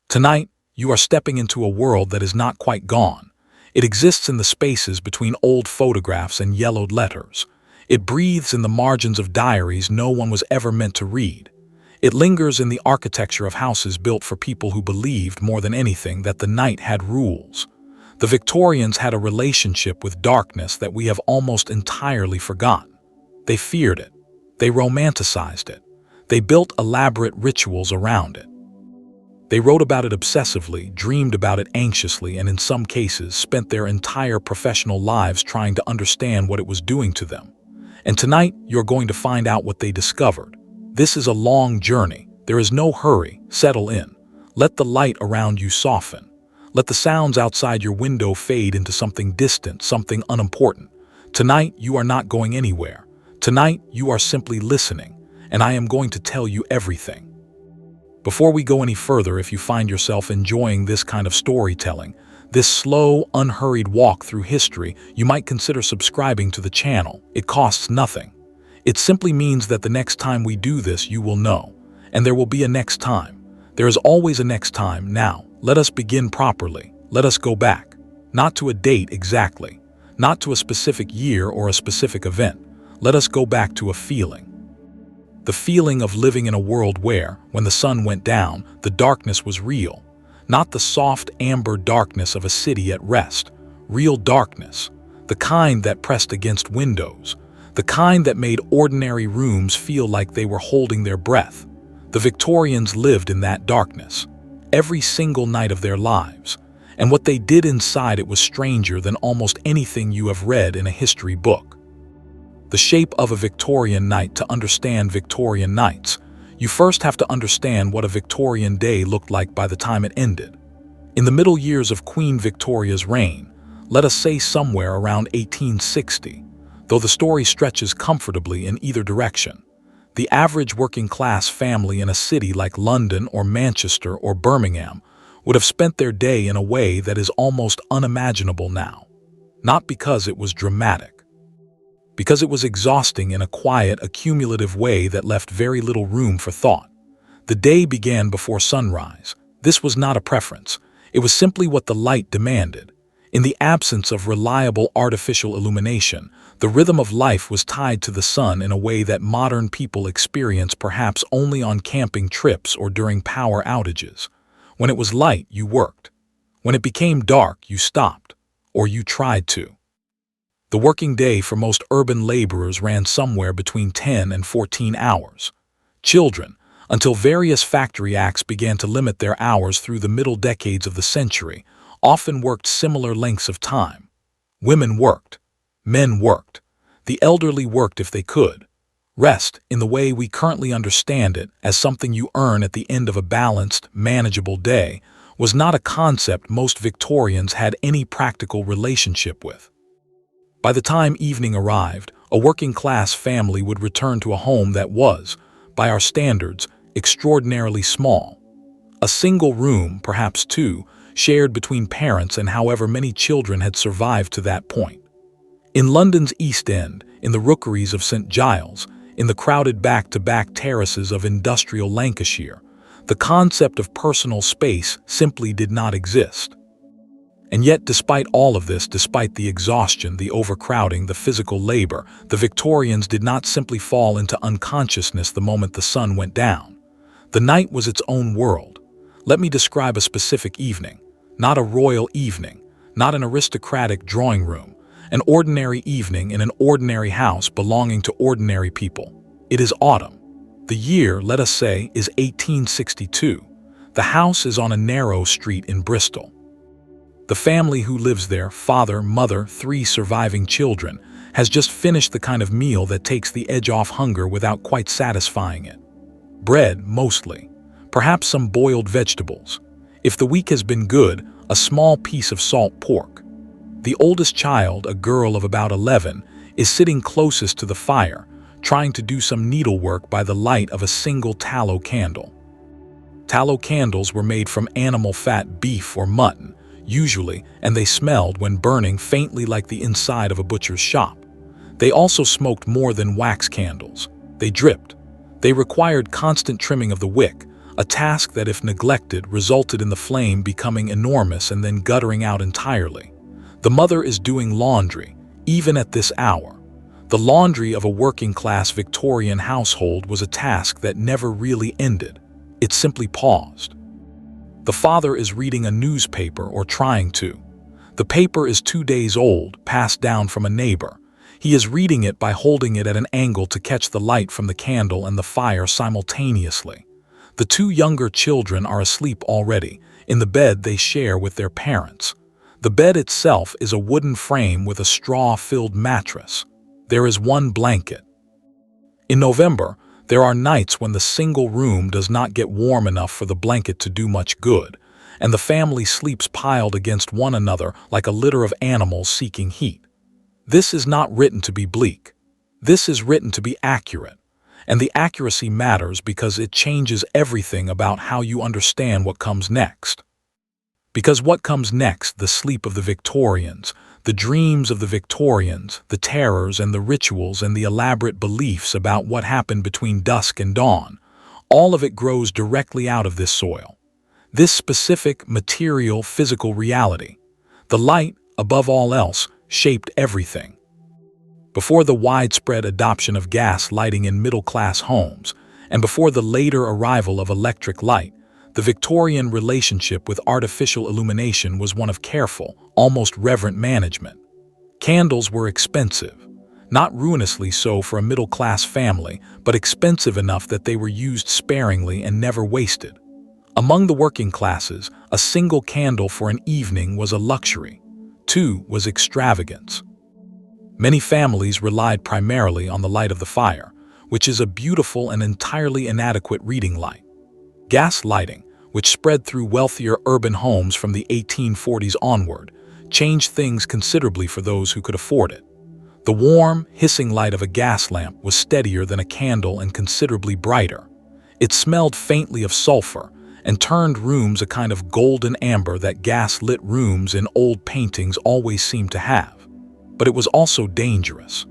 Tonight, you are stepping into a world that is not quite gone. It exists in the spaces between old photographs and yellowed letters. It breathes in the margins of diaries no one was ever meant to read. It lingers in the architecture of houses built for people who believed more than anything that the night had rules. The Victorians had a relationship with darkness that we have almost entirely forgotten. They feared it. They romanticized it. They built elaborate rituals around it. They wrote about it obsessively, dreamed about it anxiously, and in some cases spent their entire professional lives trying to understand what it was doing to them. And tonight, you're going to find out what they discovered. This is a long journey. There is no hurry. Settle in. Let the light around you soften. Let the sounds outside your window fade into something distant, something unimportant. Tonight, you are not going anywhere. Tonight, you are simply listening, and I am going to tell you everything. Before we go any further, if you find yourself enjoying this kind of storytelling, this slow, unhurried walk through history, you might consider subscribing to the channel. It costs nothing. It simply means that the next time we do this, you will know. And there will be a next time. There is always a next time. Now, let us begin properly. Let us go back. Not to a date exactly. Not to a specific year or a specific event. Let us go back to a feeling. The feeling of living in a world where, when the sun went down, the darkness was real. Not the soft amber darkness of a city at rest. Real darkness. The kind that pressed against windows. The kind that made ordinary rooms feel like they were holding their breath. The Victorians lived in that darkness. Every single night of their lives. And what they did inside it was stranger than almost anything you have read in a history book. The shape of a Victorian night. To understand Victorian nights, you first have to understand what a Victorian day looked like by the time it ended. In the middle years of Queen Victoria's reign, let us say somewhere around 1860, though the story stretches comfortably in either direction, the average working-class family in a city like London or Manchester or Birmingham would have spent their day in a way that is almost unimaginable now. Not because it was dramatic. Because it was exhausting in a quiet, accumulative way that left very little room for thought. The day began before sunrise. This was not a preference. It was simply what the light demanded. In the absence of reliable artificial illumination, the rhythm of life was tied to the sun in a way that modern people experience perhaps only on camping trips or during power outages. When it was light, you worked. When it became dark, you stopped. Or you tried to. The working day for most urban laborers ran somewhere between 10 and 14 hours. Children, until various factory acts began to limit their hours through the middle decades of the century, often worked similar lengths of time. Women worked. Men worked. The elderly worked if they could. Rest, in the way we currently understand it, as something you earn at the end of a balanced, manageable day, was not a concept most Victorians had any practical relationship with. By the time evening arrived, a working-class family would return to a home that was, by our standards, extraordinarily small. A single room, perhaps two, shared between parents and however many children had survived to that point. In London's East End, in the rookeries of St. Giles, in the crowded back-to-back terraces of industrial Lancashire, the concept of personal space simply did not exist. And yet, despite all of this, despite the exhaustion, the overcrowding, the physical labor, the Victorians did not simply fall into unconsciousness the moment the sun went down. The night was its own world. Let me describe a specific evening. Not a royal evening, not an aristocratic drawing room, an ordinary evening in an ordinary house belonging to ordinary people. It is autumn. The year, let us say, is 1862. The house is on a narrow street in Bristol. The family who lives there, father, mother, 3 surviving children, has just finished the kind of meal that takes the edge off hunger without quite satisfying it. Bread, mostly. Perhaps some boiled vegetables. If the week has been good, a small piece of salt pork. The oldest child, a girl of about 11, is sitting closest to the fire, trying to do some needlework by the light of a single tallow candle. Tallow candles were made from animal fat, beef or mutton, usually, and they smelled, when burning, faintly like the inside of a butcher's shop. They also smoked more than wax candles. They dripped. They required constant trimming of the wick, a task that, if neglected, resulted in the flame becoming enormous and then guttering out entirely. The mother is doing laundry, even at this hour. The laundry of a working-class Victorian household was a task that never really ended. It simply paused. The father is reading a newspaper, or trying to. The paper is 2 days old, passed down from a neighbor. He is reading it by holding it at an angle to catch the light from the candle and the fire simultaneously. The 2 younger children are asleep already, in the bed they share with their parents. The bed itself is a wooden frame with a straw-filled mattress. There is 1 blanket. In November, there are nights when the single room does not get warm enough for the blanket to do much good, and the family sleeps piled against one another like a litter of animals seeking heat. This is not written to be bleak. This is written to be accurate. And the accuracy matters because it changes everything about how you understand what comes next. Because what comes next, the sleep of the Victorians, the dreams of the Victorians, the terrors and the rituals and the elaborate beliefs about what happened between dusk and dawn, all of it grows directly out of this soil. This specific, material, physical reality. The light, above all else, shaped everything. Before the widespread adoption of gas lighting in middle-class homes, and before the later arrival of electric light, the Victorian relationship with artificial illumination was one of careful, almost reverent management. Candles were expensive, not ruinously so for a middle-class family, but expensive enough that they were used sparingly and never wasted. Among the working classes, a single candle for an evening was a luxury. 2 was extravagance. Many families relied primarily on the light of the fire, which is a beautiful and entirely inadequate reading light. Gas lighting, which spread through wealthier urban homes from the 1840s onward, changed things considerably for those who could afford it. The warm, hissing light of a gas lamp was steadier than a candle and considerably brighter. It smelled faintly of sulfur and turned rooms a kind of golden amber that gas-lit rooms in old paintings always seem to have. But it was also dangerous.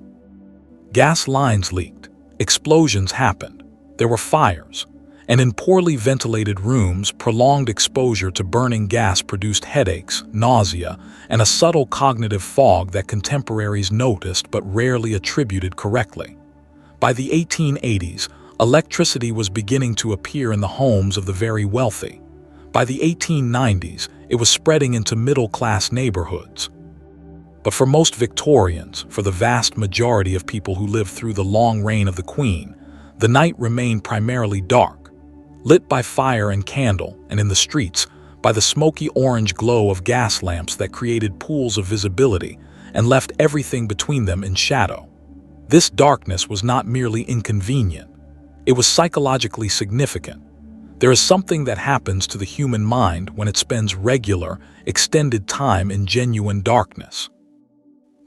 Gas lines leaked, explosions happened, there were fires, and in poorly ventilated rooms, prolonged exposure to burning gas produced headaches, nausea, and a subtle cognitive fog that contemporaries noticed but rarely attributed correctly. By the 1880s, electricity was beginning to appear in the homes of the very wealthy. By the 1890s, it was spreading into middle-class neighborhoods. But for most Victorians, for the vast majority of people who lived through the long reign of the Queen, the night remained primarily dark, lit by fire and candle, and in the streets, by the smoky orange glow of gas lamps that created pools of visibility and left everything between them in shadow. This darkness was not merely inconvenient. It was psychologically significant. There is something that happens to the human mind when it spends regular, extended time in genuine darkness.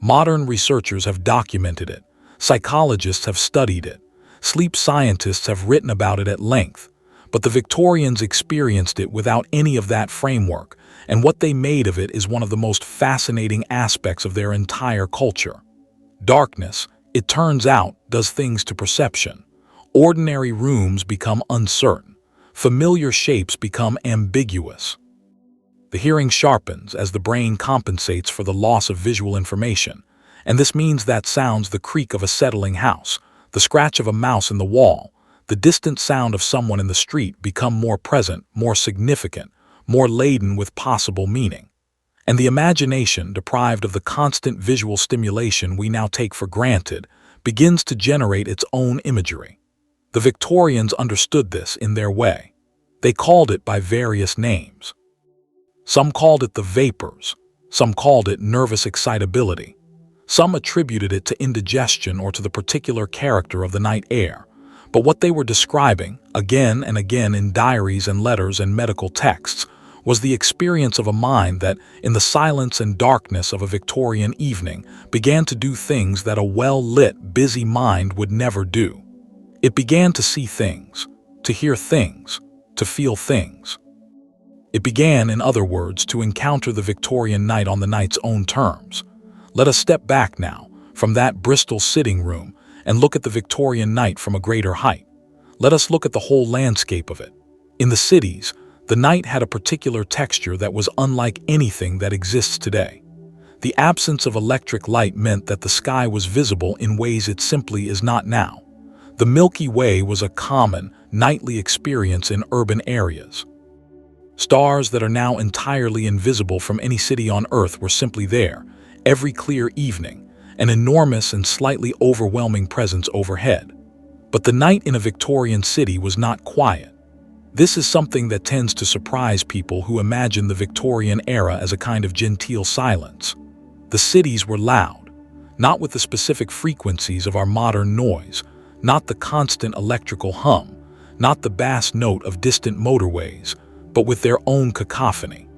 Modern researchers have documented it. Psychologists have studied it. Sleep scientists have written about it at length. But the Victorians experienced it without any of that framework, and what they made of it is one of the most fascinating aspects of their entire culture. Darkness, it turns out, does things to perception. Ordinary rooms become uncertain. Familiar shapes become ambiguous. The hearing sharpens as the brain compensates for the loss of visual information, and this means that sounds, the creak of a settling house, the scratch of a mouse in the wall, the distant sound of someone in the street become more present, more significant, more laden with possible meaning. And the imagination, deprived of the constant visual stimulation we now take for granted, begins to generate its own imagery. The Victorians understood this in their way. They called it by various names. Some called it the vapors, some called it nervous excitability. Some attributed it to indigestion or to the particular character of the night air. But what they were describing, again and again in diaries and letters and medical texts, was the experience of a mind that, in the silence and darkness of a Victorian evening, began to do things that a well-lit, busy mind would never do. It began to see things, to hear things, to feel things. It began, in other words, to encounter the Victorian night on the night's own terms. Let us step back now, from that Bristol sitting room, and look at the Victorian night from a greater height. Let us look at the whole landscape of it. In the cities, the night had a particular texture that was unlike anything that exists today. The absence of electric light meant that the sky was visible in ways it simply is not now. The Milky Way was a common, nightly experience in urban areas. Stars that are now entirely invisible from any city on Earth were simply there, every clear evening, an enormous and slightly overwhelming presence overhead. But the night in a Victorian city was not quiet. This is something that tends to surprise people who imagine the Victorian era as a kind of genteel silence. The cities were loud, not with the specific frequencies of our modern noise, not the constant electrical hum, not the bass note of distant motorways, but with their own cacophony.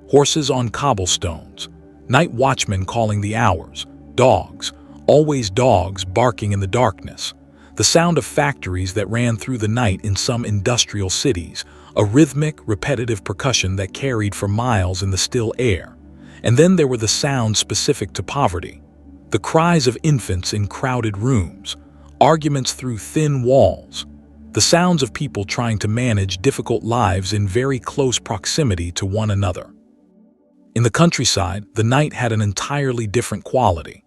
Horses on cobblestones, night watchmen calling the hours, dogs, always dogs barking in the darkness, the sound of factories that ran through the night in some industrial cities, a rhythmic, repetitive percussion that carried for miles in the still air. And then there were the sounds specific to poverty, the cries of infants in crowded rooms, arguments through thin walls, the sounds of people trying to manage difficult lives in very close proximity to one another. In the countryside, the night had an entirely different quality.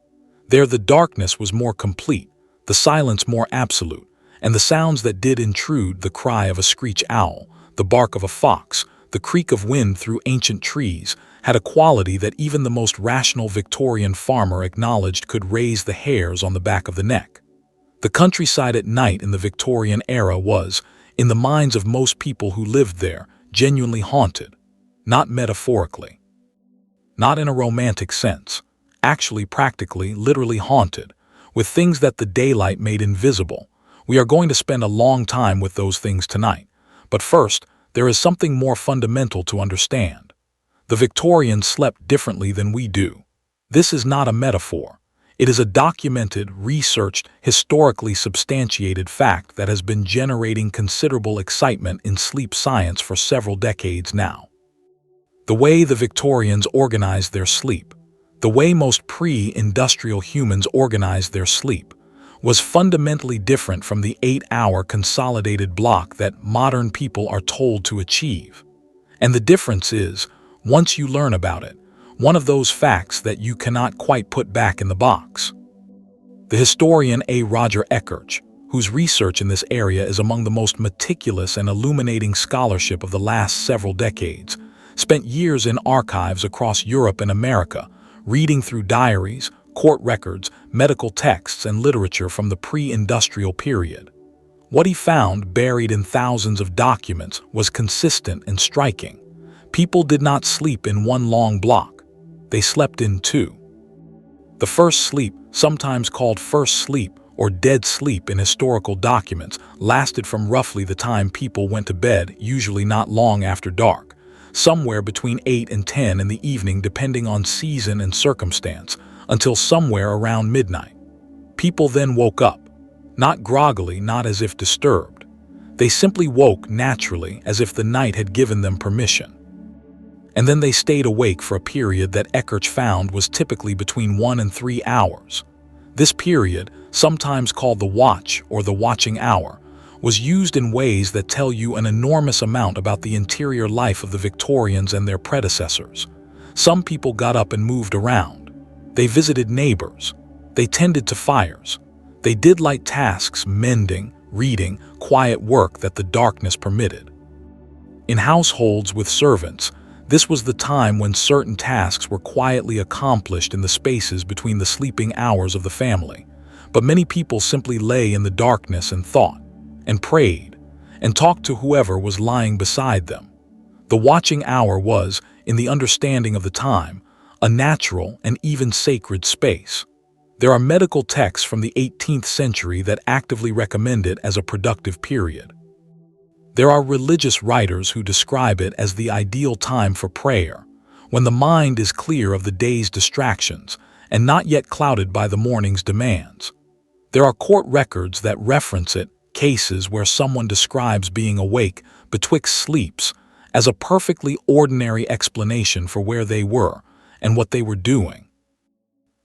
There the darkness was more complete, the silence more absolute, and the sounds that did intrude, the cry of a screech owl, the bark of a fox, the creak of wind through ancient trees, had a quality that even the most rational Victorian farmer acknowledged could raise the hairs on the back of the neck. The countryside at night in the Victorian era was, in the minds of most people who lived there, genuinely haunted, not metaphorically, not in a romantic sense, actually practically, literally haunted, with things that the daylight made invisible. We are going to spend a long time with those things tonight, but first, there is something more fundamental to understand. The Victorians slept differently than we do. This is not a metaphor. It is a documented, researched, historically substantiated fact that has been generating considerable excitement in sleep science for several decades now. The way the Victorians organized their sleep, the way most pre-industrial humans organized their sleep, was fundamentally different from the 8-hour consolidated block that modern people are told to achieve. And the difference is, once you learn about it, one of those facts that you cannot quite put back in the box. The historian A. Roger Eckerch, whose research in this area is among the most meticulous and illuminating scholarship of the last several decades, spent years in archives across Europe and America, reading through diaries, court records, medical texts, and literature from the pre-industrial period. What he found, buried in thousands of documents, was consistent and striking. People did not sleep in one long block. They slept in two. The first sleep, sometimes called first sleep or dead sleep in historical documents, lasted from roughly the time people went to bed, usually not long after dark, somewhere between 8 and 10 in the evening depending on season and circumstance, until somewhere around midnight. People then woke up, not groggily, not as if disturbed. They simply woke naturally, as if the night had given them permission. And then they stayed awake for a period that Eckerch found was typically between 1 and 3 hours. This period, sometimes called the watch or the watching hour, was used in ways that tell you an enormous amount about the interior life of the Victorians and their predecessors. Some people got up and moved around. They visited neighbors. They tended to fires. They did light tasks, mending, reading, quiet work that the darkness permitted. In households with servants, this was the time when certain tasks were quietly accomplished in the spaces between the sleeping hours of the family. But many people simply lay in the darkness and thought, and prayed, and talked to whoever was lying beside them. The watching hour was, in the understanding of the time, a natural and even sacred space. There are medical texts from the 18th century that actively recommend it as a productive period. There are religious writers who describe it as the ideal time for prayer, when the mind is clear of the day's distractions and not yet clouded by the morning's demands. There are court records that reference it, cases where someone describes being awake betwixt sleeps as a perfectly ordinary explanation for where they were and what they were doing.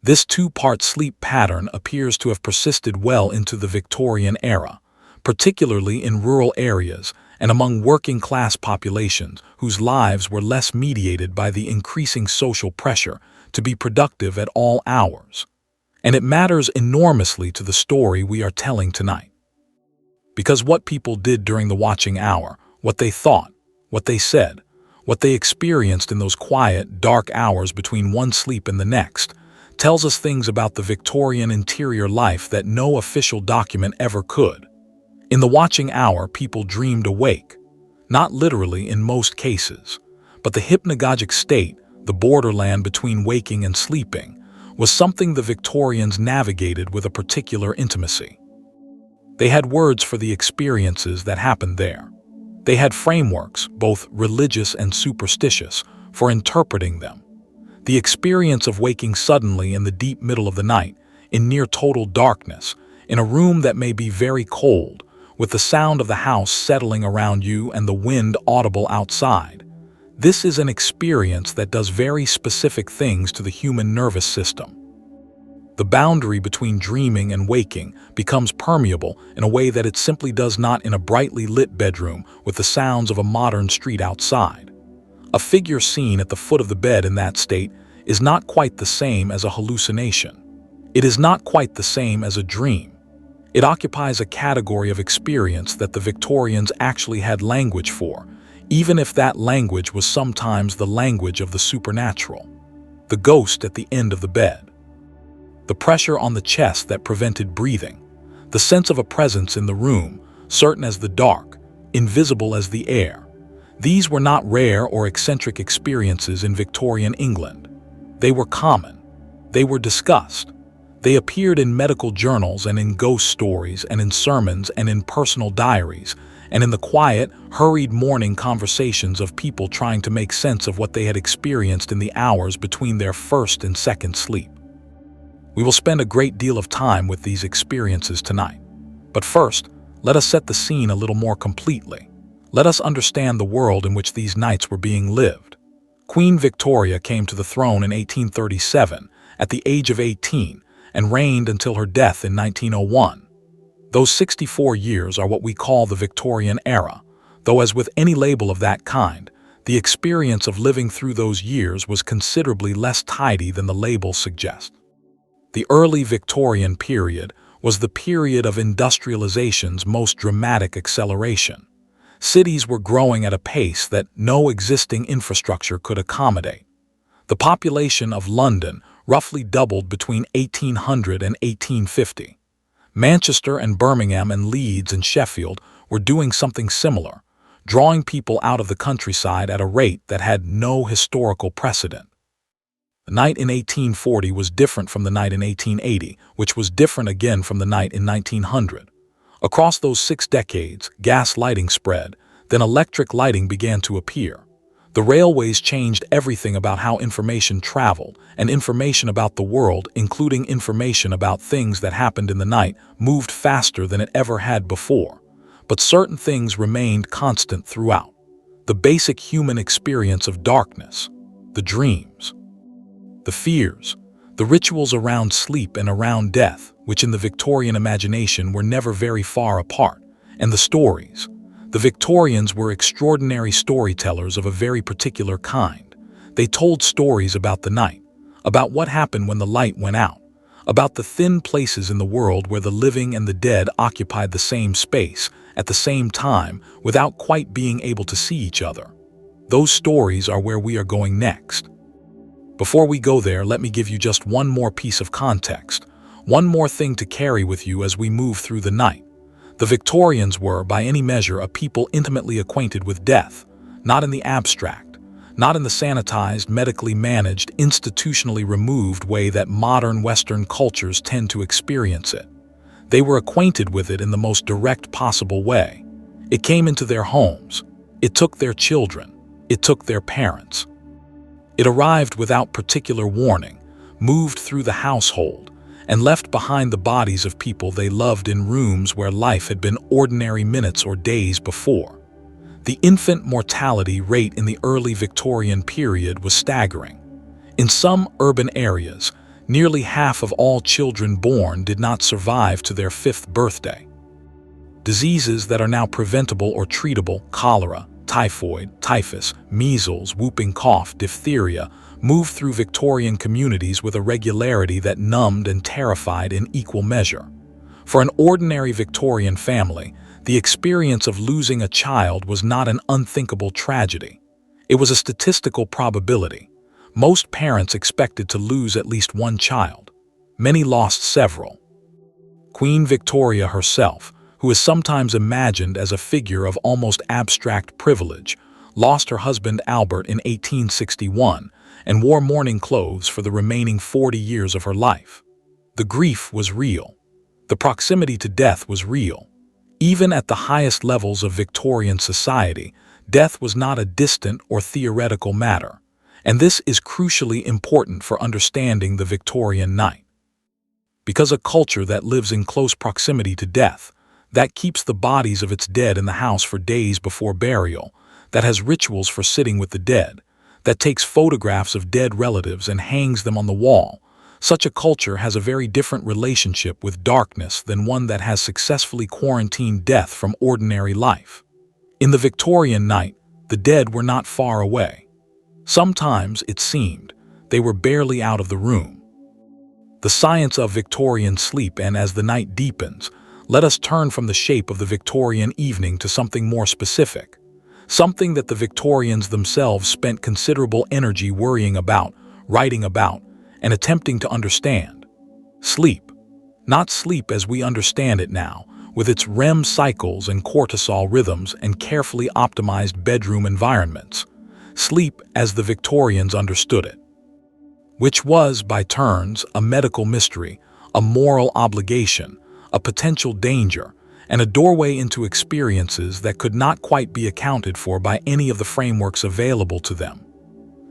This two-part sleep pattern appears to have persisted well into the Victorian era, particularly in rural areas, and among working-class populations whose lives were less mediated by the increasing social pressure to be productive at all hours. And it matters enormously to the story we are telling tonight. Because what people did during the watching hour, what they thought, what they said, what they experienced in those quiet, dark hours between one sleep and the next, tells us things about the Victorian interior life that no official document ever could. In the watching hour, people dreamed awake. Not literally in most cases, but the hypnagogic state, the borderland between waking and sleeping, was something the Victorians navigated with a particular intimacy. They had words for the experiences that happened there. They had frameworks, both religious and superstitious, for interpreting them. The experience of waking suddenly in the deep middle of the night, in near total darkness, in a room that may be very cold, with the sound of the house settling around you and the wind audible outside. This is an experience that does very specific things to the human nervous system. The boundary between dreaming and waking becomes permeable in a way that it simply does not in a brightly lit bedroom with the sounds of a modern street outside. A figure seen at the foot of the bed in that state is not quite the same as a hallucination. It is not quite the same as a dream. It occupies a category of experience that the Victorians actually had language for, even if that language was sometimes the language of the supernatural. The ghost at the end of the bed. The pressure on the chest that prevented breathing. The sense of a presence in the room, certain as the dark, invisible as the air. These were not rare or eccentric experiences in Victorian England. They were common. They were discussed. They appeared in medical journals and in ghost stories and in sermons and in personal diaries and in the quiet, hurried morning conversations of people trying to make sense of what they had experienced in the hours between their first and second sleep. We will spend a great deal of time with these experiences tonight. But first, let us set the scene a little more completely. Let us understand the world in which these nights were being lived. Queen Victoria came to the throne in 1837 at the age of 18 and reigned until her death in 1901. Those 64 years are what we call the Victorian era, though as with any label of that kind, the experience of living through those years was considerably less tidy than the label suggests. The early Victorian period was the period of industrialization's most dramatic acceleration. Cities were growing at a pace that no existing infrastructure could accommodate. The population of London roughly doubled between 1800 and 1850. Manchester and Birmingham and Leeds and Sheffield were doing something similar, drawing people out of the countryside at a rate that had no historical precedent. The night in 1840 was different from the night in 1880, which was different again from the night in 1900. Across those 6 decades, gas lighting spread, then electric lighting began to appear. The railways changed everything about how information traveled, and information about the world, including information about things that happened in the night, moved faster than it ever had before. But certain things remained constant throughout. The basic human experience of darkness, the dreams, the fears, the rituals around sleep and around death, which in the Victorian imagination were never very far apart, and the stories. The Victorians were extraordinary storytellers of a very particular kind. They told stories about the night, about what happened when the light went out, about the thin places in the world where the living and the dead occupied the same space at the same time without quite being able to see each other. Those stories are where we are going next. Before we go there, let me give you just one more piece of context, one more thing to carry with you as we move through the night. The Victorians were, by any measure, a people intimately acquainted with death, not in the abstract, not in the sanitized, medically managed, institutionally removed way that modern Western cultures tend to experience it. They were acquainted with it in the most direct possible way. It came into their homes. It took their children. It took their parents. It arrived without particular warning, moved through the household, and left behind the bodies of people they loved in rooms where life had been ordinary minutes or days before. The infant mortality rate in the early Victorian period was staggering. In some urban areas, nearly half of all children born did not survive to their 5th birthday. Diseases that are now preventable or treatable, cholera, typhoid, typhus, measles, whooping cough, diphtheria, moved through Victorian communities with a regularity that numbed and terrified in equal measure. For an ordinary Victorian family, the experience of losing a child was not an unthinkable tragedy. It was a statistical probability. Most parents expected to lose at least one child. Many lost several. Queen Victoria herself, who is sometimes imagined as a figure of almost abstract privilege, lost her husband Albert in 1861 and wore mourning clothes for the remaining 40 years of her life. The grief was real. The proximity to death was real. Even at the highest levels of Victorian society, death was not a distant or theoretical matter, and this is crucially important for understanding the Victorian night. Because a culture that lives in close proximity to death, that keeps the bodies of its dead in the house for days before burial, that has rituals for sitting with the dead, that takes photographs of dead relatives and hangs them on the wall, such a culture has a very different relationship with darkness than one that has successfully quarantined death from ordinary life. In the Victorian night, the dead were not far away. Sometimes, it seemed, they were barely out of the room. The science of Victorian sleep, and as the night deepens, let us turn from the shape of the Victorian evening to something more specific, something that the Victorians themselves spent considerable energy worrying about, writing about, and attempting to understand. Sleep. Not sleep as we understand it now, with its REM cycles and cortisol rhythms and carefully optimized bedroom environments. Sleep as the Victorians understood it, which was, by turns, a medical mystery, a moral obligation, a potential danger, and a doorway into experiences that could not quite be accounted for by any of the frameworks available to them.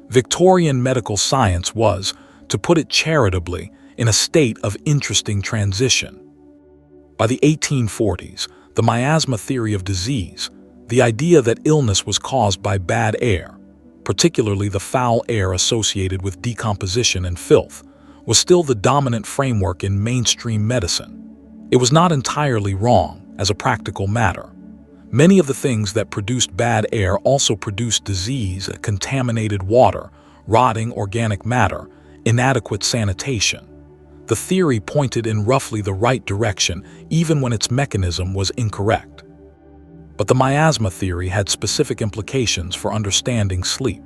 Victorian medical science was, to put it charitably, in a state of interesting transition. By the 1840s, the miasma theory of disease, the idea that illness was caused by bad air, particularly the foul air associated with decomposition and filth, was still the dominant framework in mainstream medicine. It was not entirely wrong, as a practical matter. Many of the things that produced bad air also produced disease, contaminated water, rotting organic matter, inadequate sanitation. The theory pointed in roughly the right direction, even when its mechanism was incorrect. But the miasma theory had specific implications for understanding sleep.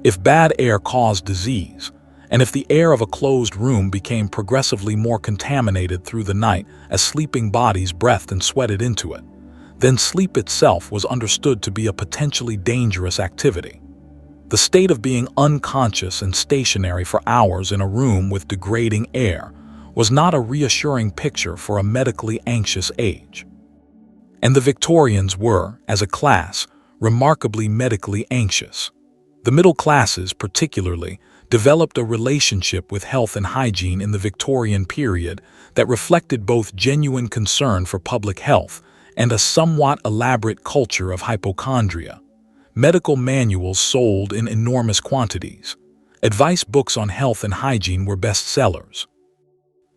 If bad air caused disease, and if the air of a closed room became progressively more contaminated through the night as sleeping bodies breathed and sweated into it, then sleep itself was understood to be a potentially dangerous activity. The state of being unconscious and stationary for hours in a room with degrading air was not a reassuring picture for a medically anxious age. And the Victorians were, as a class, remarkably medically anxious. The middle classes, particularly, developed a relationship with health and hygiene in the Victorian period that reflected both genuine concern for public health and a somewhat elaborate culture of hypochondria. Medical manuals sold in enormous quantities. Advice books on health and hygiene were bestsellers.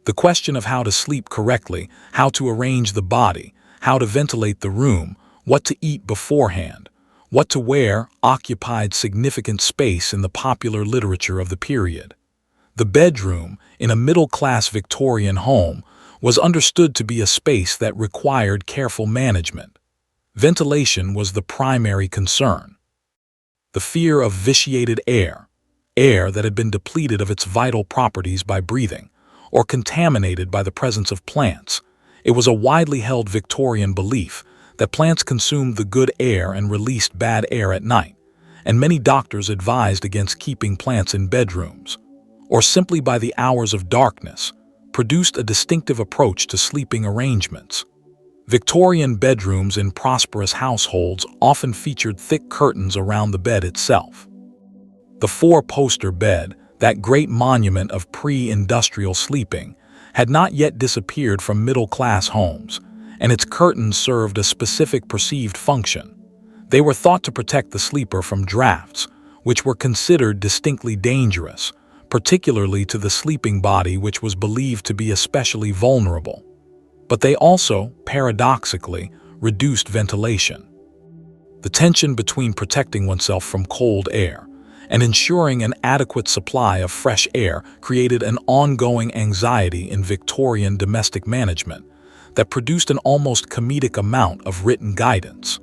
The question of how to sleep correctly, how to arrange the body, how to ventilate the room, what to eat beforehand, what to wear occupied significant space in the popular literature of the period. The bedroom, in a middle-class Victorian home, was understood to be a space that required careful management. Ventilation was the primary concern. The fear of vitiated air, air that had been depleted of its vital properties by breathing, or contaminated by the presence of plants. It was a widely held Victorian belief that plants consumed the good air and released bad air at night, and many doctors advised against keeping plants in bedrooms, or simply by the hours of darkness, produced a distinctive approach to sleeping arrangements. Victorian bedrooms in prosperous households often featured thick curtains around the bed itself. The four-poster bed, that great monument of pre-industrial sleeping, had not yet disappeared from middle-class homes, and its curtains served a specific perceived function. They were thought to protect the sleeper from drafts, which were considered distinctly dangerous, particularly to the sleeping body, which was believed to be especially vulnerable. But they also, paradoxically, reduced ventilation. The tension between protecting oneself from cold air and ensuring an adequate supply of fresh air created an ongoing anxiety in Victorian domestic management that produced an almost comedic amount of written guidance.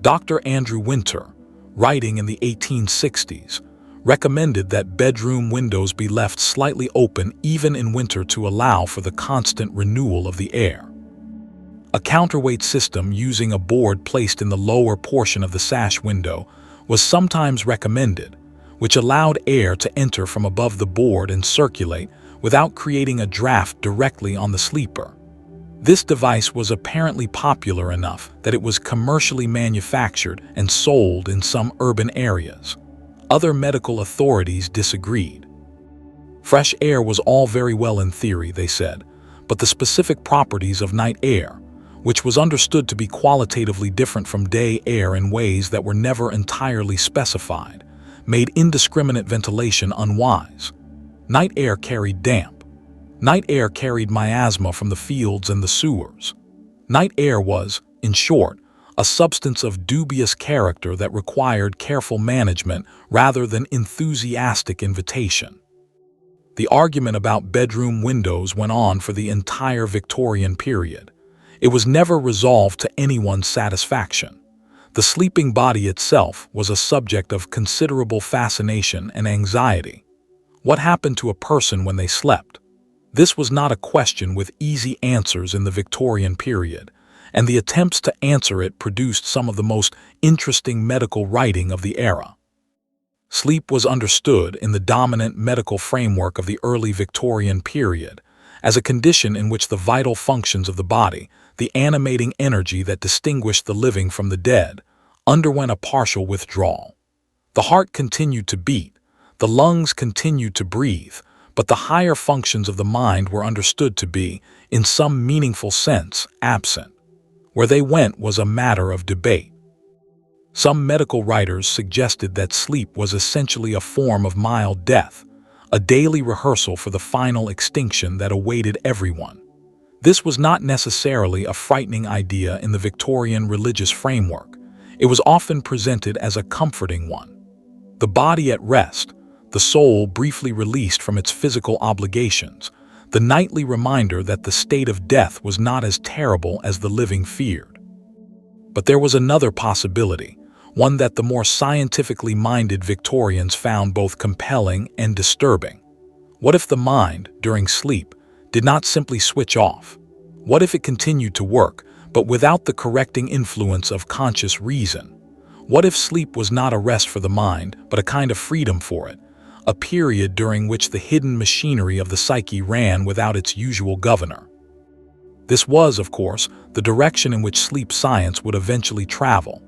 Dr. Andrew Winter, writing in the 1860s, recommended that bedroom windows be left slightly open even in winter to allow for the constant renewal of the air. A counterweight system using a board placed in the lower portion of the sash window was sometimes recommended, which allowed air to enter from above the board and circulate without creating a draft directly on the sleeper. This device was apparently popular enough that it was commercially manufactured and sold in some urban areas. Other medical authorities disagreed. Fresh air was all very well in theory, they said, but the specific properties of night air, which was understood to be qualitatively different from day air in ways that were never entirely specified, made indiscriminate ventilation unwise. Night air carried damp. Night air carried miasma from the fields and the sewers. Night air was, in short, a substance of dubious character that required careful management rather than enthusiastic invitation. The argument about bedroom windows went on for the entire Victorian period. It was never resolved to anyone's satisfaction. The sleeping body itself was a subject of considerable fascination and anxiety. What happened to a person when they slept? This was not a question with easy answers in the Victorian period, and the attempts to answer it produced some of the most interesting medical writing of the era. Sleep was understood in the dominant medical framework of the early Victorian period as a condition in which the vital functions of the body, the animating energy that distinguished the living from the dead, underwent a partial withdrawal. The heart continued to beat, the lungs continued to breathe, but the higher functions of the mind were understood to be, in some meaningful sense, absent. Where they went was a matter of debate. Some medical writers suggested that sleep was essentially a form of mild death, a daily rehearsal for the final extinction that awaited everyone. This was not necessarily a frightening idea in the Victorian religious framework. It was often presented as a comforting one. The body at rest, the soul briefly released from its physical obligations, the nightly reminder that the state of death was not as terrible as the living feared. But there was another possibility, one that the more scientifically minded Victorians found both compelling and disturbing. What if the mind, during sleep, did not simply switch off? What if it continued to work, but without the correcting influence of conscious reason? What if sleep was not a rest for the mind, but a kind of freedom for it, a period during which the hidden machinery of the psyche ran without its usual governor? This was, of course, the direction in which sleep science would eventually travel.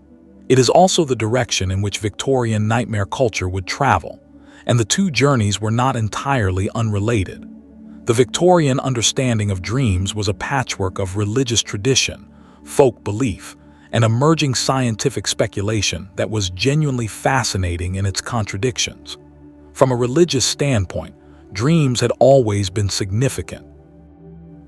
It is also the direction in which Victorian nightmare culture would travel, and the two journeys were not entirely unrelated. The Victorian understanding of dreams was a patchwork of religious tradition, folk belief, and emerging scientific speculation that was genuinely fascinating in its contradictions. From a religious standpoint, dreams had always been significant.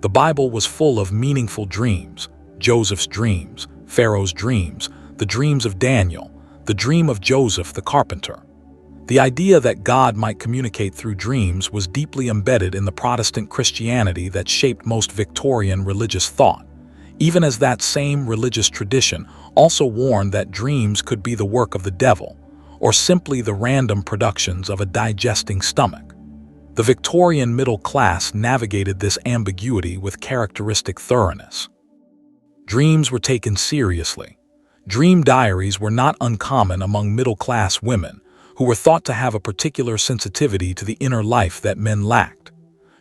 The Bible was full of meaningful dreams: Joseph's dreams, Pharaoh's dreams, the dreams of Daniel, the dream of Joseph the carpenter. The idea that God might communicate through dreams was deeply embedded in the Protestant Christianity that shaped most Victorian religious thought, even as that same religious tradition also warned that dreams could be the work of the devil, or simply the random productions of a digesting stomach. The Victorian middle class navigated this ambiguity with characteristic thoroughness. Dreams were taken seriously. Dream diaries were not uncommon among middle-class women, who were thought to have a particular sensitivity to the inner life that men lacked.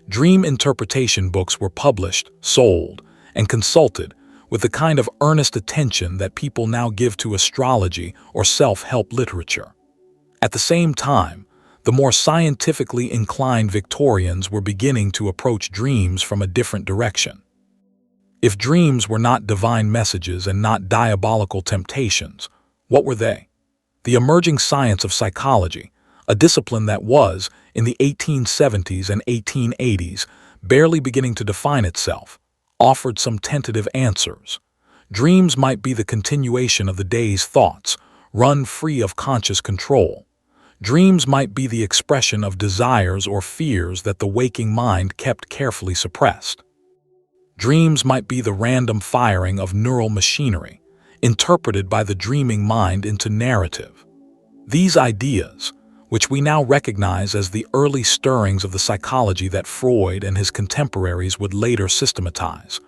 Dream interpretation books were published, sold, and consulted with the kind of earnest attention that people now give to astrology or self-help literature. At the same time, the more scientifically inclined Victorians were beginning to approach dreams from a different direction. If dreams were not divine messages and not diabolical temptations, what were they? The emerging science of psychology, a discipline that was, in the 1870s and 1880s, barely beginning to define itself, offered some tentative answers. Dreams might be the continuation of the day's thoughts, run free of conscious control. Dreams might be the expression of desires or fears that the waking mind kept carefully suppressed. Dreams might be the random firing of neural machinery, interpreted by the dreaming mind into narrative. These ideas, which we now recognize as the early stirrings of the psychology that Freud and his contemporaries would later systematize,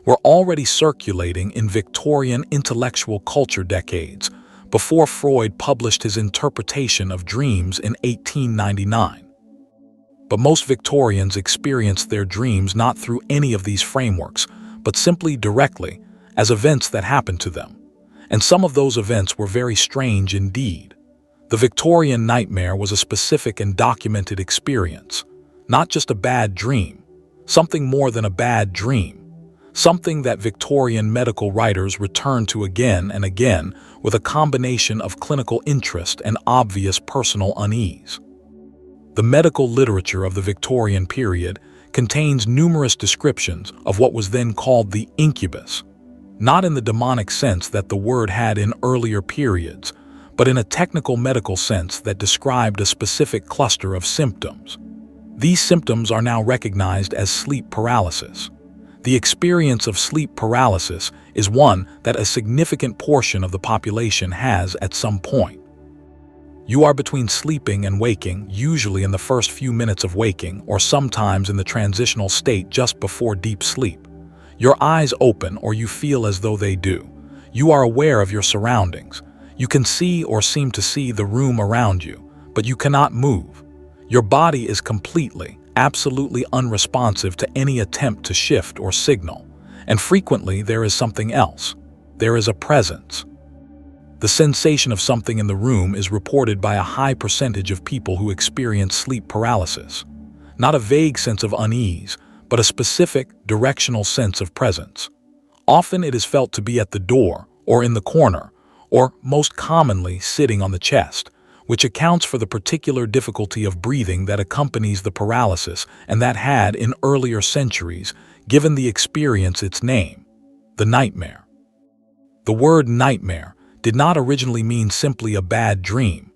were already circulating in Victorian intellectual culture decades before Freud published his interpretation of dreams in 1899. But most Victorians experienced their dreams not through any of these frameworks, but simply directly, as events that happened to them. And some of those events were very strange indeed. The Victorian nightmare was a specific and documented experience, not just a bad dream, something more than a bad dream, something that Victorian medical writers returned to again and again with a combination of clinical interest and obvious personal unease. The medical literature of the Victorian period contains numerous descriptions of what was then called the incubus, not in the demonic sense that the word had in earlier periods, but in a technical medical sense that described a specific cluster of symptoms. These symptoms are now recognized as sleep paralysis. The experience of sleep paralysis is one that a significant portion of the population has at some point. You are between sleeping and waking, usually in the first few minutes of waking, or sometimes in the transitional state just before deep sleep. Your eyes open, or you feel as though they do. You are aware of your surroundings. You can see or seem to see the room around you, but you cannot move. Your body is completely, absolutely unresponsive to any attempt to shift or signal. And frequently there is something else. There is a presence. The sensation of something in the room is reported by a high percentage of people who experience sleep paralysis. Not a vague sense of unease, but a specific, directional sense of presence. Often it is felt to be at the door, or in the corner, or most commonly sitting on the chest, which accounts for the particular difficulty of breathing that accompanies the paralysis and that had, in earlier centuries, given the experience its name, the nightmare. The word nightmare did not originally mean simply a bad dream.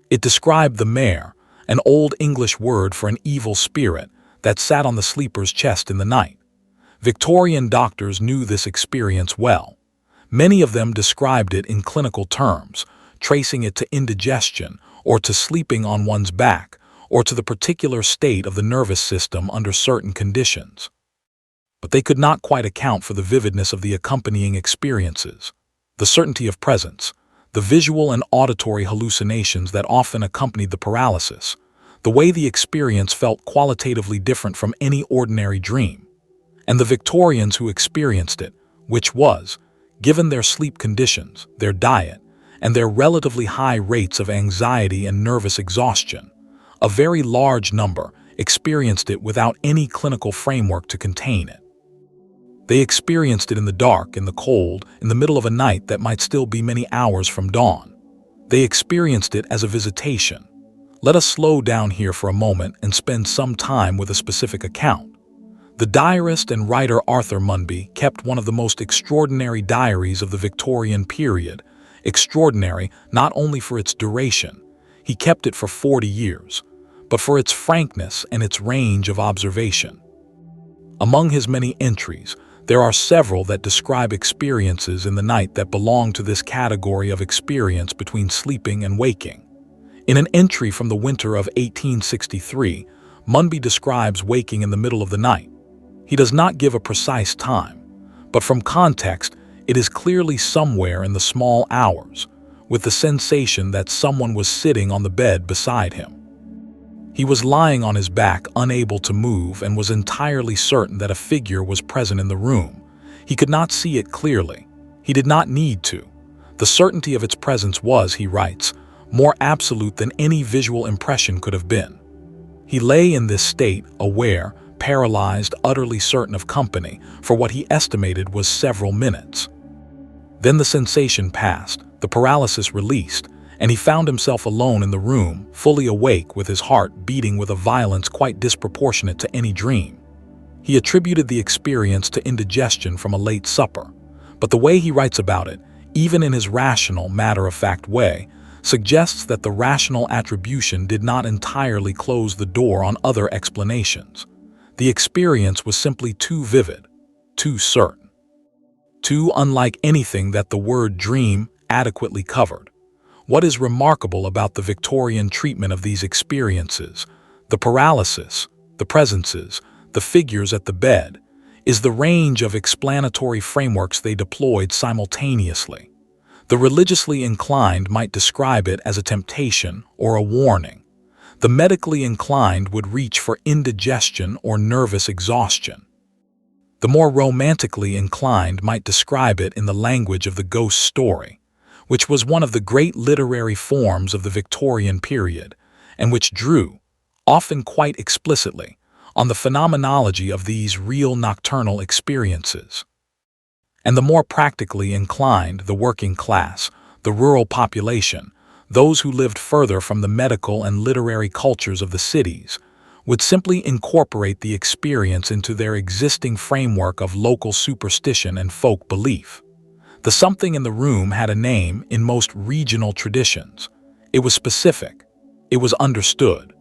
It described the mare, an Old English word for an evil spirit that sat on the sleeper's chest in the night. Victorian doctors knew this experience well. Many of them described it in clinical terms, tracing it to indigestion, or to sleeping on one's back, or to the particular state of the nervous system under certain conditions. But they could not quite account for the vividness of the accompanying experiences, the certainty of presence, the visual and auditory hallucinations that often accompanied the paralysis, the way the experience felt qualitatively different from any ordinary dream. And the Victorians who experienced it, which was, given their sleep conditions, their diet, and their relatively high rates of anxiety and nervous exhaustion, a very large number experienced it without any clinical framework to contain it. They experienced it in the dark, in the cold, in the middle of a night that might still be many hours from dawn. They experienced it as a visitation. Let us slow down here for a moment and spend some time with a specific account. The diarist and writer Arthur Munby kept one of the most extraordinary diaries of the Victorian period, extraordinary not only for its duration, he kept it for 40 years, but for its frankness and its range of observation. Among his many entries, there are several that describe experiences in the night that belong to this category of experience between sleeping and waking. In an entry from the winter of 1863, Munby describes waking in the middle of the night. He does not give a precise time, but from context, it is clearly somewhere in the small hours, with the sensation that someone was sitting on the bed beside him. He was lying on his back, unable to move, and was entirely certain that a figure was present in the room. He could not see it clearly. He did not need to. The certainty of its presence was, he writes, more absolute than any visual impression could have been. He lay in this state, aware, paralyzed, utterly certain of company, for what he estimated was several minutes. Then the sensation passed, the paralysis released, and he found himself alone in the room, fully awake, with his heart beating with a violence quite disproportionate to any dream. He attributed the experience to indigestion from a late supper, But the way he writes about it, even in his rational, matter-of-fact way, suggests that the rational attribution did not entirely close the door on other explanations. The experience was simply too vivid, too certain, too unlike anything that the word dream adequately covered. What is remarkable about the Victorian treatment of these experiences, the paralysis, the presences, the figures at the bed, is the range of explanatory frameworks they deployed simultaneously. The religiously inclined might describe it as a temptation or a warning. The medically inclined would reach for indigestion or nervous exhaustion. The more romantically inclined might describe it in the language of the ghost story, which was one of the great literary forms of the Victorian period, and which drew, often quite explicitly, on the phenomenology of these real nocturnal experiences. And the more practically inclined, the working class, the rural population, those who lived further from the medical and literary cultures of the cities, would simply incorporate the experience into their existing framework of local superstition and folk belief. The something in the room had a name in most regional traditions. It was specific. It was understood.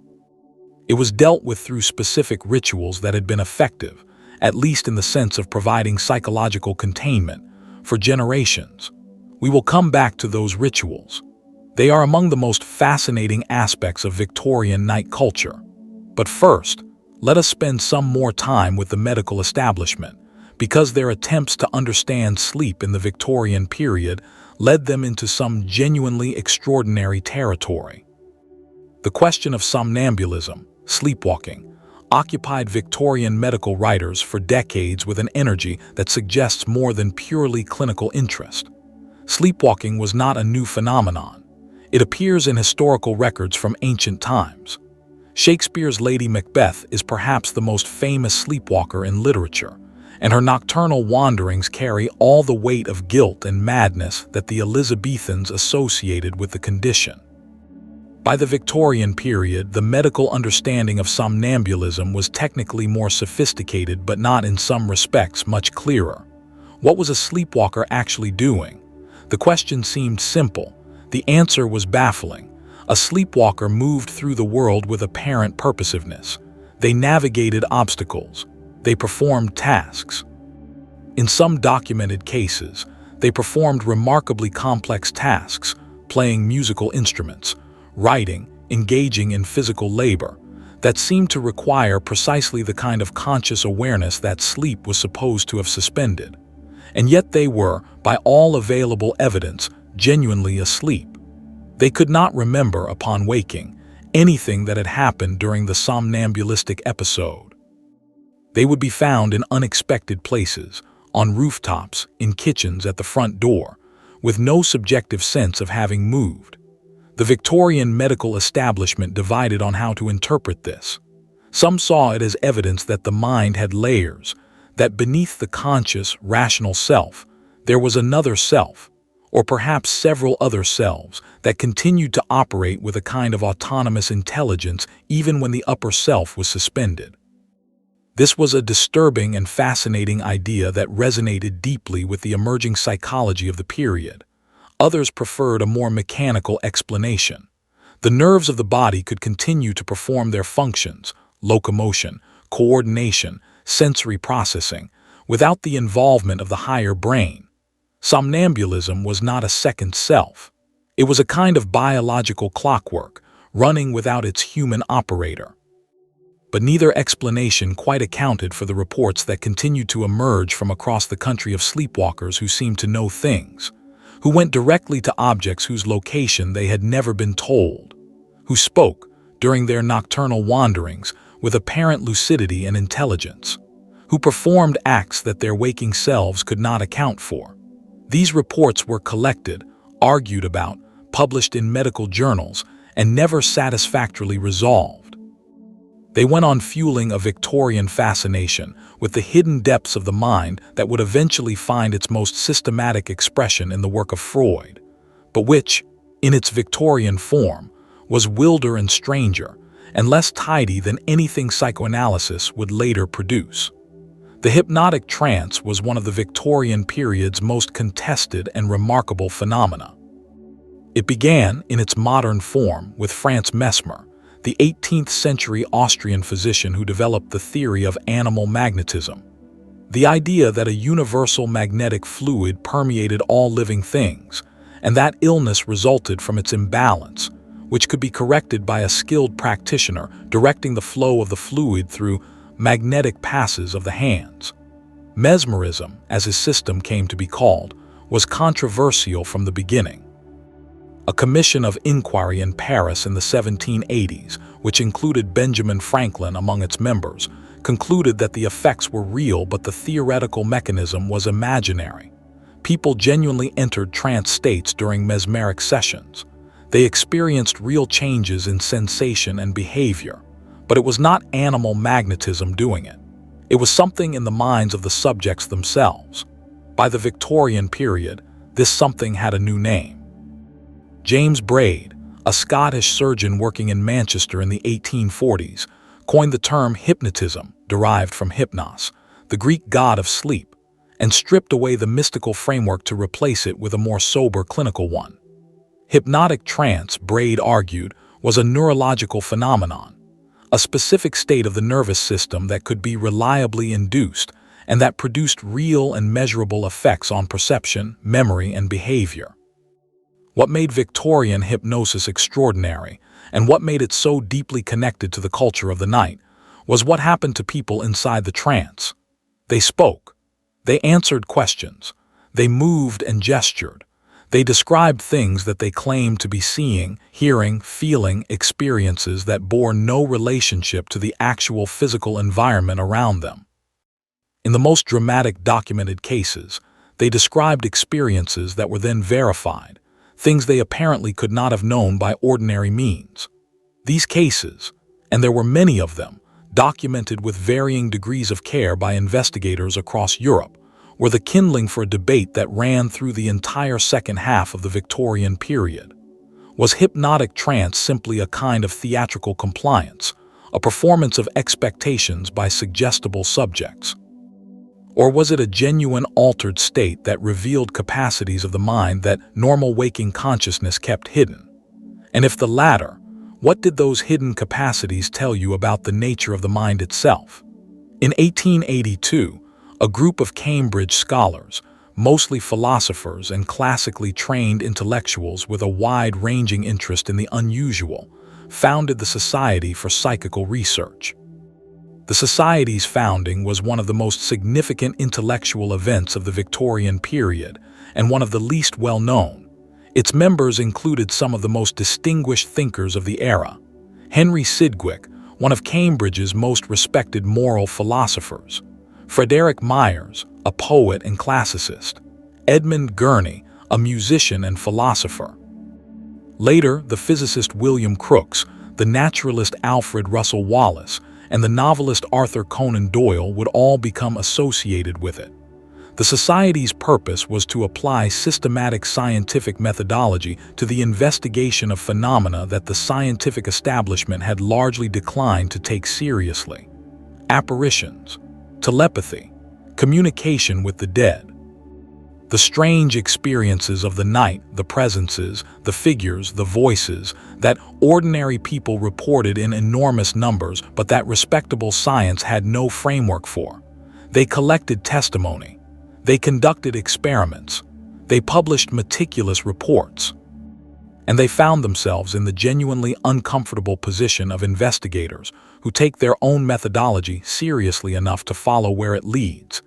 It was dealt with through specific rituals that had been effective, at least in the sense of providing psychological containment, for generations. We will come back to those rituals. They are among the most fascinating aspects of Victorian night culture. But first, let us spend some more time with the medical establishment, because their attempts to understand sleep in the Victorian period led them into some genuinely extraordinary territory. The question of somnambulism, sleepwalking, occupied Victorian medical writers for decades with an energy that suggests more than purely clinical interest. Sleepwalking was not a new phenomenon. It appears in historical records from ancient times. Shakespeare's Lady Macbeth is perhaps the most famous sleepwalker in literature, and her nocturnal wanderings carry all the weight of guilt and madness that the Elizabethans associated with the condition. By the Victorian period, the medical understanding of somnambulism was technically more sophisticated but not in some respects much clearer. What was a sleepwalker actually doing? The question seemed simple. The answer was baffling. A sleepwalker moved through the world with apparent purposiveness. They navigated obstacles. They performed tasks. In some documented cases, they performed remarkably complex tasks, playing musical instruments, writing, engaging in physical labor, that seemed to require precisely the kind of conscious awareness that sleep was supposed to have suspended. And yet they were, by all available evidence, genuinely asleep. They could not remember, upon waking, anything that had happened during the somnambulistic episode. They would be found in unexpected places, on rooftops, in kitchens, at the front door, with no subjective sense of having moved. The Victorian medical establishment divided on how to interpret this. Some saw it as evidence that the mind had layers, that beneath the conscious, rational self, there was another self, or perhaps several other selves, that continued to operate with a kind of autonomous intelligence even when the upper self was suspended. This was a disturbing and fascinating idea that resonated deeply with the emerging psychology of the period. Others preferred a more mechanical explanation. The nerves of the body could continue to perform their functions, locomotion, coordination, sensory processing, without the involvement of the higher brain. Somnambulism was not a second self. It was a kind of biological clockwork, running without its human operator. But neither explanation quite accounted for the reports that continued to emerge from across the country of sleepwalkers who seemed to know things, who went directly to objects whose location they had never been told, who spoke, during their nocturnal wanderings, with apparent lucidity and intelligence, who performed acts that their waking selves could not account for. These reports were collected, argued about, published in medical journals, and never satisfactorily resolved. They went on fueling a Victorian fascination with the hidden depths of the mind that would eventually find its most systematic expression in the work of Freud, but which, in its Victorian form, was wilder and stranger, and less tidy than anything psychoanalysis would later produce. The hypnotic trance was one of the Victorian period's most contested and remarkable phenomena. It began in its modern form with Franz Mesmer, the 18th century Austrian physician who developed the theory of animal magnetism. The idea that a universal magnetic fluid permeated all living things, and that illness resulted from its imbalance, which could be corrected by a skilled practitioner directing the flow of the fluid through magnetic passes of the hands. Mesmerism, as his system came to be called, was controversial from the beginning. A commission of inquiry in Paris in the 1780s, which included Benjamin Franklin among its members, concluded that the effects were real but the theoretical mechanism was imaginary. People genuinely entered trance states during mesmeric sessions. They experienced real changes in sensation and behavior, but it was not animal magnetism doing it. It was something in the minds of the subjects themselves. By the Victorian period, this something had a new name. James Braid, a Scottish surgeon working in Manchester in the 1840s, coined the term hypnotism, derived from hypnos, the Greek god of sleep, and stripped away the mystical framework to replace it with a more sober clinical one. Hypnotic trance, Braid argued, was a neurological phenomenon, a specific state of the nervous system that could be reliably induced and that produced real and measurable effects on perception, memory, and behavior. What made Victorian hypnosis extraordinary, and what made it so deeply connected to the culture of the night, was what happened to people inside the trance. They spoke. They answered questions. They moved and gestured. They described things that they claimed to be seeing, hearing, feeling experiences that bore no relationship to the actual physical environment around them. In the most dramatic documented cases, they described experiences that were then verified, things they apparently could not have known by ordinary means. These cases, and there were many of them, documented with varying degrees of care by investigators across Europe, were the kindling for a debate that ran through the entire second half of the Victorian period. Was hypnotic trance simply a kind of theatrical compliance, a performance of expectations by suggestible subjects? Or was it a genuine altered state that revealed capacities of the mind that normal waking consciousness kept hidden? And if the latter, what did those hidden capacities tell you about the nature of the mind itself? In 1882, a group of Cambridge scholars, mostly philosophers and classically trained intellectuals with a wide-ranging interest in the unusual, founded the Society for Psychical Research. The Society's founding was one of the most significant intellectual events of the Victorian period and one of the least well-known. Its members included some of the most distinguished thinkers of the era. Henry Sidgwick, one of Cambridge's most respected moral philosophers. Frederick Myers, a poet and classicist. Edmund Gurney, a musician and philosopher. Later, the physicist William Crookes, the naturalist Alfred Russel Wallace, and the novelist Arthur Conan Doyle would all become associated with it. The Society's purpose was to apply systematic scientific methodology to the investigation of phenomena that the scientific establishment had largely declined to take seriously. Apparitions, telepathy, communication with the dead. The strange experiences of the night, the presences, the figures, the voices, that ordinary people reported in enormous numbers but that respectable science had no framework for. They collected testimony. They conducted experiments. They published meticulous reports. And they found themselves in the genuinely uncomfortable position of investigators who take their own methodology seriously enough to follow where it leads,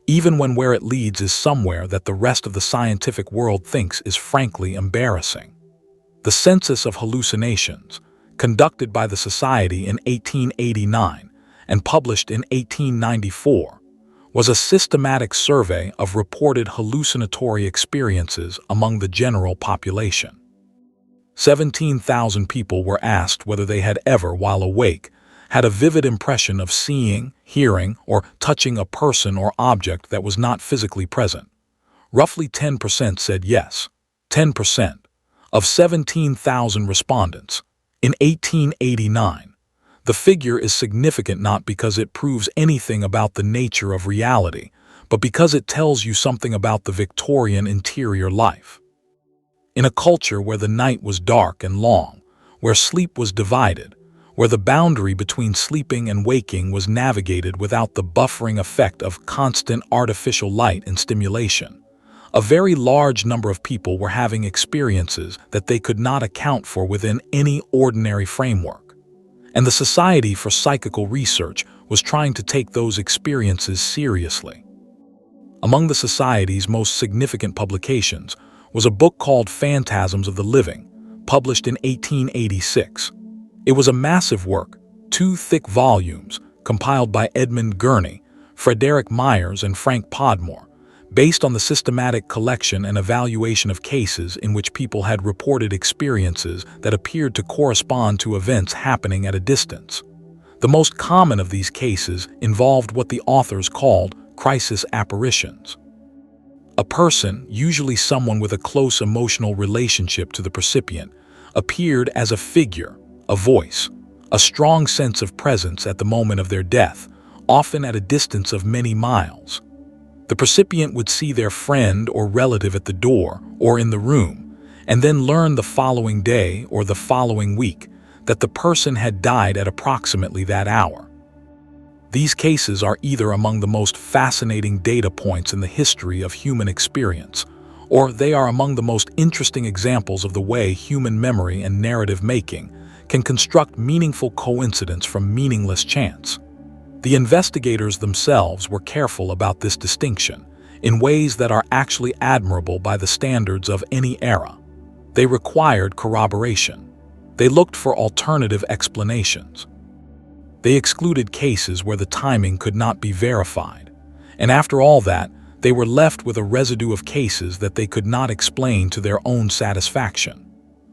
even when where it leads is somewhere that the rest of the scientific world thinks is frankly embarrassing. The Census of Hallucinations, conducted by the Society in 1889 and published in 1894, was a systematic survey of reported hallucinatory experiences among the general population. 17,000 people were asked whether they had ever, while awake, had a vivid impression of seeing, hearing, or touching a person or object that was not physically present. Roughly 10% said yes. 10% of 17,000 respondents. In 1889, The figure is significant not because it proves anything about the nature of reality, but because it tells you something about the Victorian interior life. In a culture where the night was dark and long, where sleep was divided, where the boundary between sleeping and waking was navigated without the buffering effect of constant artificial light and stimulation, a very large number of people were having experiences that they could not account for within any ordinary framework. And the Society for Psychical Research was trying to take those experiences seriously. Among the Society's most significant publications was a book called Phantasms of the Living, published in 1886. It was a massive work, 2 thick volumes, compiled by Edmund Gurney, Frederick Myers, and Frank Podmore, based on the systematic collection and evaluation of cases in which people had reported experiences that appeared to correspond to events happening at a distance. The most common of these cases involved what the authors called crisis apparitions. A person, usually someone with a close emotional relationship to the percipient, appeared as a figure, a voice, a strong sense of presence at the moment of their death, often at a distance of many miles. The percipient would see their friend or relative at the door or in the room, and then learn the following day or the following week that the person had died at approximately that hour. These cases are either among the most fascinating data points in the history of human experience, or they are among the most interesting examples of the way human memory and narrative making can construct meaningful coincidence from meaningless chance. The investigators themselves were careful about this distinction in ways that are actually admirable by the standards of any era. They required corroboration. They looked for alternative explanations. They excluded cases where the timing could not be verified. And after all that, they were left with a residue of cases that they could not explain to their own satisfaction.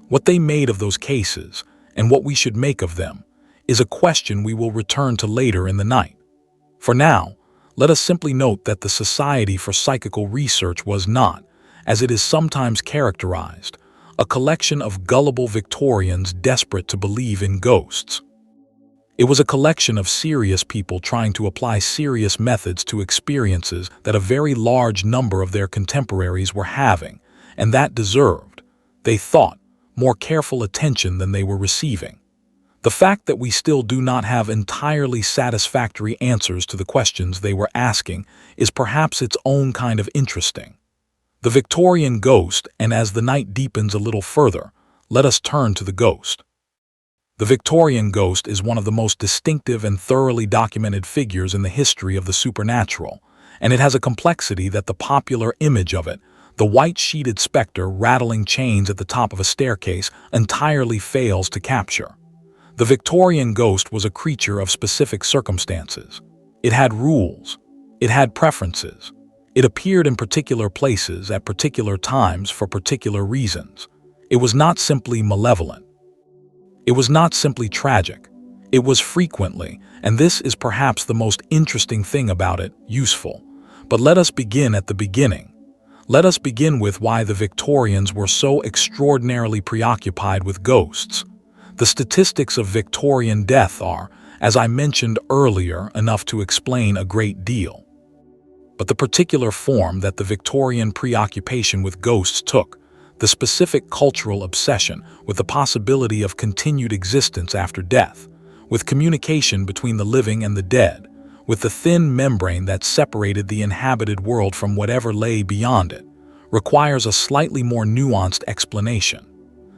What they made of those cases, and what we should make of them, is a question we will return to later in the night. For now, let us simply note that the Society for Psychical Research was not, as it is sometimes characterized, a collection of gullible Victorians desperate to believe in ghosts. It was a collection of serious people trying to apply serious methods to experiences that a very large number of their contemporaries were having, and that deserved, they thought, more careful attention than they were receiving. The fact that we still do not have entirely satisfactory answers to the questions they were asking is perhaps its own kind of interesting. The Victorian ghost, and as the night deepens a little further, let us turn to the ghost. The Victorian ghost is one of the most distinctive and thoroughly documented figures in the history of the supernatural, and it has a complexity that the popular image of it, the white-sheeted specter rattling chains at the top of a staircase, entirely fails to capture. The Victorian ghost was a creature of specific circumstances. It had rules. It had preferences. It appeared in particular places at particular times for particular reasons. It was not simply malevolent. It was not simply tragic. It was frequently, and this is perhaps the most interesting thing about it, useful. But let us begin at the beginning. Let us begin with why the Victorians were so extraordinarily preoccupied with ghosts. The statistics of Victorian death are, as I mentioned earlier, enough to explain a great deal. But the particular form that the Victorian preoccupation with ghosts took, the specific cultural obsession with the possibility of continued existence after death, with communication between the living and the dead, with the thin membrane that separated the inhabited world from whatever lay beyond it, requires a slightly more nuanced explanation.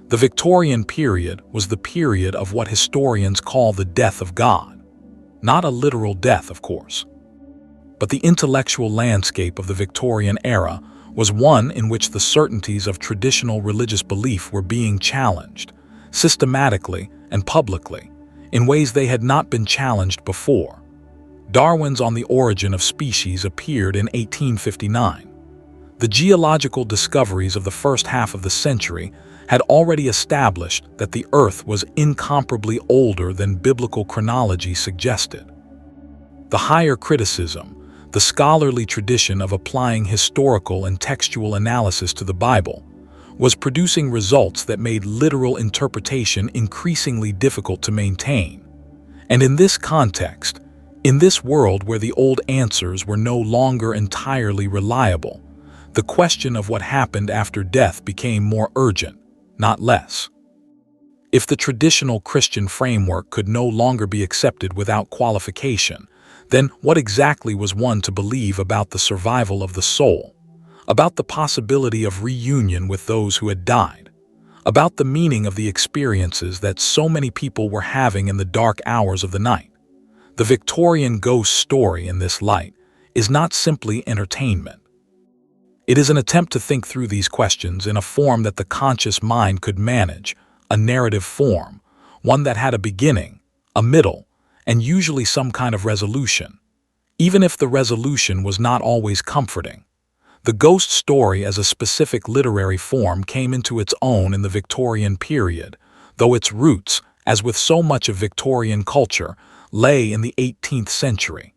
The Victorian period was the period of what historians call the death of God. Not a literal death, of course. But the intellectual landscape of the Victorian era was one in which the certainties of traditional religious belief were being challenged, systematically and publicly, in ways they had not been challenged before. Darwin's On the Origin of Species appeared in 1859. The geological discoveries of the first half of the century had already established that the Earth was incomparably older than biblical chronology suggested. The higher criticism, the scholarly tradition of applying historical and textual analysis to the Bible, was producing results that made literal interpretation increasingly difficult to maintain. And in this context, in this world where the old answers were no longer entirely reliable, the question of what happened after death became more urgent, not less. If the traditional Christian framework could no longer be accepted without qualification, then what exactly was one to believe about the survival of the soul, about the possibility of reunion with those who had died, about the meaning of the experiences that so many people were having in the dark hours of the night? The Victorian Ghost story in this light is not simply entertainment. It is an attempt to think through these questions in a form that the conscious mind could manage, a narrative form, one that had a beginning, a middle, and usually some kind of resolution, even if the resolution was not always comforting. The ghost story as a specific literary form came into its own in the Victorian period, though its roots, as with so much of Victorian culture, lay in the 18th century.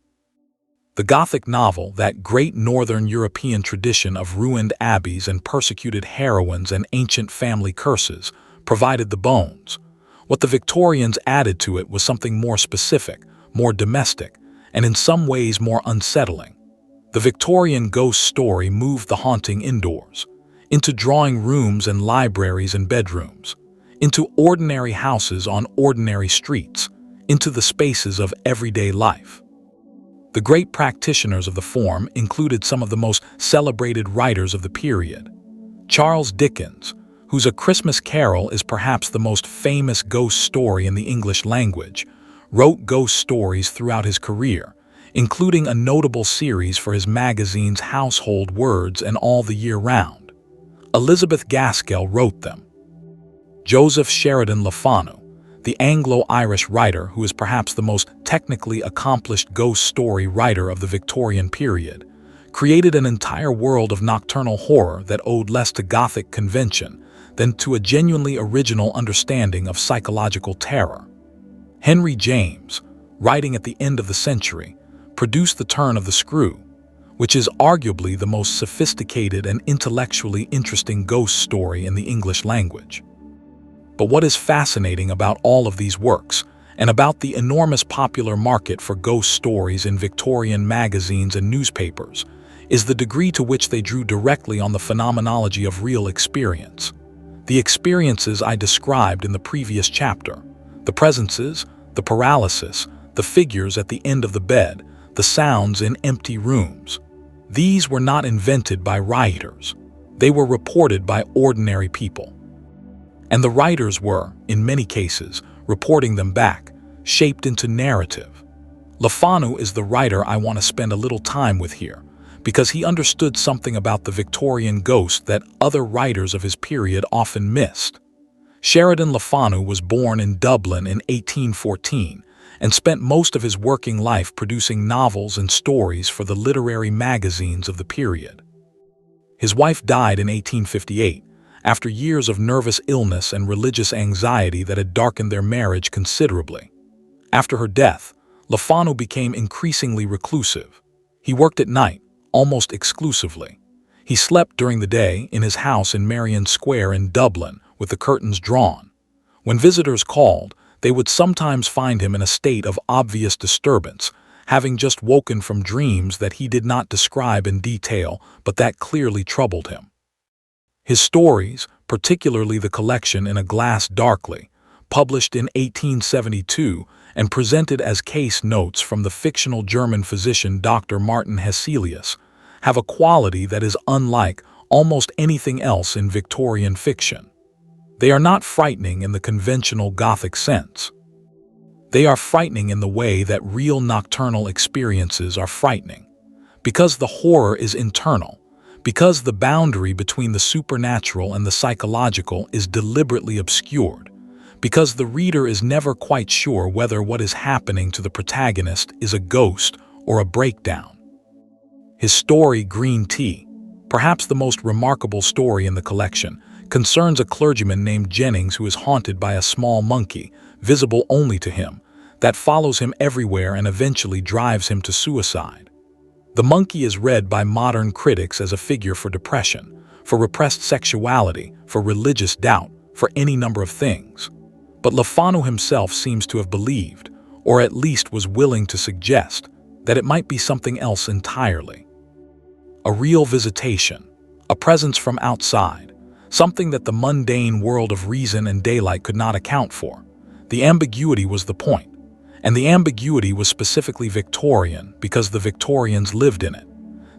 The Gothic novel, that great northern European tradition of ruined abbeys and persecuted heroines and ancient family curses, provided the bones. What the Victorians added to it was something more specific, more domestic, and in some ways more unsettling. The Victorian ghost story moved the haunting indoors, into drawing rooms and libraries and bedrooms, into ordinary houses on ordinary streets, into the spaces of everyday life. The great practitioners of the form included some of the most celebrated writers of the period. Charles Dickens, whose A Christmas Carol is perhaps the most famous ghost story in the English language, wrote ghost stories throughout his career, including a notable series for his magazines Household Words and All the Year Round. Elizabeth Gaskell wrote them. Joseph Sheridan Le Fanu, the Anglo-Irish writer who is perhaps the most technically accomplished ghost story writer of the Victorian period, created an entire world of nocturnal horror that owed less to Gothic convention than to a genuinely original understanding of psychological terror. Henry James, writing at the end of the century, produced The Turn of the Screw, which is arguably the most sophisticated and intellectually interesting ghost story in the English language. But what is fascinating about all of these works, and about the enormous popular market for ghost stories in Victorian magazines and newspapers, is the degree to which they drew directly on the phenomenology of real experience. The experiences I described in the previous chapter, the presences, the paralysis, the figures at the end of the bed, the sounds in empty rooms. These were not invented by writers. They were reported by ordinary people. And the writers were, in many cases, reporting them back, shaped into narrative. Le Fanu is the writer I want to spend a little time with here, because he understood something about the Victorian ghost that other writers of his period often missed. Sheridan Le Fanu was born in Dublin in 1814 and spent most of his working life producing novels and stories for the literary magazines of the period. His wife died in 1858, after years of nervous illness and religious anxiety that had darkened their marriage considerably. After her death, Le Fanu became increasingly reclusive. He worked at night, almost exclusively. He slept during the day in his house in Merrion Square in Dublin with the curtains drawn. When visitors called, they would sometimes find him in a state of obvious disturbance, having just woken from dreams that he did not describe in detail but that clearly troubled him. His stories, particularly the collection In a Glass Darkly, published in 1872 and presented as case notes from the fictional German physician Dr. Martin Hesselius, have a quality that is unlike almost anything else in Victorian fiction. They are not frightening in the conventional Gothic sense. They are frightening in the way that real nocturnal experiences are frightening, because the horror is internal, because the boundary between the supernatural and the psychological is deliberately obscured, because the reader is never quite sure whether what is happening to the protagonist is a ghost or a breakdown. His story, Green Tea, perhaps the most remarkable story in the collection, concerns a clergyman named Jennings who is haunted by a small monkey, visible only to him, that follows him everywhere and eventually drives him to suicide. The monkey is read by modern critics as a figure for depression, for repressed sexuality, for religious doubt, for any number of things. But Le Fanu himself seems to have believed, or at least was willing to suggest that it might be something else entirely. A real visitation, a presence from outside, something that the mundane world of reason and daylight could not account for. The ambiguity was the point, and the ambiguity was specifically Victorian because the Victorians lived in it.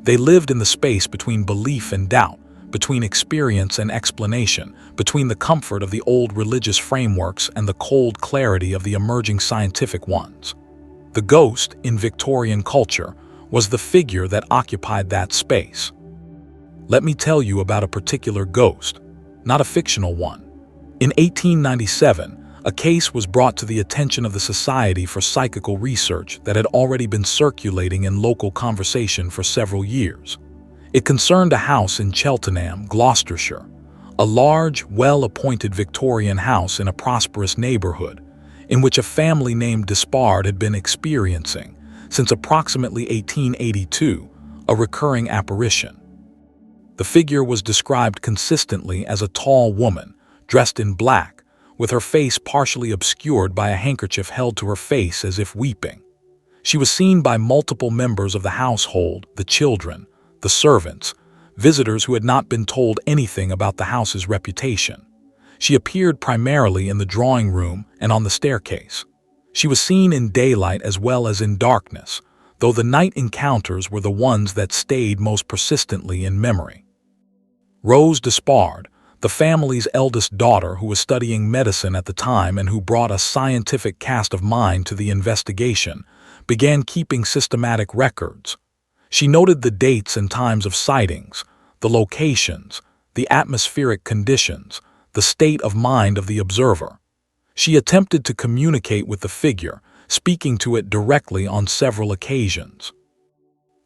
They lived in the space between belief and doubt, between experience and explanation, between the comfort of the old religious frameworks and the cold clarity of the emerging scientific ones. The ghost, in Victorian culture, was the figure that occupied that space. Let me tell you about a particular ghost, not a fictional one. In 1897, a case was brought to the attention of the Society for Psychical Research that had already been circulating in local conversation for several years. It concerned a house in Cheltenham, Gloucestershire, a large, well-appointed Victorian house in a prosperous neighborhood, in which a family named Despard had been experiencing, since approximately 1882, a recurring apparition. The figure was described consistently as a tall woman, dressed in black, with her face partially obscured by a handkerchief held to her face as if weeping. She was seen by multiple members of the household, the children, the servants, visitors who had not been told anything about the house's reputation. She appeared primarily in the drawing room and on the staircase. She was seen in daylight as well as in darkness, though the night encounters were the ones that stayed most persistently in memory. Rose Despard, the family's eldest daughter who was studying medicine at the time and who brought a scientific cast of mind to the investigation, began keeping systematic records. She noted the dates and times of sightings, the locations, the atmospheric conditions, the state of mind of the observer. She attempted to communicate with the figure, speaking to it directly on several occasions.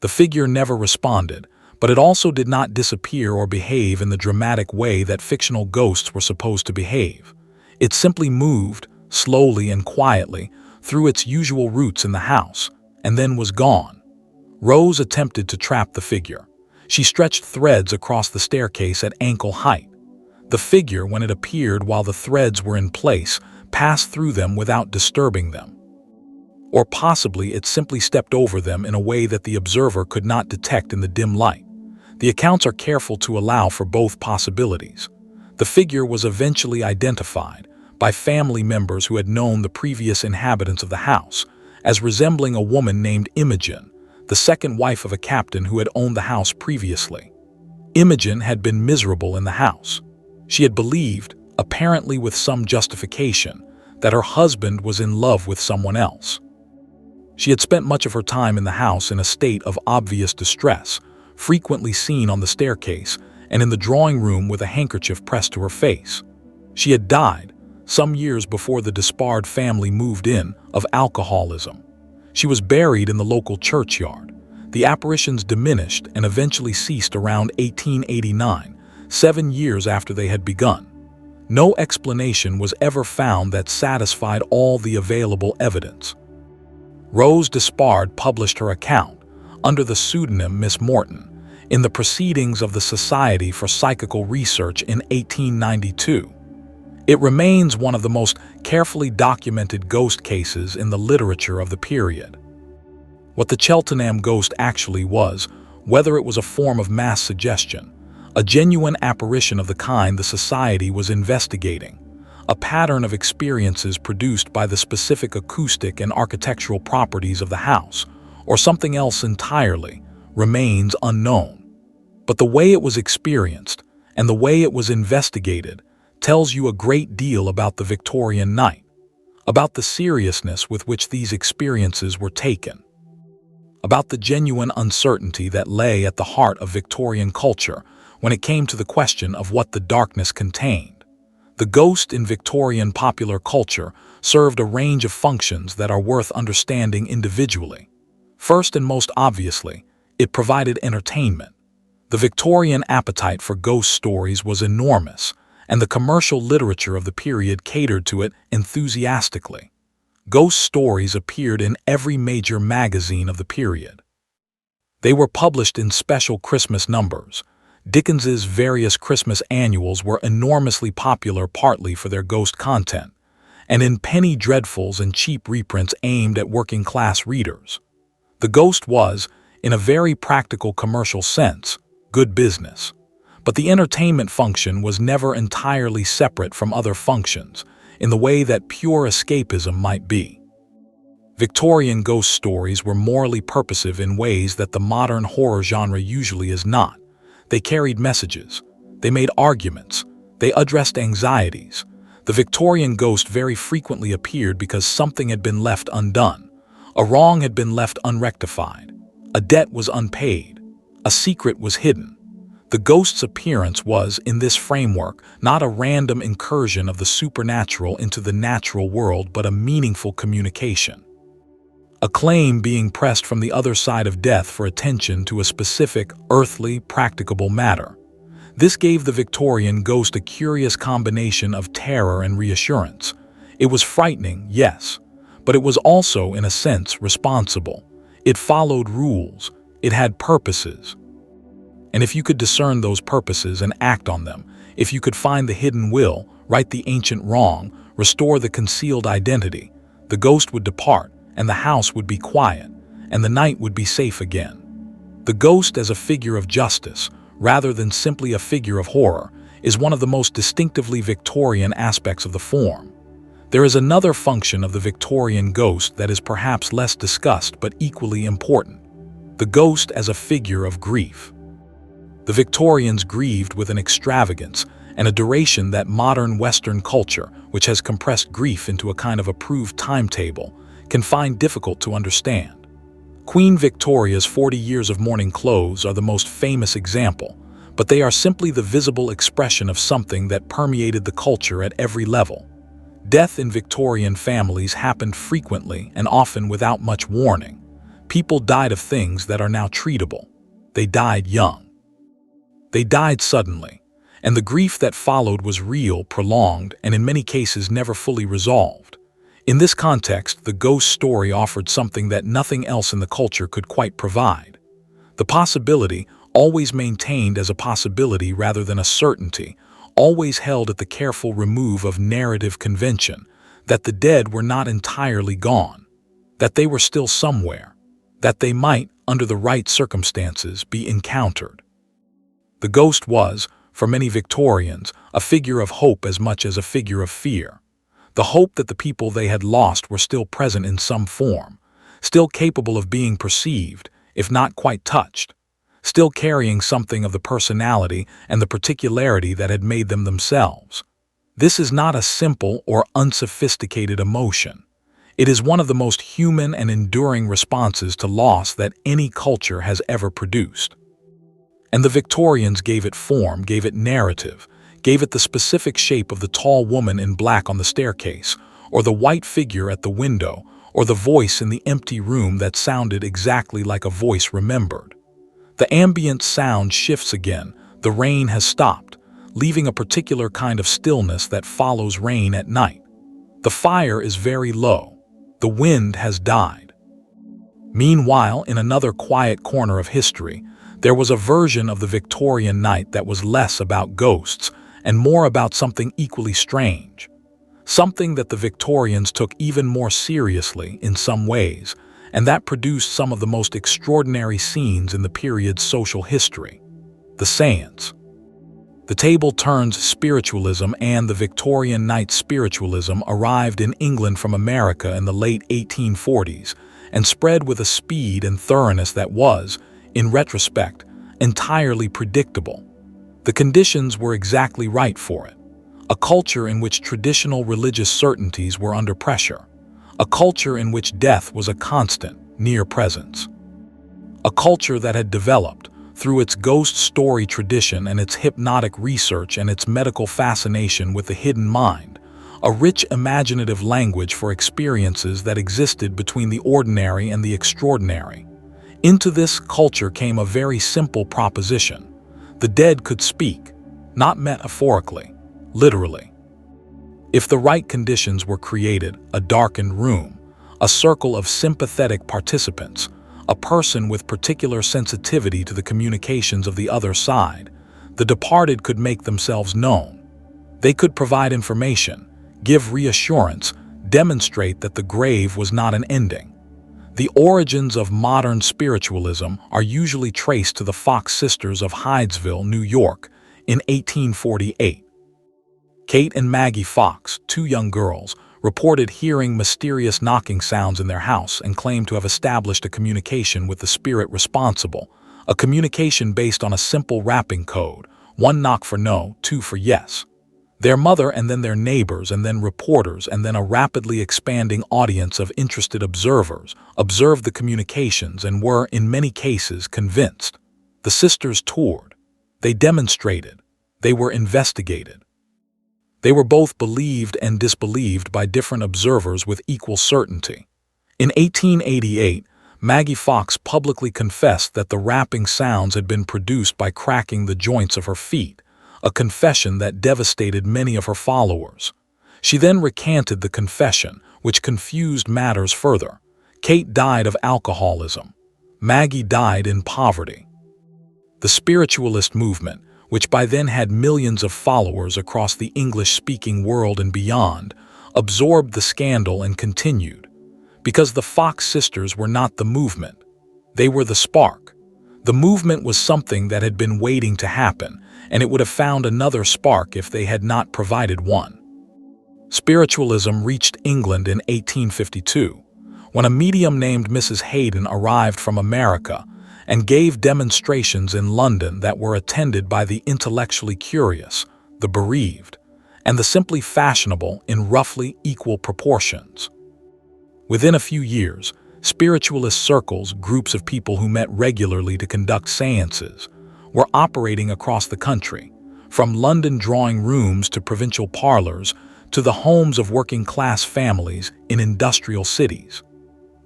The figure never responded, but it also did not disappear or behave in the dramatic way that fictional ghosts were supposed to behave. It simply moved, slowly and quietly, through its usual routes in the house, and then was gone. Rose attempted to trap the figure. She stretched threads across the staircase at ankle height. The figure, when it appeared while the threads were in place, passed through them without disturbing them. Or possibly it simply stepped over them in a way that the observer could not detect in the dim light. The accounts are careful to allow for both possibilities. The figure was eventually identified by family members who had known the previous inhabitants of the house as resembling a woman named Imogen, the second wife of a captain who had owned the house previously. Imogen had been miserable in the house. She had believed, apparently with some justification, that her husband was in love with someone else. She had spent much of her time in the house in a state of obvious distress, frequently seen on the staircase and in the drawing room with a handkerchief pressed to her face. She had died, some years before the Despard family moved in, of alcoholism. She was buried in the local churchyard. The apparitions diminished and eventually ceased around 1889, 7 years after they had begun. No explanation was ever found that satisfied all the available evidence. Rose Despard published her account, under the pseudonym Miss Morton, in the Proceedings of the Society for Psychical Research in 1892. It remains one of the most carefully documented ghost cases in the literature of the period. What the Cheltenham ghost actually was, whether it was a form of mass suggestion, a genuine apparition of the kind the Society was investigating, a pattern of experiences produced by the specific acoustic and architectural properties of the house, or something else entirely, remains unknown. But the way it was experienced, and the way it was investigated, tells you a great deal about the Victorian night, about the seriousness with which these experiences were taken, about the genuine uncertainty that lay at the heart of Victorian culture when it came to the question of what the darkness contained. The ghost in Victorian popular culture served a range of functions that are worth understanding individually. First and most obviously, it provided entertainment. The Victorian appetite for ghost stories was enormous, and the commercial literature of the period catered to it enthusiastically. Ghost stories appeared in every major magazine of the period. They were published in special Christmas numbers. Dickens's various Christmas annuals were enormously popular partly for their ghost content, and in penny dreadfuls and cheap reprints aimed at working-class readers. The Ghost was, in a very practical commercial sense, good business. But the entertainment function was never entirely separate from other functions, in the way that pure escapism might be. Victorian ghost stories were morally purposive in ways that the modern horror genre usually is not. They carried messages. They made arguments. They addressed anxieties. The Victorian ghost very frequently appeared because something had been left undone. A wrong had been left unrectified. A debt was unpaid. A secret was hidden. The ghost's appearance was, in this framework, not a random incursion of the supernatural into the natural world but a meaningful communication. A claim being pressed from the other side of death for attention to a specific, earthly, practicable matter. This gave the Victorian ghost a curious combination of terror and reassurance. It was frightening, yes, but it was also, in a sense, responsible. It followed rules. It had purposes. And if you could discern those purposes and act on them, if you could find the hidden will, right the ancient wrong, restore the concealed identity, the ghost would depart, and the house would be quiet, and the night would be safe again. The ghost as a figure of justice, rather than simply a figure of horror, is one of the most distinctively Victorian aspects of the form. There is another function of the Victorian ghost that is perhaps less discussed but equally important: the ghost as a figure of grief. The Victorians grieved with an extravagance and a duration that modern Western culture, which has compressed grief into a kind of approved timetable, can find difficult to understand. Queen Victoria's 40 years of mourning clothes are the most famous example, but they are simply the visible expression of something that permeated the culture at every level. Death in Victorian families happened frequently and often without much warning. People died of things that are now treatable. They died young. They died suddenly, and the grief that followed was real, prolonged, and in many cases never fully resolved. In this context, the ghost story offered something that nothing else in the culture could quite provide. The possibility, always maintained as a possibility rather than a certainty, always held at the careful remove of narrative convention, that the dead were not entirely gone, that they were still somewhere, that they might, under the right circumstances, be encountered. The ghost was, for many Victorians, a figure of hope as much as a figure of fear. The hope that the people they had lost were still present in some form, still capable of being perceived, if not quite touched, still carrying something of the personality and the particularity that had made them themselves. This is not a simple or unsophisticated emotion. It is one of the most human and enduring responses to loss that any culture has ever produced. And the Victorians gave it form, gave it narrative, gave it the specific shape of the tall woman in black on the staircase, or the white figure at the window, or the voice in the empty room that sounded exactly like a voice remembered. The ambient sound shifts again. The rain has stopped, leaving a particular kind of stillness that follows rain at night. The fire is very low. The wind has died. Meanwhile, in another quiet corner of history, there was a version of the Victorian night that was less about ghosts and more about something equally strange. Something that the Victorians took even more seriously in some ways, and that produced some of the most extraordinary scenes in the period's social history: the séance. The table turns spiritualism and the Victorian night spiritualism arrived in England from America in the late 1840s and spread with a speed and thoroughness that was, in retrospect, entirely predictable. The conditions were exactly right for it. A culture in which traditional religious certainties were under pressure. A culture in which death was a constant, near presence. A culture that had developed, through its ghost story tradition and its hypnotic research and its medical fascination with the hidden mind, a rich imaginative language for experiences that existed between the ordinary and the extraordinary. Into this culture came a very simple proposition. The dead could speak, not metaphorically, literally. If the right conditions were created, a darkened room, a circle of sympathetic participants, a person with particular sensitivity to the communications of the other side, the departed could make themselves known. They could provide information, give reassurance, demonstrate that the grave was not an ending. The origins of modern spiritualism are usually traced to the Fox sisters of Hydesville, New York, in 1848. Kate and Maggie Fox, two young girls, reported hearing mysterious knocking sounds in their house and claimed to have established a communication with the spirit responsible, a communication based on a simple rapping code, one knock for no, two for yes. Their mother and then their neighbors and then reporters and then a rapidly expanding audience of interested observers observed the communications and were, in many cases, convinced. The sisters toured. They demonstrated. They were investigated. They were both believed and disbelieved by different observers with equal certainty. In 1888, Maggie Fox publicly confessed that the rapping sounds had been produced by cracking the joints of her feet, a confession that devastated many of her followers. She then recanted the confession, which confused matters further. Kate died of alcoholism. Maggie died in poverty. The spiritualist movement, which by then had millions of followers across the English-speaking world and beyond, absorbed the scandal and continued. Because the Fox sisters were not the movement. They were the spark. The movement was something that had been waiting to happen, and it would have found another spark if they had not provided one. Spiritualism reached England in 1852, when a medium named Mrs. Hayden arrived from America and gave demonstrations in London that were attended by the intellectually curious, the bereaved, and the simply fashionable in roughly equal proportions. Within a few years, spiritualist circles, groups of people who met regularly to conduct séances, were operating across the country, from London drawing rooms to provincial parlors to the homes of working-class families in industrial cities.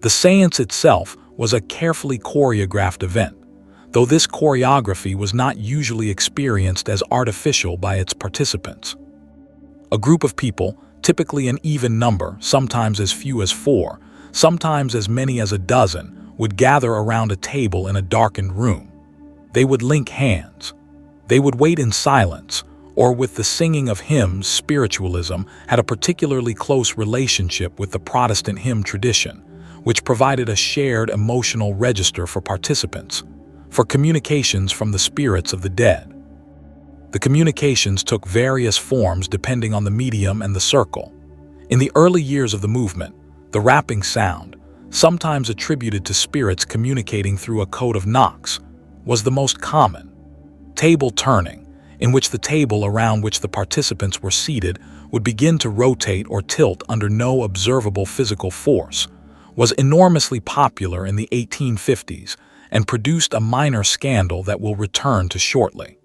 The séance itself was a carefully choreographed event, though this choreography was not usually experienced as artificial by its participants. A group of people, typically an even number, sometimes as few as 4, sometimes as many as a dozen, would gather around a table in a darkened room. They would link hands. They would wait in silence, or with the singing of hymns. Spiritualism had a particularly close relationship with the Protestant hymn tradition, which provided a shared emotional register for participants, for communications from the spirits of the dead. The communications took various forms depending on the medium and the circle. In the early years of the movement, the rapping sound, sometimes attributed to spirits communicating through a code of knocks, was the most common. Table turning, in which the table around which the participants were seated would begin to rotate or tilt under no observable physical force, was enormously popular in the 1850s and produced a minor scandal that we'll return to shortly.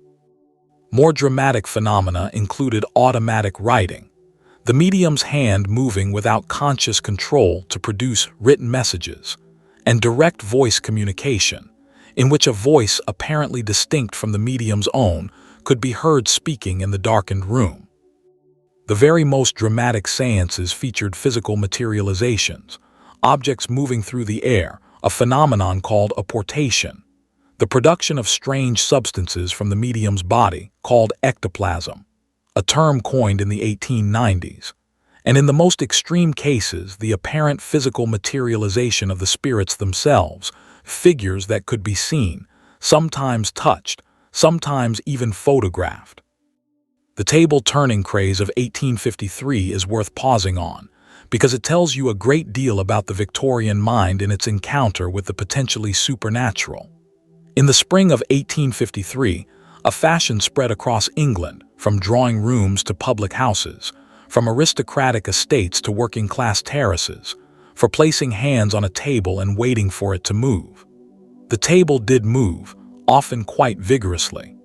More dramatic phenomena included automatic writing, the medium's hand moving without conscious control to produce written messages, and direct voice communication, in which a voice apparently distinct from the medium's own could be heard speaking in the darkened room. The very most dramatic séances featured physical materializations, objects moving through the air, a phenomenon called apportation, the production of strange substances from the medium's body called ectoplasm, a term coined in the 1890s, and in the most extreme cases, the apparent physical materialization of the spirits themselves, figures that could be seen, sometimes touched, sometimes even photographed. The table-turning craze of 1853 is worth pausing on, because it tells you a great deal about the Victorian mind in its encounter with the potentially supernatural. In the spring of 1853, a fashion spread across England, from drawing rooms to public houses, from aristocratic estates to working-class terraces, for placing hands on a table and waiting for it to move. The table did move, often quite vigorously.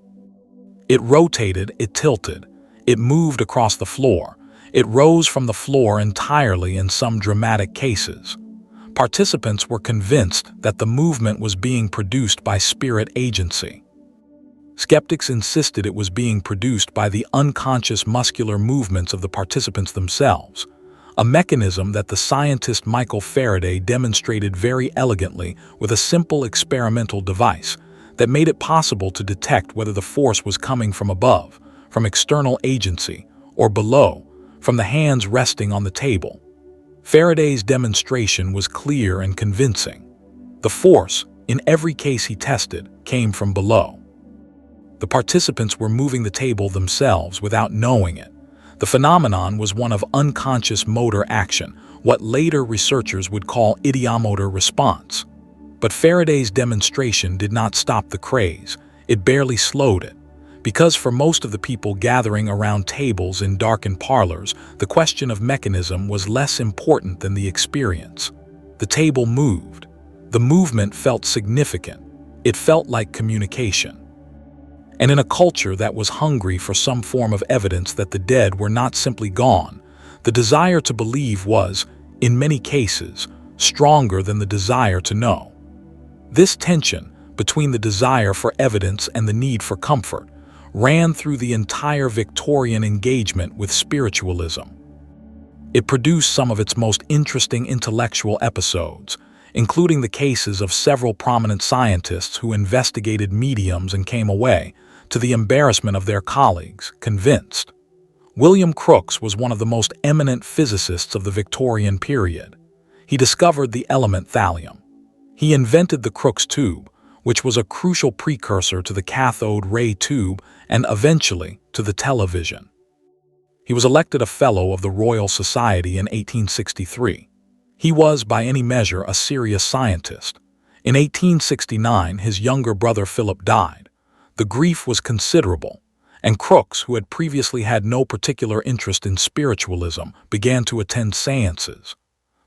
It rotated, it tilted, it moved across the floor, it rose from the floor entirely in some dramatic cases. Participants were convinced that the movement was being produced by spirit agency. Skeptics insisted it was being produced by the unconscious muscular movements of the participants themselves, a mechanism that the scientist Michael Faraday demonstrated very elegantly with a simple experimental device that made it possible to detect whether the force was coming from above, from external agency, or below, from the hands resting on the table. Faraday's demonstration was clear and convincing. The force, in every case he tested, came from below. The participants were moving the table themselves without knowing it. The phenomenon was one of unconscious motor action, what later researchers would call ideomotor response. But Faraday's demonstration did not stop the craze. It barely slowed it. Because for most of the people gathering around tables in darkened parlors, the question of mechanism was less important than the experience. The table moved. The movement felt significant. It felt like communication. And in a culture that was hungry for some form of evidence that the dead were not simply gone, the desire to believe was, in many cases, stronger than the desire to know. This tension between the desire for evidence and the need for comfort ran through the entire Victorian engagement with spiritualism. It produced some of its most interesting intellectual episodes, including the cases of several prominent scientists who investigated mediums and came away, to the embarrassment of their colleagues, convinced. William Crookes was one of the most eminent physicists of the Victorian period. He discovered the element thallium. He invented the Crookes tube, which was a crucial precursor to the cathode ray tube and eventually to the television. He was elected a Fellow of the Royal Society in 1863. He was, by any measure, a serious scientist. In 1869, his younger brother Philip died. The grief was considerable, and Crookes, who had previously had no particular interest in spiritualism, began to attend séances.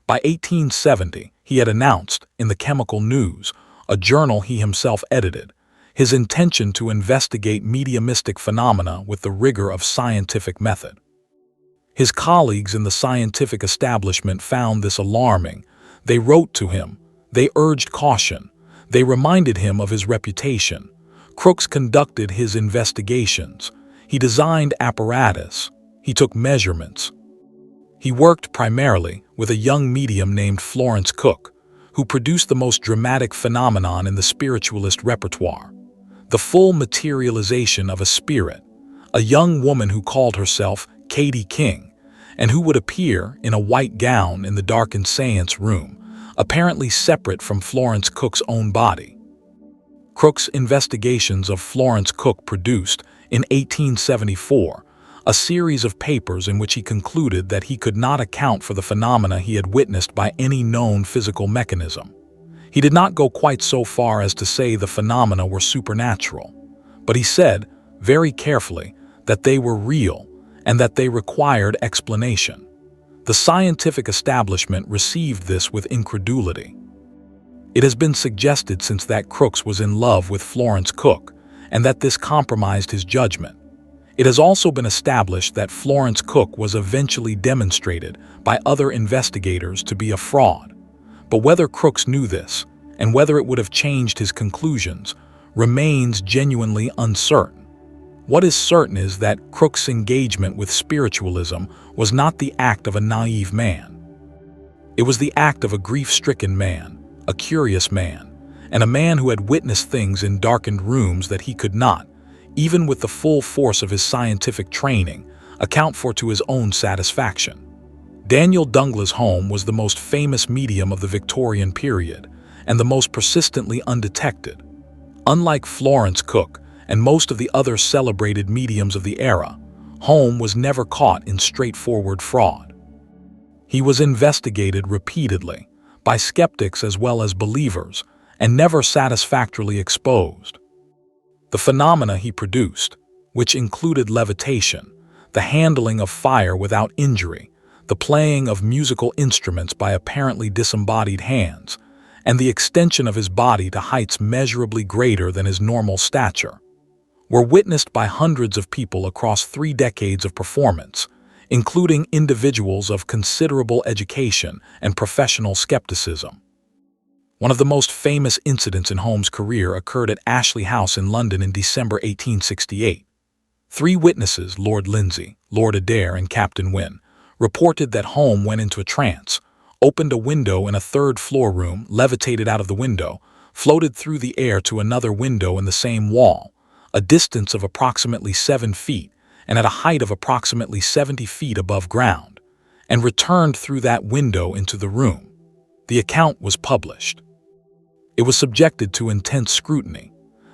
By 1870, he had announced, in the Chemical News, a journal he himself edited, his intention to investigate mediumistic phenomena with the rigor of scientific method. His colleagues in the scientific establishment found this alarming. They wrote to him. They urged caution. They reminded him of his reputation. Crookes conducted his investigations. He designed apparatus. He took measurements. He worked primarily with a young medium named Florence Cook, who produced the most dramatic phenomenon in the spiritualist repertoire, the full materialization of a spirit, a young woman who called herself Katie King, and who would appear in a white gown in the darkened séance room, apparently separate from Florence Cook's own body. Crookes' investigations of Florence Cook produced, in 1874, a series of papers in which he concluded that he could not account for the phenomena he had witnessed by any known physical mechanism. He did not go quite so far as to say the phenomena were supernatural, but he said, very carefully, that they were real and that they required explanation. The scientific establishment received this with incredulity. It has been suggested since that Crookes was in love with Florence Cook, and that this compromised his judgment. It has also been established that Florence Cook was eventually demonstrated by other investigators to be a fraud. But whether Crookes knew this, and whether it would have changed his conclusions, remains genuinely uncertain. What is certain is that Crookes' engagement with spiritualism was not the act of a naive man. It was the act of a grief-stricken man, a curious man, and a man who had witnessed things in darkened rooms that he could not, even with the full force of his scientific training, account for to his own satisfaction. Daniel Dungla's home was the most famous medium of the Victorian period, and the most persistently undetected. Unlike Florence Cook and most of the other celebrated mediums of the era, Home was never caught in straightforward fraud. He was investigated repeatedly, by skeptics as well as believers, and never satisfactorily exposed. The phenomena he produced, which included levitation, the handling of fire without injury, the playing of musical instruments by apparently disembodied hands, and the extension of his body to heights measurably greater than his normal stature, were witnessed by hundreds of people across 3 decades of performance, including individuals of considerable education and professional skepticism. One of the most famous incidents in Holmes' career occurred at Ashley House in London in December 1868. 3 witnesses, Lord Lindsay, Lord Adair, and Captain Wynne, reported that Holmes went into a trance, opened a window in a 3rd-floor room, levitated out of the window, floated through the air to another window in the same wall, a distance of approximately 7 feet, and at a height of approximately 70 feet above ground, and returned through that window into the room. The account was published. It was subjected to intense scrutiny.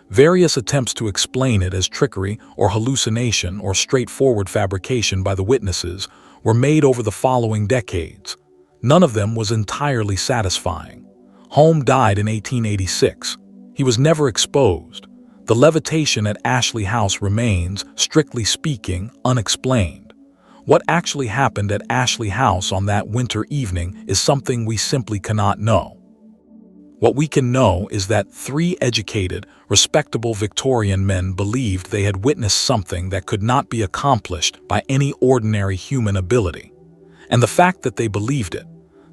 Various attempts to explain it as trickery or hallucination or straightforward fabrication by the witnesses were made over the following decades. None of them was entirely satisfying. Home died in 1886. He was never exposed. The levitation at Ashley House remains, strictly speaking, unexplained. What actually happened at Ashley House on that winter evening is something we simply cannot know. What we can know is that 3 educated, respectable Victorian men believed they had witnessed something that could not be accomplished by any ordinary human ability. And the fact that they believed it,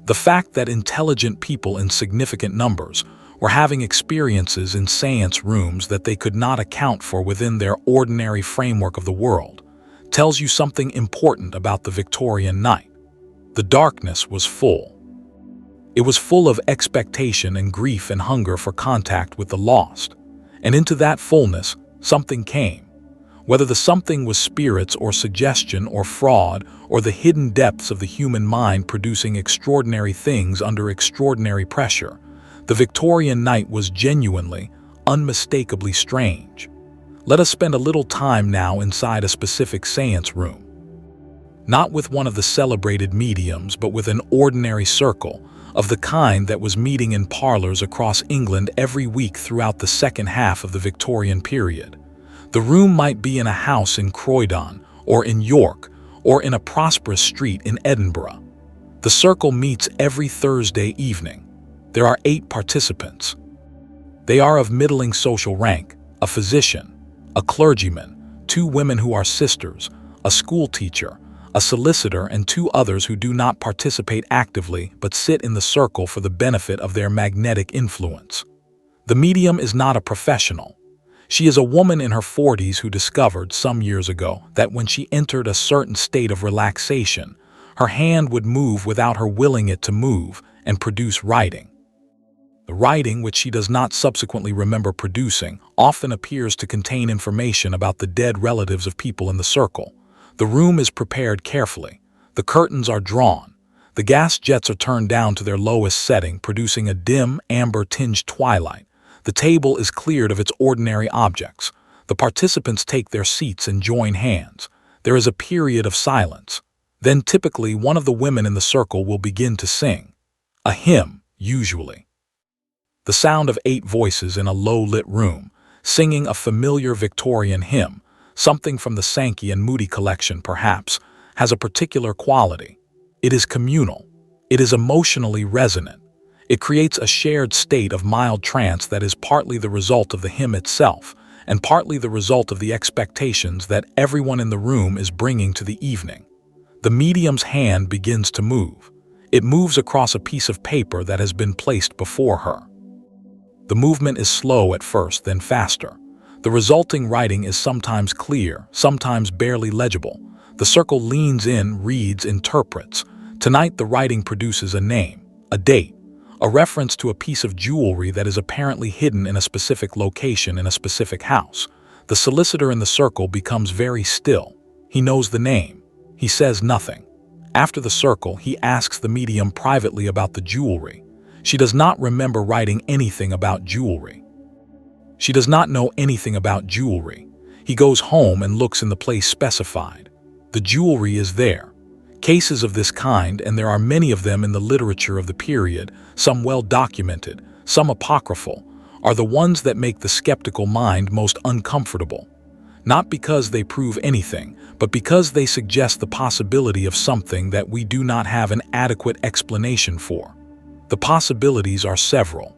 the fact that intelligent people in significant numbers were having experiences in séance rooms that they could not account for within their ordinary framework of the world, tells you something important about the Victorian night. The darkness was full. It was full of expectation and grief and hunger for contact with the lost. And into that fullness, something came. Whether the something was spirits or suggestion or fraud or the hidden depths of the human mind producing extraordinary things under extraordinary pressure, the Victorian night was genuinely, unmistakably strange. Let us spend a little time now inside a specific séance room. Not with one of the celebrated mediums, but with an ordinary circle, of the kind that was meeting in parlors across England every week throughout the second half of the Victorian period. The room might be in a house in Croydon, or in York, or in a prosperous street in Edinburgh. The circle meets every Thursday evening. There are 8 participants. They are of middling social rank: a physician, a clergyman, 2 women who are sisters, a school teacher, a solicitor, and 2 others who do not participate actively but sit in the circle for the benefit of their magnetic influence. The medium is not a professional. She is a woman in her 40s who discovered some years ago that when she entered a certain state of relaxation, her hand would move without her willing it to move and produce writing. The writing, which she does not subsequently remember producing, often appears to contain information about the dead relatives of people in the circle. The room is prepared carefully. The curtains are drawn. The gas jets are turned down to their lowest setting, producing a dim, amber-tinged twilight. The table is cleared of its ordinary objects. The participants take their seats and join hands. There is a period of silence. Then typically one of the women in the circle will begin to sing. A hymn, usually. The sound of 8 voices in a low-lit room, singing a familiar Victorian hymn, something from the Sankey and Moody collection perhaps, has a particular quality. It is communal. It is emotionally resonant. It creates a shared state of mild trance that is partly the result of the hymn itself, and partly the result of the expectations that everyone in the room is bringing to the evening. The medium's hand begins to move. It moves across a piece of paper that has been placed before her. The movement is slow at first, then faster. The resulting writing is sometimes clear, sometimes barely legible. The circle leans in, reads, interprets. Tonight the writing produces a name, a date, a reference to a piece of jewelry that is apparently hidden in a specific location in a specific house. The solicitor in the circle becomes very still. He knows the name. He says nothing. After the circle, he asks the medium privately about the jewelry. She does not remember writing anything about jewelry. She does not know anything about jewelry. He goes home and looks in the place specified. The jewelry is there. Cases of this kind, and there are many of them in the literature of the period, some well documented, some apocryphal, are the ones that make the skeptical mind most uncomfortable. Not because they prove anything, but because they suggest the possibility of something that we do not have an adequate explanation for. The possibilities are several.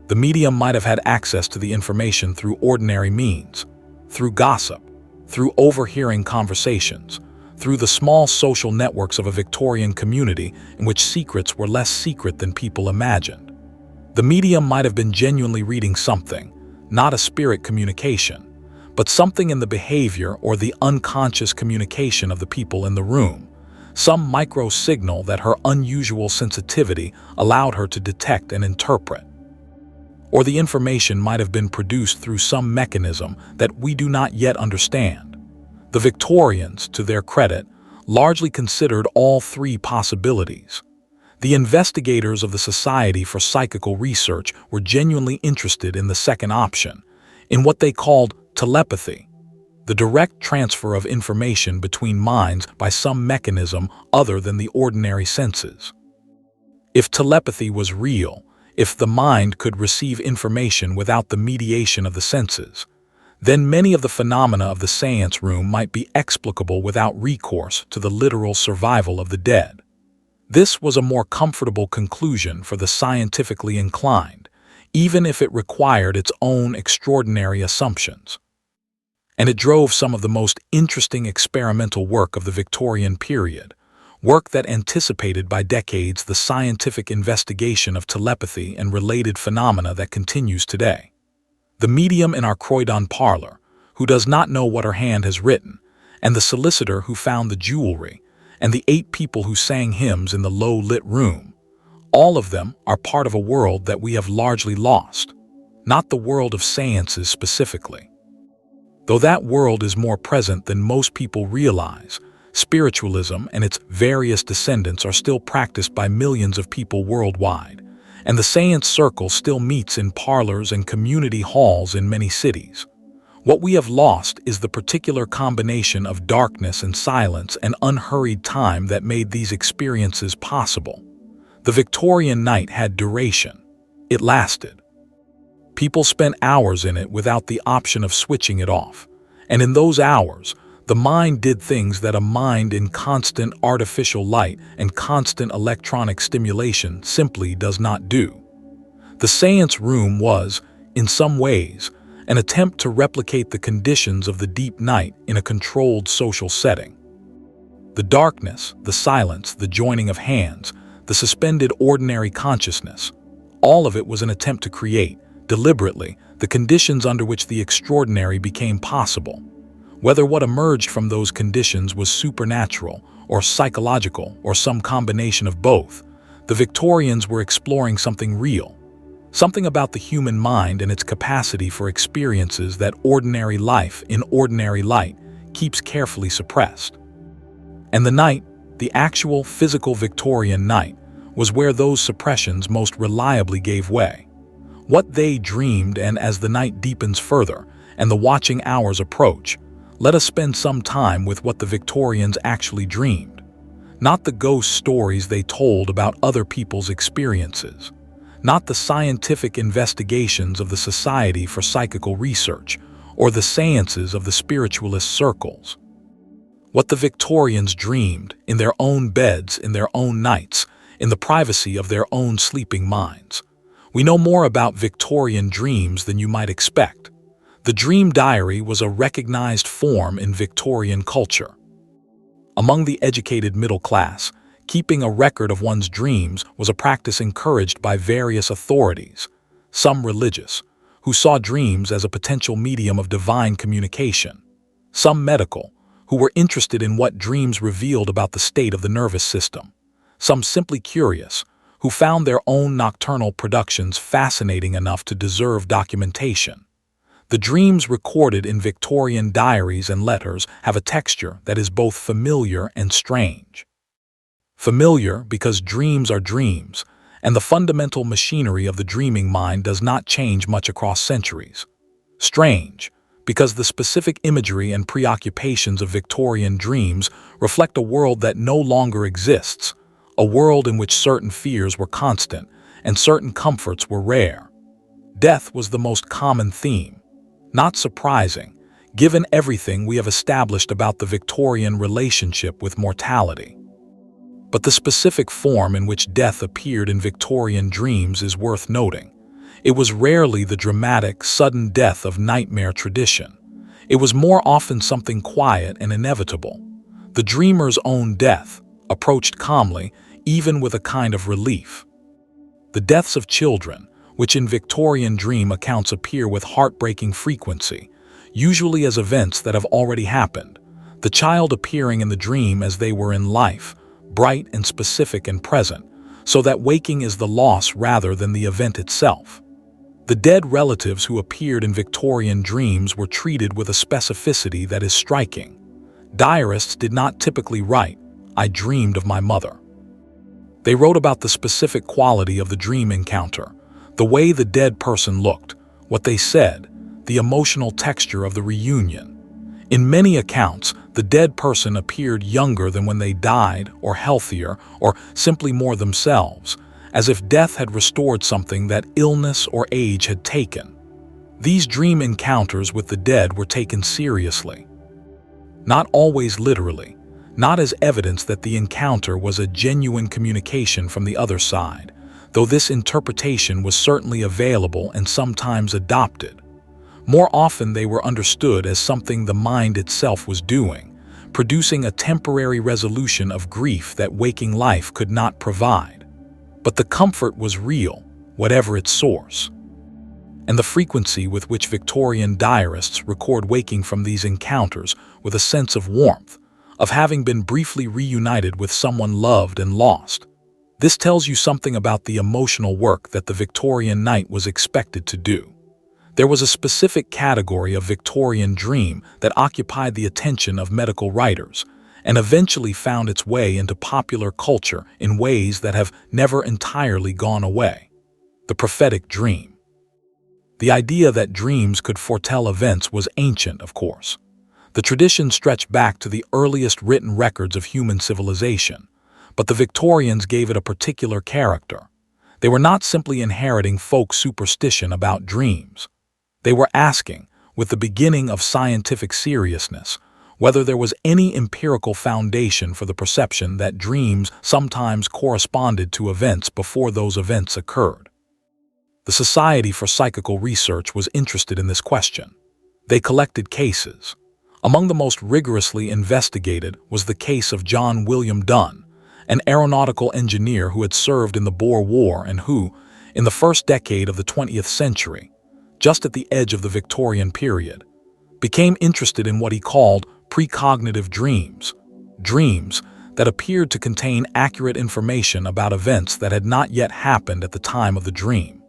The medium might have had access to the information through ordinary means, through gossip, through overhearing conversations, through the small social networks of a Victorian community in which secrets were less secret than people imagined. The medium might have been genuinely reading something, not a spirit communication, but something in the behavior or the unconscious communication of the people in the room, some micro-signal that her unusual sensitivity allowed her to detect and interpret. Or the information might have been produced through some mechanism that we do not yet understand. The Victorians, to their credit, largely considered all three possibilities. The investigators of the Society for Psychical Research were genuinely interested in the second option, in what they called telepathy, the direct transfer of information between minds by some mechanism other than the ordinary senses. If telepathy was real, if the mind could receive information without the mediation of the senses, then many of the phenomena of the séance room might be explicable without recourse to the literal survival of the dead. This was a more comfortable conclusion for the scientifically inclined, even if it required its own extraordinary assumptions. And it drove some of the most interesting experimental work of the Victorian period, work that anticipated by decades the scientific investigation of telepathy and related phenomena that continues today. The medium in our Croydon parlor, who does not know what her hand has written, and the solicitor who found the jewelry, and the 8 people who sang hymns in the low-lit room, all of them are part of a world that we have largely lost, not the world of séances specifically. Though that world is more present than most people realize, spiritualism and its various descendants are still practiced by millions of people worldwide, and the séance circle still meets in parlors and community halls in many cities. What we have lost is the particular combination of darkness and silence and unhurried time that made these experiences possible. The Victorian night had duration. It lasted. People spent hours in it without the option of switching it off, and in those hours, the mind did things that a mind in constant artificial light and constant electronic stimulation simply does not do. The séance room was, in some ways, an attempt to replicate the conditions of the deep night in a controlled social setting. The darkness, the silence, the joining of hands, the suspended ordinary consciousness, all of it was an attempt to create, deliberately, the conditions under which the extraordinary became possible. Whether what emerged from those conditions was supernatural or psychological or some combination of both, the Victorians were exploring something real, something about the human mind and its capacity for experiences that ordinary life in ordinary light keeps carefully suppressed. And the night, the actual physical Victorian night, was where those suppressions most reliably gave way. What they dreamed, and as the night deepens further and the watching hours approach, let us spend some time with what the Victorians actually dreamed, not the ghost stories they told about other people's experiences, not the scientific investigations of the Society for Psychical Research or the séances of the spiritualist circles. What the Victorians dreamed in their own beds, in their own nights, in the privacy of their own sleeping minds. We know more about Victorian dreams than you might expect. The dream diary was a recognized form in Victorian culture. Among the educated middle class, keeping a record of one's dreams was a practice encouraged by various authorities, some religious, who saw dreams as a potential medium of divine communication, some medical, who were interested in what dreams revealed about the state of the nervous system, some simply curious, who found their own nocturnal productions fascinating enough to deserve documentation. The dreams recorded in Victorian diaries and letters have a texture that is both familiar and strange. Familiar because dreams are dreams, and the fundamental machinery of the dreaming mind does not change much across centuries. Strange because the specific imagery and preoccupations of Victorian dreams reflect a world that no longer exists, a world in which certain fears were constant and certain comforts were rare. Death was the most common theme. Not surprising, given everything we have established about the Victorian relationship with mortality. But the specific form in which death appeared in Victorian dreams is worth noting. It was rarely the dramatic, sudden death of nightmare tradition. It was more often something quiet and inevitable. The dreamer's own death, approached calmly, even with a kind of relief. The deaths of children, which in Victorian dream accounts appear with heartbreaking frequency, usually as events that have already happened, the child appearing in the dream as they were in life, bright and specific and present, so that waking is the loss rather than the event itself. The dead relatives who appeared in Victorian dreams were treated with a specificity that is striking. Diarists did not typically write, "I dreamed of my mother." They wrote about the specific quality of the dream encounter, the way the dead person looked, what they said, the emotional texture of the reunion. In many accounts, the dead person appeared younger than when they died, or healthier, or simply more themselves, as if death had restored something that illness or age had taken. These dream encounters with the dead were taken seriously. Not always literally, not as evidence that the encounter was a genuine communication from the other side, though this interpretation was certainly available and sometimes adopted. More often they were understood as something the mind itself was doing, producing a temporary resolution of grief that waking life could not provide. But the comfort was real, whatever its source. And the frequency with which Victorian diarists record waking from these encounters with a sense of warmth, of having been briefly reunited with someone loved and lost. This tells you something about the emotional work that the Victorian night was expected to do. There was a specific category of Victorian dream that occupied the attention of medical writers and eventually found its way into popular culture in ways that have never entirely gone away. The prophetic dream. The idea that dreams could foretell events was ancient, of course. The tradition stretched back to the earliest written records of human civilization, but the Victorians gave it a particular character. They were not simply inheriting folk superstition about dreams. They were asking, with the beginning of scientific seriousness, whether there was any empirical foundation for the perception that dreams sometimes corresponded to events before those events occurred. The Society for Psychical Research was interested in this question. They collected cases. Among the most rigorously investigated was the case of John William Dunn, an aeronautical engineer who had served in the Boer War and who, in the first decade of the 20th century, just at the edge of the Victorian period, became interested in what he called precognitive dreams, dreams that appeared to contain accurate information about events that had not yet happened at the time of the dream.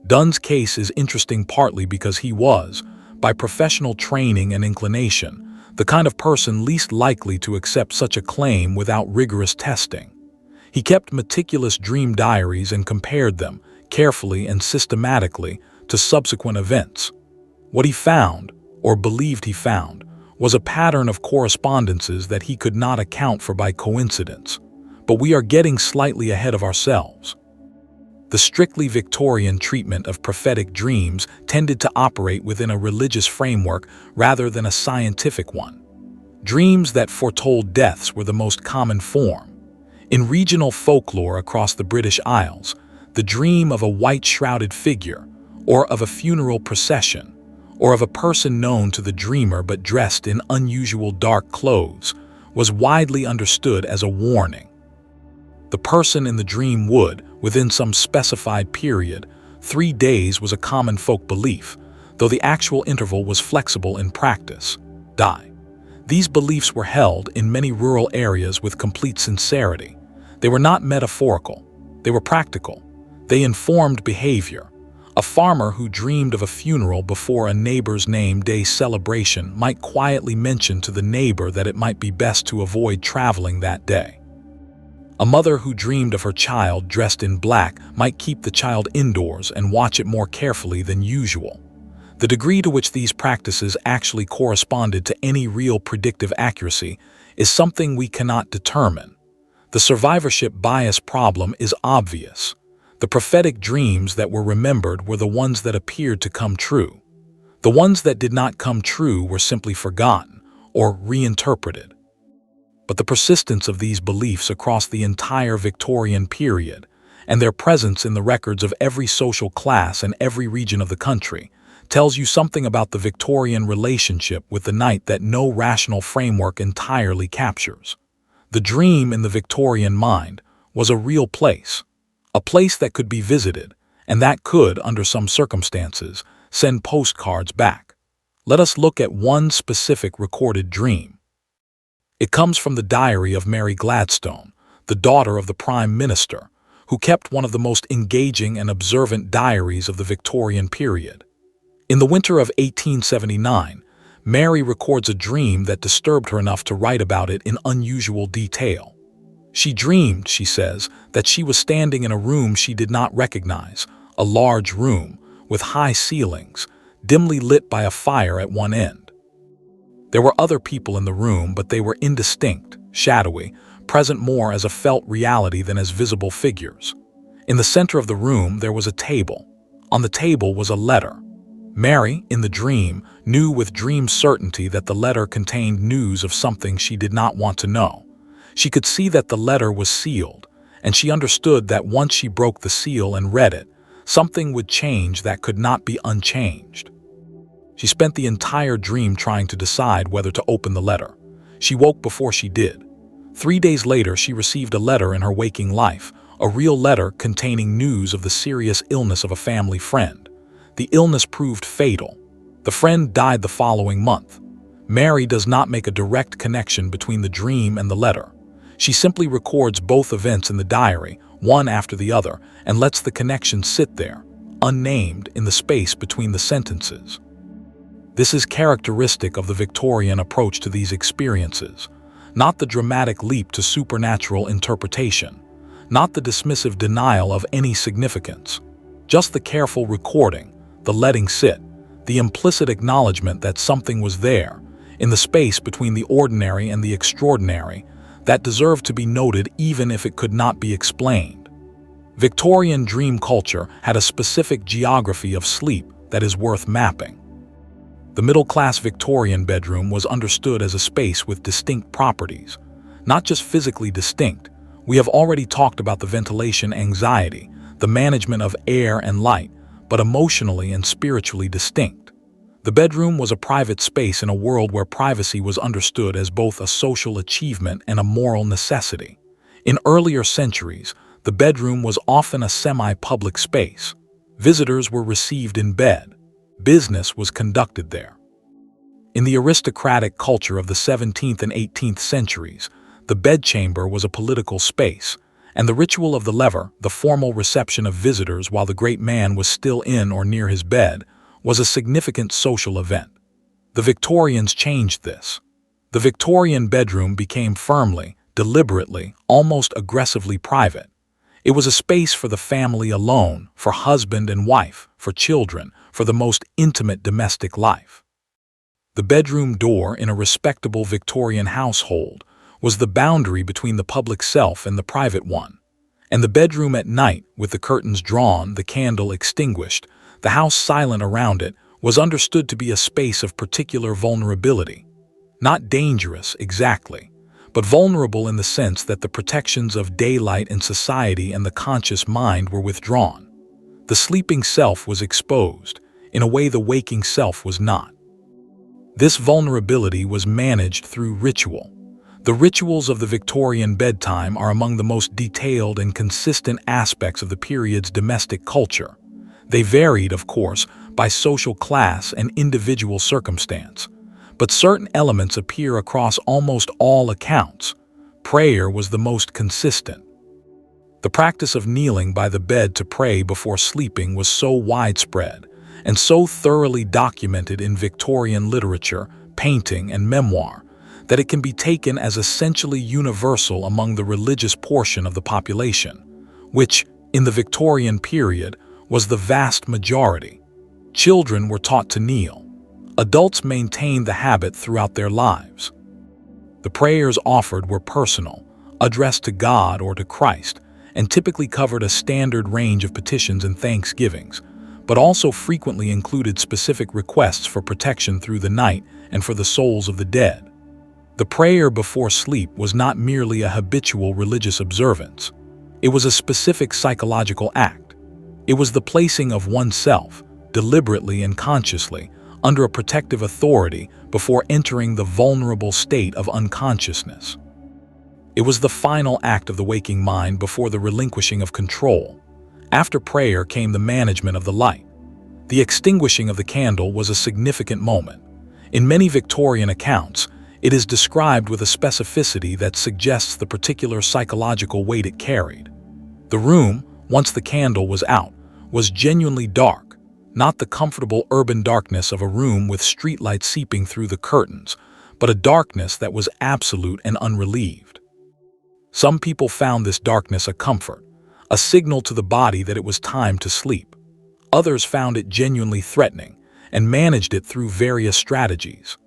Dunn's case is interesting partly because he was, by professional training and inclination, the kind of person least likely to accept such a claim without rigorous testing. He kept meticulous dream diaries and compared them, carefully and systematically, to subsequent events. What he found, or believed he found, was a pattern of correspondences that he could not account for by coincidence. But we are getting slightly ahead of ourselves. The strictly Victorian treatment of prophetic dreams tended to operate within a religious framework rather than a scientific one. Dreams that foretold deaths were the most common form. In regional folklore across the British Isles, the dream of a white-shrouded figure, or of a funeral procession, or of a person known to the dreamer but dressed in unusual dark clothes, was widely understood as a warning. The person in the dream would, within some specified period, 3 days was a common folk belief, though the actual interval was flexible in practice, die. These beliefs were held in many rural areas with complete sincerity. They were not metaphorical, they were practical. They informed behavior. A farmer who dreamed of a funeral before a neighbor's name day celebration might quietly mention to the neighbor that it might be best to avoid traveling that day. A mother who dreamed of her child dressed in black might keep the child indoors and watch it more carefully than usual. The degree to which these practices actually corresponded to any real predictive accuracy is something we cannot determine. The survivorship bias problem is obvious. The prophetic dreams that were remembered were the ones that appeared to come true. The ones that did not come true were simply forgotten or reinterpreted. But the persistence of these beliefs across the entire Victorian period, and their presence in the records of every social class and every region of the country, tells you something about the Victorian relationship with the night that no rational framework entirely captures. The dream in the Victorian mind was a real place, a place that could be visited, and that could, under some circumstances, send postcards back. Let us look at one specific recorded dream. It comes from the diary of Mary Gladstone, the daughter of the Prime Minister, who kept one of the most engaging and observant diaries of the Victorian period. In the winter of 1879, Mary records a dream that disturbed her enough to write about it in unusual detail. She dreamed, she says, that she was standing in a room she did not recognize, a large room with high ceilings, dimly lit by a fire at one end. There were other people in the room, but they were indistinct, shadowy, present more as a felt reality than as visible figures. In the center of the room there was a table. On the table was a letter. Mary, in the dream, knew with dream certainty that the letter contained news of something she did not want to know. She could see that the letter was sealed, and she understood that once she broke the seal and read it, something would change that could not be unchanged. She spent the entire dream trying to decide whether to open the letter. She woke before she did. 3 days later, she received a letter in her waking life, a real letter containing news of the serious illness of a family friend. The illness proved fatal. The friend died the following month. Mary does not make a direct connection between the dream and the letter. She simply records both events in the diary, one after the other, and lets the connection sit there, unnamed, in the space between the sentences. This is characteristic of the Victorian approach to these experiences, not the dramatic leap to supernatural interpretation, not the dismissive denial of any significance, just the careful recording, the letting sit, the implicit acknowledgement that something was there, in the space between the ordinary and the extraordinary, that deserved to be noted even if it could not be explained. Victorian dream culture had a specific geography of sleep that is worth mapping. The middle-class Victorian bedroom was understood as a space with distinct properties, not just physically distinct. We have already talked about the ventilation anxiety, the management of air and light, but emotionally and spiritually distinct. The bedroom was a private space in a world where privacy was understood as both a social achievement and a moral necessity. In earlier centuries, the bedroom was often a semi-public space. Visitors were received in bed. Business was conducted there. In the aristocratic culture of the 17th and 18th centuries, the bedchamber was a political space, and the ritual of the lever, the formal reception of visitors while the great man was still in or near his bed, was a significant social event. The Victorians changed this. The Victorian bedroom became firmly, deliberately, almost aggressively private. It was a space for the family alone, for husband and wife, for children, for the most intimate domestic life. The bedroom door in a respectable Victorian household was the boundary between the public self and the private one. And the bedroom at night, with the curtains drawn, the candle extinguished, the house silent around it, was understood to be a space of particular vulnerability. Not dangerous, exactly, but vulnerable in the sense that the protections of daylight and society and the conscious mind were withdrawn. The sleeping self was exposed, in a way the waking self was not. This vulnerability was managed through ritual. The rituals of the Victorian bedtime are among the most detailed and consistent aspects of the period's domestic culture. They varied, of course, by social class and individual circumstance, but certain elements appear across almost all accounts. Prayer was the most consistent. The practice of kneeling by the bed to pray before sleeping was so widespread and so thoroughly documented in Victorian literature, painting, and memoir that it can be taken as essentially universal among the religious portion of the population, which, in the Victorian period, was the vast majority. Children were taught to kneel. Adults maintained the habit throughout their lives. The prayers offered were personal, addressed to God or to Christ, and typically covered a standard range of petitions and thanksgivings, but also frequently included specific requests for protection through the night and for the souls of the dead. The prayer before sleep was not merely a habitual religious observance. It was a specific psychological act. It was the placing of oneself, deliberately and consciously, under a protective authority before entering the vulnerable state of unconsciousness. It was the final act of the waking mind before the relinquishing of control. After prayer came the management of the light. The extinguishing of the candle was a significant moment. In many Victorian accounts, it is described with a specificity that suggests the particular psychological weight it carried. The room, once the candle was out, was genuinely dark, not the comfortable urban darkness of a room with streetlights seeping through the curtains, but a darkness that was absolute and unrelieved. Some people found this darkness a comfort, a signal to the body that it was time to sleep. Others found it genuinely threatening and managed it through various strategies.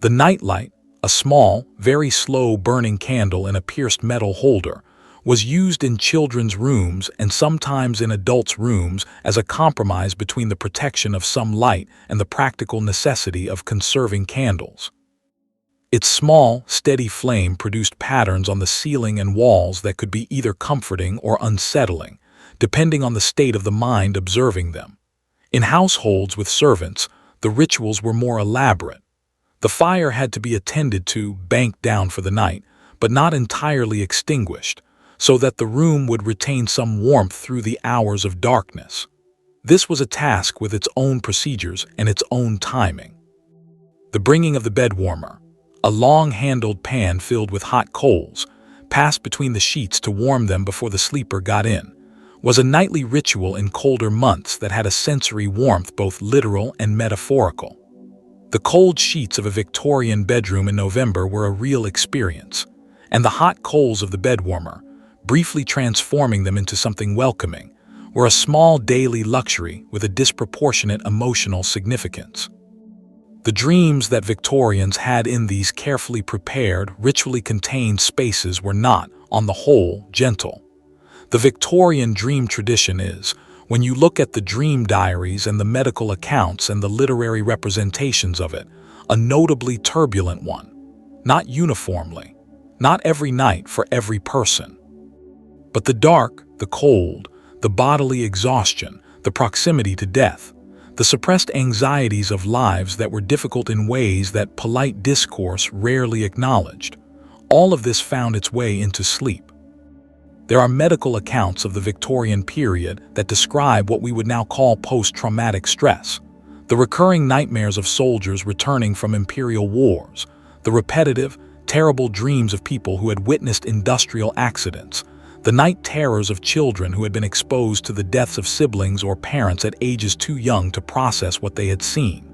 The nightlight, a small, very slow-burning candle in a pierced metal holder, was used in children's rooms and sometimes in adults' rooms as a compromise between the protection of some light and the practical necessity of conserving candles. Its small, steady flame produced patterns on the ceiling and walls that could be either comforting or unsettling, depending on the state of the mind observing them. In households with servants, the rituals were more elaborate. The fire had to be attended to, banked down for the night, but not entirely extinguished, so that the room would retain some warmth through the hours of darkness. This was a task with its own procedures and its own timing. The bringing of the bed warmer, a long-handled pan filled with hot coals, passed between the sheets to warm them before the sleeper got in, was a nightly ritual in colder months that had a sensory warmth both literal and metaphorical. The cold sheets of a Victorian bedroom in November were a real experience, and the hot coals of the bed warmer, briefly transforming them into something welcoming, were a small daily luxury with a disproportionate emotional significance. The dreams that Victorians had in these carefully prepared, ritually contained spaces were not, on the whole, gentle. The Victorian dream tradition is, when you look at the dream diaries and the medical accounts and the literary representations of it, a notably turbulent one. Not uniformly, not every night for every person. But the dark, the cold, the bodily exhaustion, the proximity to death, the suppressed anxieties of lives that were difficult in ways that polite discourse rarely acknowledged, all of this found its way into sleep. There are medical accounts of the Victorian period that describe what we would now call post-traumatic stress, the recurring nightmares of soldiers returning from imperial wars, the repetitive, terrible dreams of people who had witnessed industrial accidents, the night terrors of children who had been exposed to the deaths of siblings or parents at ages too young to process what they had seen.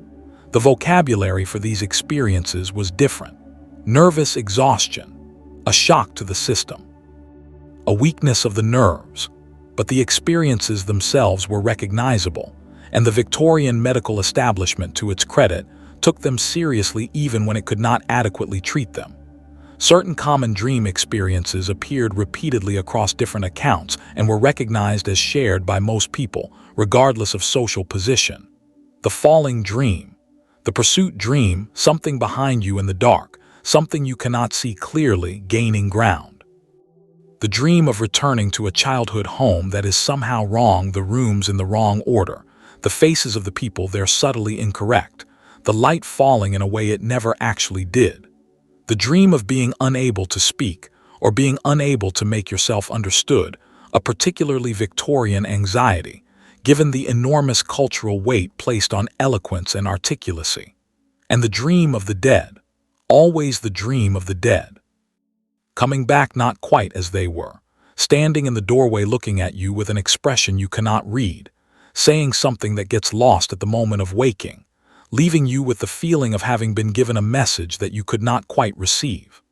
The vocabulary for these experiences was different. Nervous exhaustion, a shock to the system, a weakness of the nerves, but the experiences themselves were recognizable, and the Victorian medical establishment, to its credit, took them seriously even when it could not adequately treat them. Certain common dream experiences appeared repeatedly across different accounts and were recognized as shared by most people, regardless of social position. The falling dream, the pursuit dream, something behind you in the dark, something you cannot see clearly, gaining ground. The dream of returning to a childhood home that is somehow wrong, the rooms in the wrong order, the faces of the people there subtly incorrect, the light falling in a way it never actually did. The dream of being unable to speak or being unable to make yourself understood, a particularly Victorian anxiety, given the enormous cultural weight placed on eloquence and articulacy. And the dream of the dead, always the dream of the dead. Coming back not quite as they were, standing in the doorway looking at you with an expression you cannot read, saying something that gets lost at the moment of waking, leaving you with the feeling of having been given a message that you could not quite receive.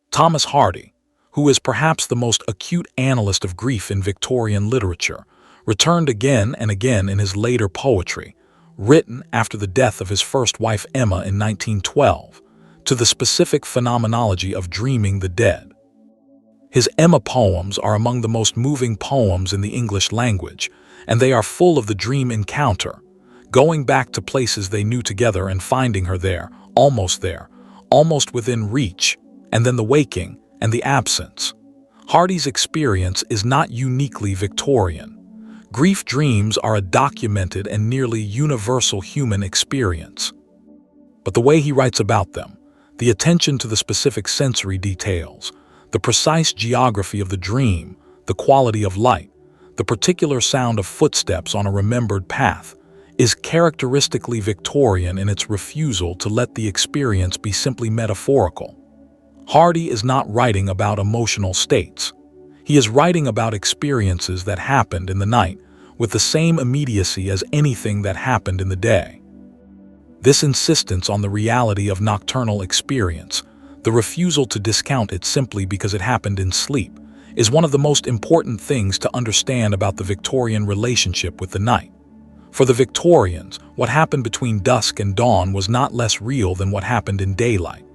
Thomas Hardy, who is perhaps the most acute analyst of grief in Victorian literature, returned again and again in his later poetry, written after the death of his first wife Emma in 1912, to the specific phenomenology of dreaming the dead. His Emma poems are among the most moving poems in the English language, and they are full of the dream encounter, going back to places they knew together and finding her there, almost within reach, and then the waking and the absence. Hardy's experience is not uniquely Victorian. Grief dreams are a documented and nearly universal human experience. But the way he writes about them, the attention to the specific sensory details, the precise geography of the dream, the quality of light, the particular sound of footsteps on a remembered path, is characteristically Victorian in its refusal to let the experience be simply metaphorical. Hardy is not writing about emotional states. He is writing about experiences that happened in the night, with the same immediacy as anything that happened in the day. This insistence on the reality of nocturnal experience, the refusal to discount it simply because it happened in sleep, is one of the most important things to understand about the Victorian relationship with the night. For the Victorians, what happened between dusk and dawn was not less real than what happened in daylight.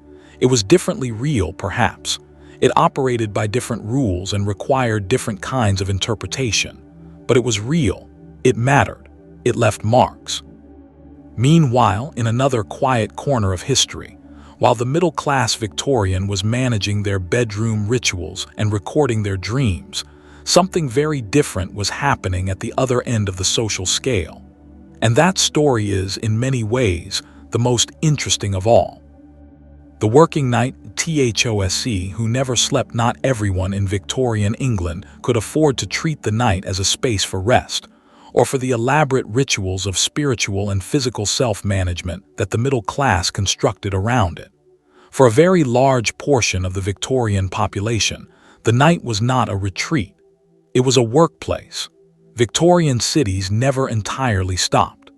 It was differently real, perhaps. It operated by different rules and required different kinds of interpretation. But it was real. It mattered. It left marks. Meanwhile, in another quiet corner of history, while the middle-class Victorian was managing their bedroom rituals and recording their dreams, something very different was happening at the other end of the social scale. And that story is, in many ways, the most interesting of all. The working knight, THOSC, who never slept. Not everyone in Victorian England could afford to treat the night as a space for rest, or for the elaborate rituals of spiritual and physical self-management that the middle class constructed around it. For a very large portion of the Victorian population, the night was not a retreat. It was a workplace. Victorian cities never entirely stopped.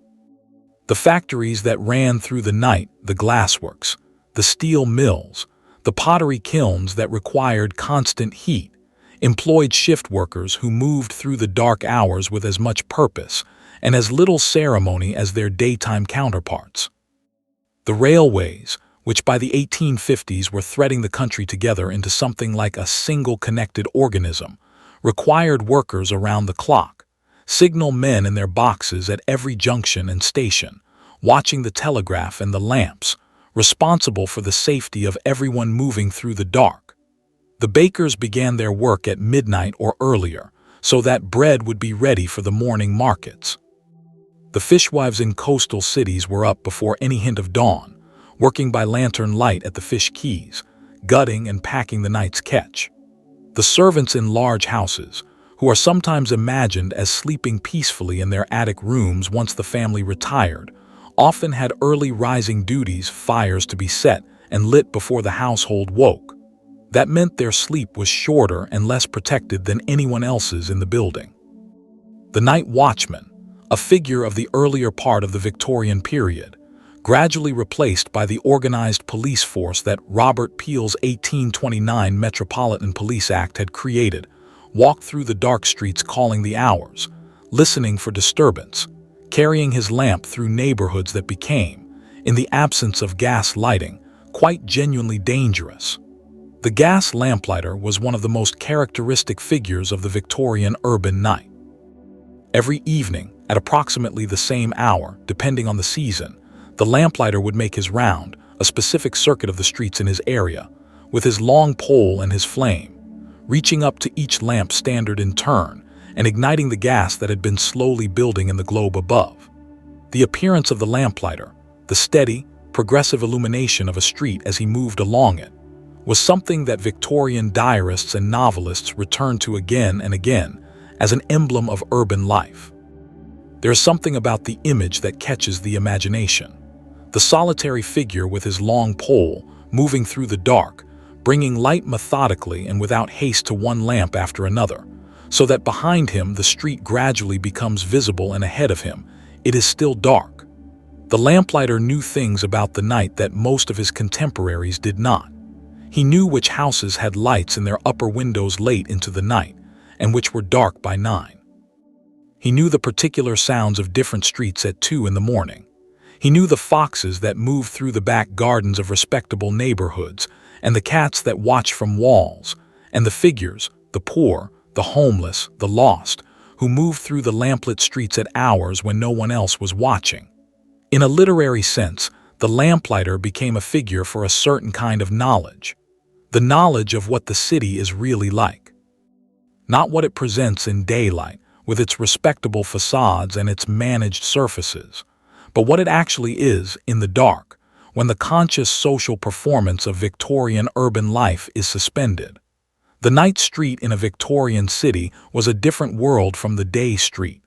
The factories that ran through the night, the glassworks, the steel mills, the pottery kilns that required constant heat, employed shift workers who moved through the dark hours with as much purpose and as little ceremony as their daytime counterparts. The railways, which by the 1850s were threading the country together into something like a single connected organism, required workers around the clock, signal men in their boxes at every junction and station, watching the telegraph and the lamps, responsible for the safety of everyone moving through the dark. The bakers began their work at midnight or earlier, so that bread would be ready for the morning markets. The fishwives in coastal cities were up before any hint of dawn, working by lantern light at the fish quays, gutting and packing the night's catch. The servants in large houses, who are sometimes imagined as sleeping peacefully in their attic rooms once the family retired, often had early rising duties, fires to be set and lit before the household woke. That meant their sleep was shorter and less protected than anyone else's in the building. The night watchman, a figure of the earlier part of the Victorian period, gradually replaced by the organized police force that Robert Peel's 1829 Metropolitan Police Act had created, walked through the dark streets calling the hours, listening for disturbance, carrying his lamp through neighborhoods that became, in the absence of gas lighting, quite genuinely dangerous. The gas lamplighter was one of the most characteristic figures of the Victorian urban night. Every evening, at approximately the same hour, depending on the season, the lamplighter would make his round, a specific circuit of the streets in his area, with his long pole and his flame, reaching up to each lamp standard in turn and igniting the gas that had been slowly building in the globe above. The appearance of the lamplighter, the steady, progressive illumination of a street as he moved along it, was something that Victorian diarists and novelists returned to again and again as an emblem of urban life. There is something about the image that catches the imagination. The solitary figure with his long pole, moving through the dark, bringing light methodically and without haste to one lamp after another, so that behind him the street gradually becomes visible and ahead of him it is still dark. The lamplighter knew things about the night that most of his contemporaries did not. He knew which houses had lights in their upper windows late into the night, and which were dark by 9. He knew the particular sounds of different streets at 2 in the morning. He knew the foxes that moved through the back gardens of respectable neighborhoods, and the cats that watch from walls, and the figures, the poor, the homeless, the lost, who moved through the lamplit streets at hours when no one else was watching. In a literary sense, the lamplighter became a figure for a certain kind of knowledge. The knowledge of what the city is really like. Not what it presents in daylight, with its respectable facades and its managed surfaces, but what it actually is in the dark, when the conscious social performance of Victorian urban life is suspended. The night street in a Victorian city was a different world from the day street.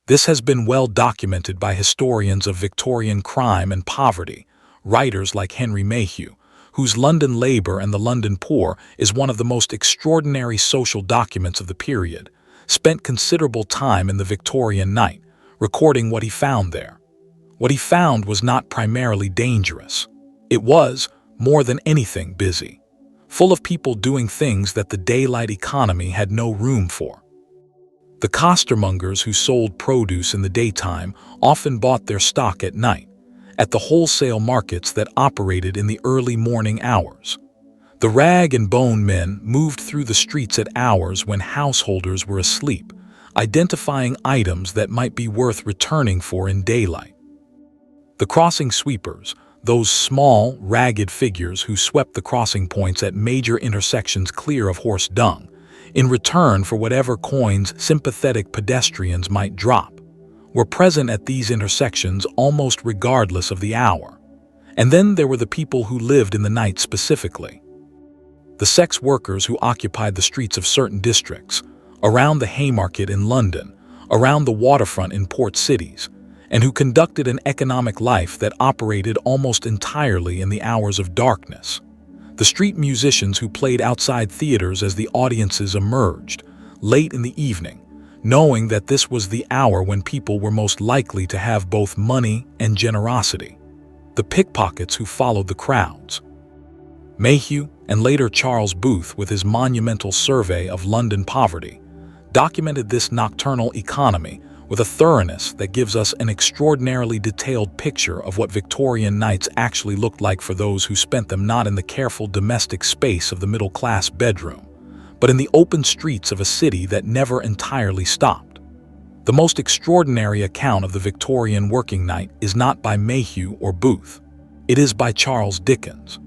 This has been well documented by historians of Victorian crime and poverty, writers like Henry Mayhew, whose London Labour and the London Poor is one of the most extraordinary social documents of the period, spent considerable time in the Victorian night, recording what he found there. What he found was not primarily dangerous. It was, more than anything, busy, full of people doing things that the daylight economy had no room for. The costermongers who sold produce in the daytime often bought their stock at night, at the wholesale markets that operated in the early morning hours. The rag and bone men moved through the streets at hours when householders were asleep, identifying items that might be worth returning for in daylight. The crossing sweepers, those small, ragged figures who swept the crossing points at major intersections clear of horse dung, in return for whatever coins sympathetic pedestrians might drop, were present at these intersections almost regardless of the hour. And then there were the people who lived in the night specifically. The sex workers who occupied the streets of certain districts, around the Haymarket in London, around the waterfront in port cities, and who conducted an economic life that operated almost entirely in the hours of darkness. The street musicians who played outside theaters as the audiences emerged, late in the evening, knowing that this was the hour when people were most likely to have both money and generosity. The pickpockets who followed the crowds. Mayhew, and later Charles Booth with his monumental survey of London poverty, documented this nocturnal economy with a thoroughness that gives us an extraordinarily detailed picture of what Victorian nights actually looked like for those who spent them not in the careful domestic space of the middle-class bedroom, but in the open streets of a city that never entirely stopped. The most extraordinary account of the Victorian working night is not by Mayhew or Booth. It is by Charles Dickens.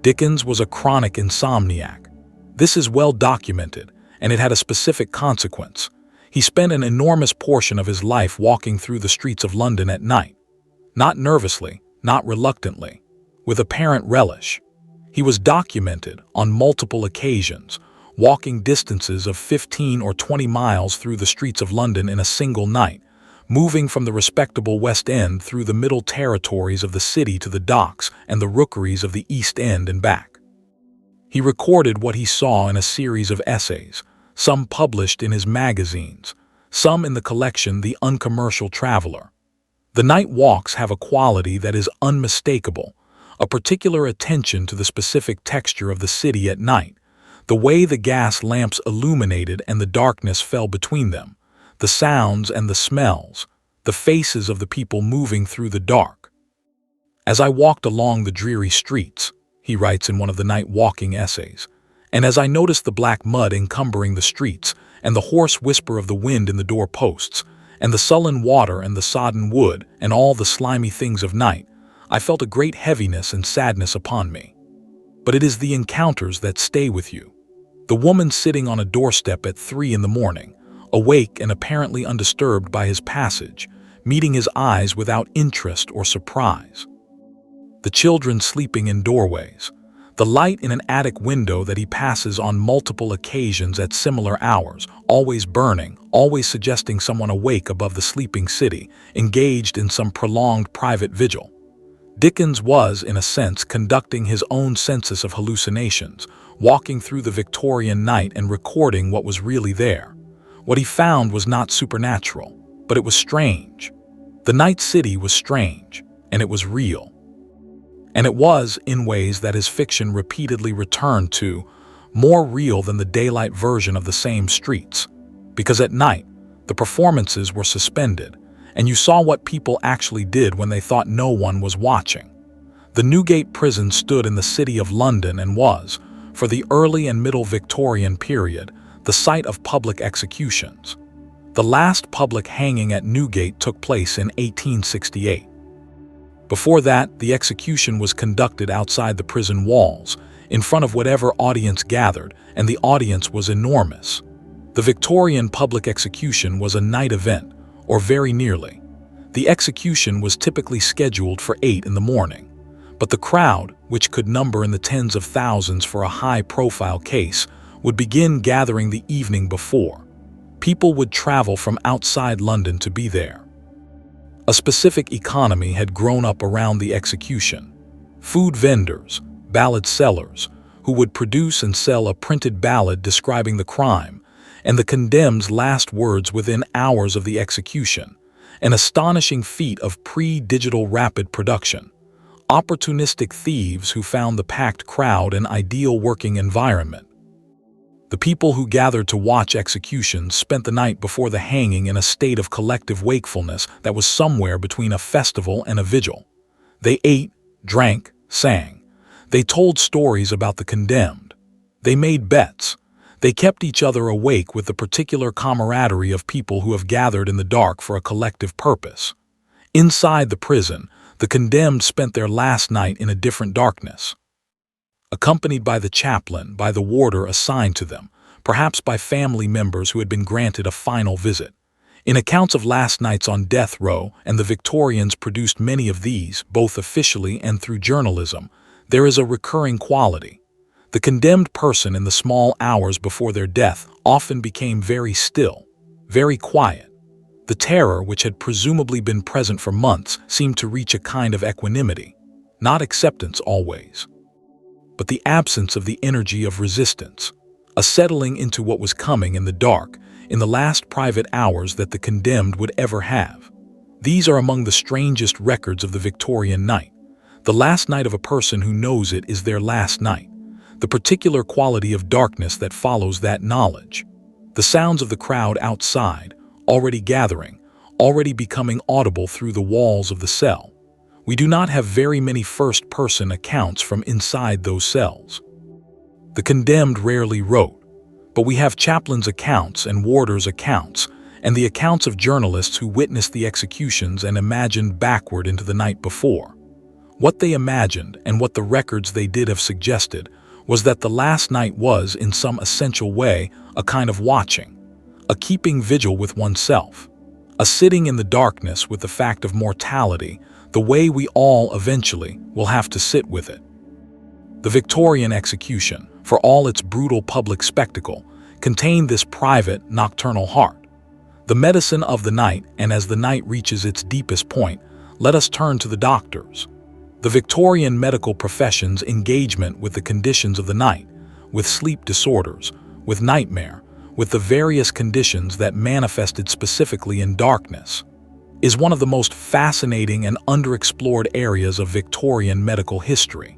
Dickens was a chronic insomniac. This is well documented, and it had a specific consequence. He spent an enormous portion of his life walking through the streets of London at night. Not nervously, not reluctantly, with apparent relish. He was documented on multiple occasions, walking distances of 15 or 20 miles through the streets of London in a single night, moving from the respectable West End through the middle territories of the city to the docks and the rookeries of the East End and back. He recorded what he saw in a series of essays, some published in his magazines, some in the collection The Uncommercial Traveler. The night walks have a quality that is unmistakable, a particular attention to the specific texture of the city at night, the way the gas lamps illuminated and the darkness fell between them, the sounds and the smells, the faces of the people moving through the dark. As I walked along the dreary streets, he writes in one of the night walking essays, and as I noticed the black mud encumbering the streets, and the hoarse whisper of the wind in the door-posts, and the sullen water and the sodden wood, and all the slimy things of night, I felt a great heaviness and sadness upon me. But it is the encounters that stay with you. The woman sitting on a doorstep at 3 in the morning, awake and apparently undisturbed by his passage, meeting his eyes without interest or surprise. The children sleeping in doorways, the light in an attic window that he passes on multiple occasions at similar hours, always burning, always suggesting someone awake above the sleeping city, engaged in some prolonged private vigil. Dickens was, in a sense, conducting his own census of hallucinations, walking through the Victorian night and recording what was really there. What he found was not supernatural, but it was strange. The night city was strange, and it was real. And it was, in ways that his fiction repeatedly returned to, more real than the daylight version of the same streets. Because at night, the performances were suspended, and you saw what people actually did when they thought no one was watching. The Newgate prison stood in the city of London and was, for the early and middle Victorian period, the site of public executions. The last public hanging at Newgate took place in 1868. Before that, the execution was conducted outside the prison walls, in front of whatever audience gathered, and the audience was enormous. The Victorian public execution was a night event, or very nearly. The execution was typically scheduled for 8 in the morning, but the crowd, which could number in the tens of thousands for a high-profile case, would begin gathering the evening before. People would travel from outside London to be there. A specific economy had grown up around the execution. Food vendors, ballad sellers, who would produce and sell a printed ballad describing the crime, and the condemned's last words within hours of the execution, an astonishing feat of pre-digital rapid production. Opportunistic thieves who found the packed crowd an ideal working environment. The people who gathered to watch executions spent the night before the hanging in a state of collective wakefulness that was somewhere between a festival and a vigil. They ate, drank, sang. They told stories about the condemned. They made bets. They kept each other awake with the particular camaraderie of people who have gathered in the dark for a collective purpose. Inside the prison, the condemned spent their last night in a different darkness. Accompanied by the chaplain, by the warder assigned to them, perhaps by family members who had been granted a final visit. In accounts of last nights on death row, and the Victorians produced many of these, both officially and through journalism, there is a recurring quality. The condemned person in the small hours before their death often became very still, very quiet. The terror, which had presumably been present for months, seemed to reach a kind of equanimity, not acceptance always, but the absence of the energy of resistance, a settling into what was coming in the dark, in the last private hours that the condemned would ever have. These are among the strangest records of the Victorian night. The last night of a person who knows it is their last night, the particular quality of darkness that follows that knowledge. The sounds of the crowd outside, already gathering, already becoming audible through the walls of the cell. We do not have very many first-person accounts from inside those cells. The condemned rarely wrote, but we have chaplains' accounts and warders' accounts, and the accounts of journalists who witnessed the executions and imagined backward into the night before. What they imagined and what the records they did have suggested was that the last night was, in some essential way, a kind of watching, a keeping vigil with oneself, a sitting in the darkness with the fact of mortality, the way we all eventually will have to sit with it. The Victorian execution, for all its brutal public spectacle, contained this private, nocturnal heart. The medicine of the night, and as the night reaches its deepest point, let us turn to the doctors. The Victorian medical profession's engagement with the conditions of the night, with sleep disorders, with nightmare, with the various conditions that manifested specifically in darkness, is one of the most fascinating and underexplored areas of Victorian medical history.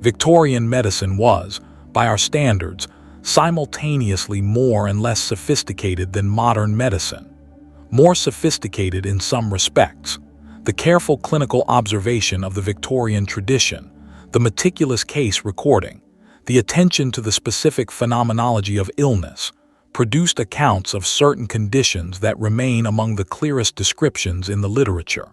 Victorian medicine was, by our standards, simultaneously more and less sophisticated than modern medicine. More sophisticated in some respects. The careful clinical observation of the Victorian tradition, the meticulous case recording, the attention to the specific phenomenology of illness, produced accounts of certain conditions that remain among the clearest descriptions in the literature.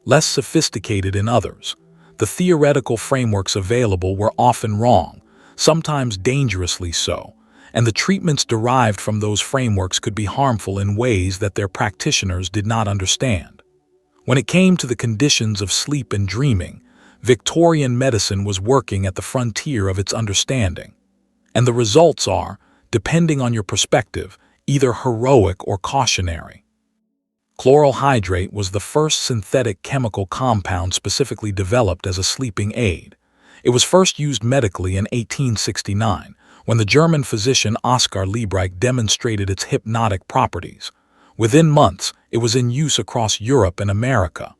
Less sophisticated in others, the theoretical frameworks available were often wrong, sometimes dangerously so, and the treatments derived from those frameworks could be harmful in ways that their practitioners did not understand. When it came to the conditions of sleep and dreaming, Victorian medicine was working at the frontier of its understanding, and the results are, depending on your perspective, either heroic or cautionary. Chloral hydrate was the first synthetic chemical compound specifically developed as a sleeping aid. It was first used medically in 1869, when the German physician Oskar Liebreich demonstrated its hypnotic properties. Within months, it was in use across Europe and America.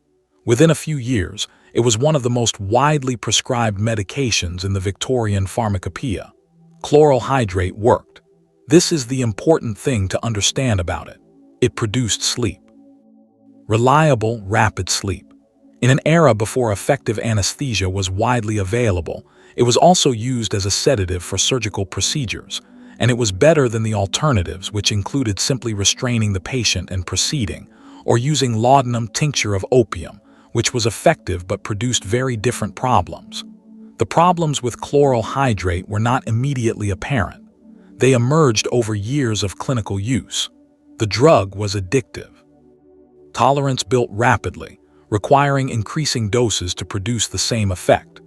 Within a few years, it was one of the most widely prescribed medications in the Victorian pharmacopoeia. Chloral hydrate worked. This is the important thing to understand about it. It produced sleep. Reliable, rapid sleep. In an era before effective anesthesia was widely available, it was also used as a sedative for surgical procedures, and it was better than the alternatives, which included simply restraining the patient and proceeding, or using laudanum tincture of opium, which was effective but produced very different problems. The problems with chloral hydrate were not immediately apparent. They emerged over years of clinical use. The drug was addictive. Tolerance built rapidly, requiring increasing doses to produce the same effect.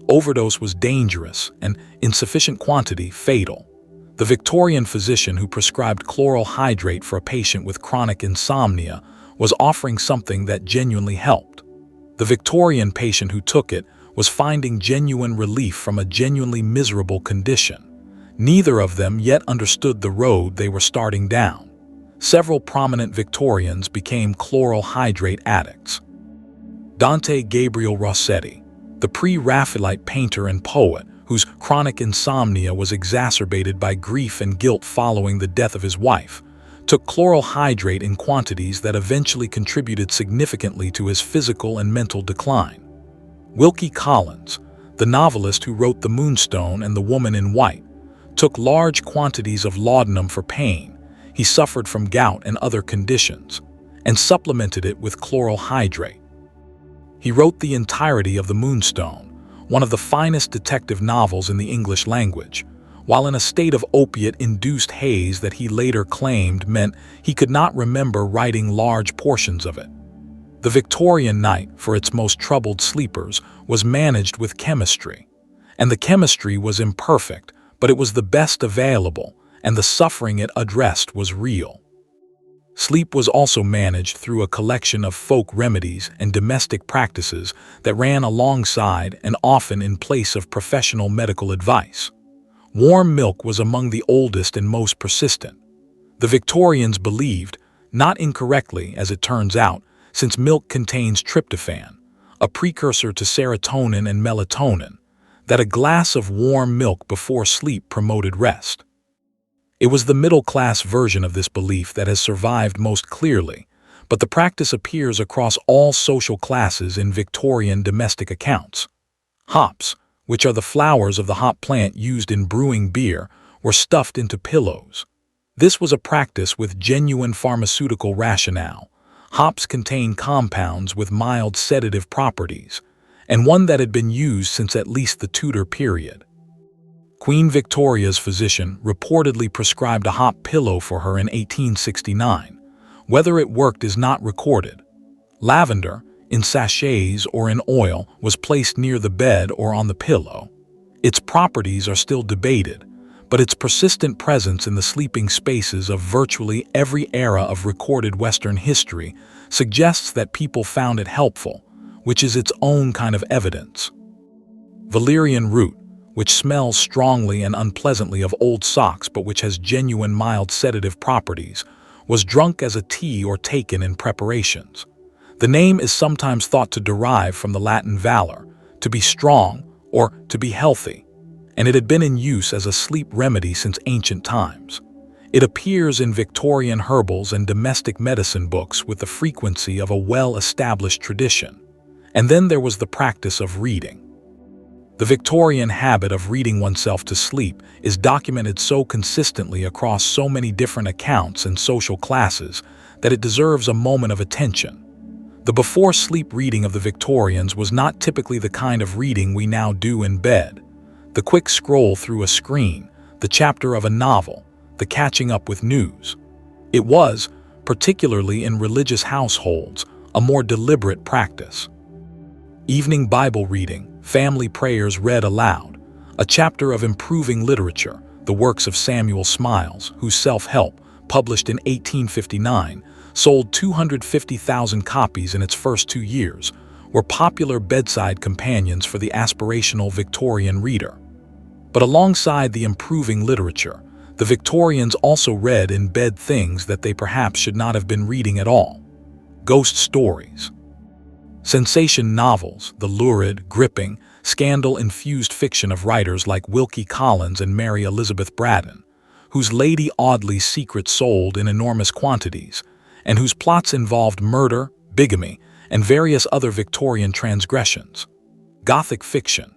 Overdose was dangerous and, in sufficient quantity, fatal. The Victorian physician who prescribed chloral hydrate for a patient with chronic insomnia was offering something that genuinely helped. The Victorian patient who took it was finding genuine relief from a genuinely miserable condition. Neither of them yet understood the road they were starting down. Several prominent Victorians became chloral hydrate addicts. Dante Gabriel Rossetti, the pre-Raphaelite painter and poet whose chronic insomnia was exacerbated by grief and guilt following the death of his wife, took chloral hydrate in quantities that eventually contributed significantly to his physical and mental decline. Wilkie Collins, the novelist who wrote The Moonstone and The Woman in White, took large quantities of laudanum for pain. He suffered from gout and other conditions, and supplemented it with chloral hydrate. He wrote the entirety of The Moonstone, one of the finest detective novels in the English language, while in a state of opiate-induced haze that he later claimed meant he could not remember writing large portions of it. The Victorian night, for its most troubled sleepers, was managed with chemistry. And the chemistry was imperfect, but it was the best available, and the suffering it addressed was real. Sleep was also managed through a collection of folk remedies and domestic practices that ran alongside and often in place of professional medical advice. Warm milk was among the oldest and most persistent. The Victorians believed, not incorrectly as it turns out, since milk contains tryptophan, a precursor to serotonin and melatonin, that a glass of warm milk before sleep promoted rest. It was the middle-class version of this belief that has survived most clearly, but the practice appears across all social classes in Victorian domestic accounts. Hops, which are the flowers of the hop plant used in brewing beer, were stuffed into pillows. This was a practice with genuine pharmaceutical rationale. Hops contain compounds with mild sedative properties, and one that had been used since at least the Tudor period. Queen Victoria's physician reportedly prescribed a hop pillow for her in 1869. Whether it worked is not recorded. Lavender, in sachets or in oil, was placed near the bed or on the pillow. Its properties are still debated, but its persistent presence in the sleeping spaces of virtually every era of recorded Western history suggests that people found it helpful, which is its own kind of evidence. Valerian root, which smells strongly and unpleasantly of old socks but which has genuine mild sedative properties, was drunk as a tea or taken in preparations. The name is sometimes thought to derive from the Latin valor, to be strong or to be healthy, and it had been in use as a sleep remedy since ancient times. It appears in Victorian herbals and domestic medicine books with the frequency of a well-established tradition. And then there was the practice of reading. The Victorian habit of reading oneself to sleep is documented so consistently across so many different accounts and social classes that it deserves a moment of attention. The before-sleep reading of the Victorians was not typically the kind of reading we now do in bed. The quick scroll through a screen, the chapter of a novel, the catching up with news. It was, particularly in religious households, a more deliberate practice. Evening Bible reading, family prayers read aloud, a chapter of improving literature, the works of Samuel Smiles, whose Self-Help, published in 1859, sold 250,000 copies in its first 2 years, were popular bedside companions for the aspirational Victorian reader. But alongside the improving literature, the Victorians also read in bed things that they perhaps should not have been reading at all. Ghost stories. Sensation novels, the lurid, gripping, scandal-infused fiction of writers like Wilkie Collins and Mary Elizabeth Braddon, whose Lady Audley's secrets sold in enormous quantities, and whose plots involved murder, bigamy, and various other Victorian transgressions. Gothic fiction.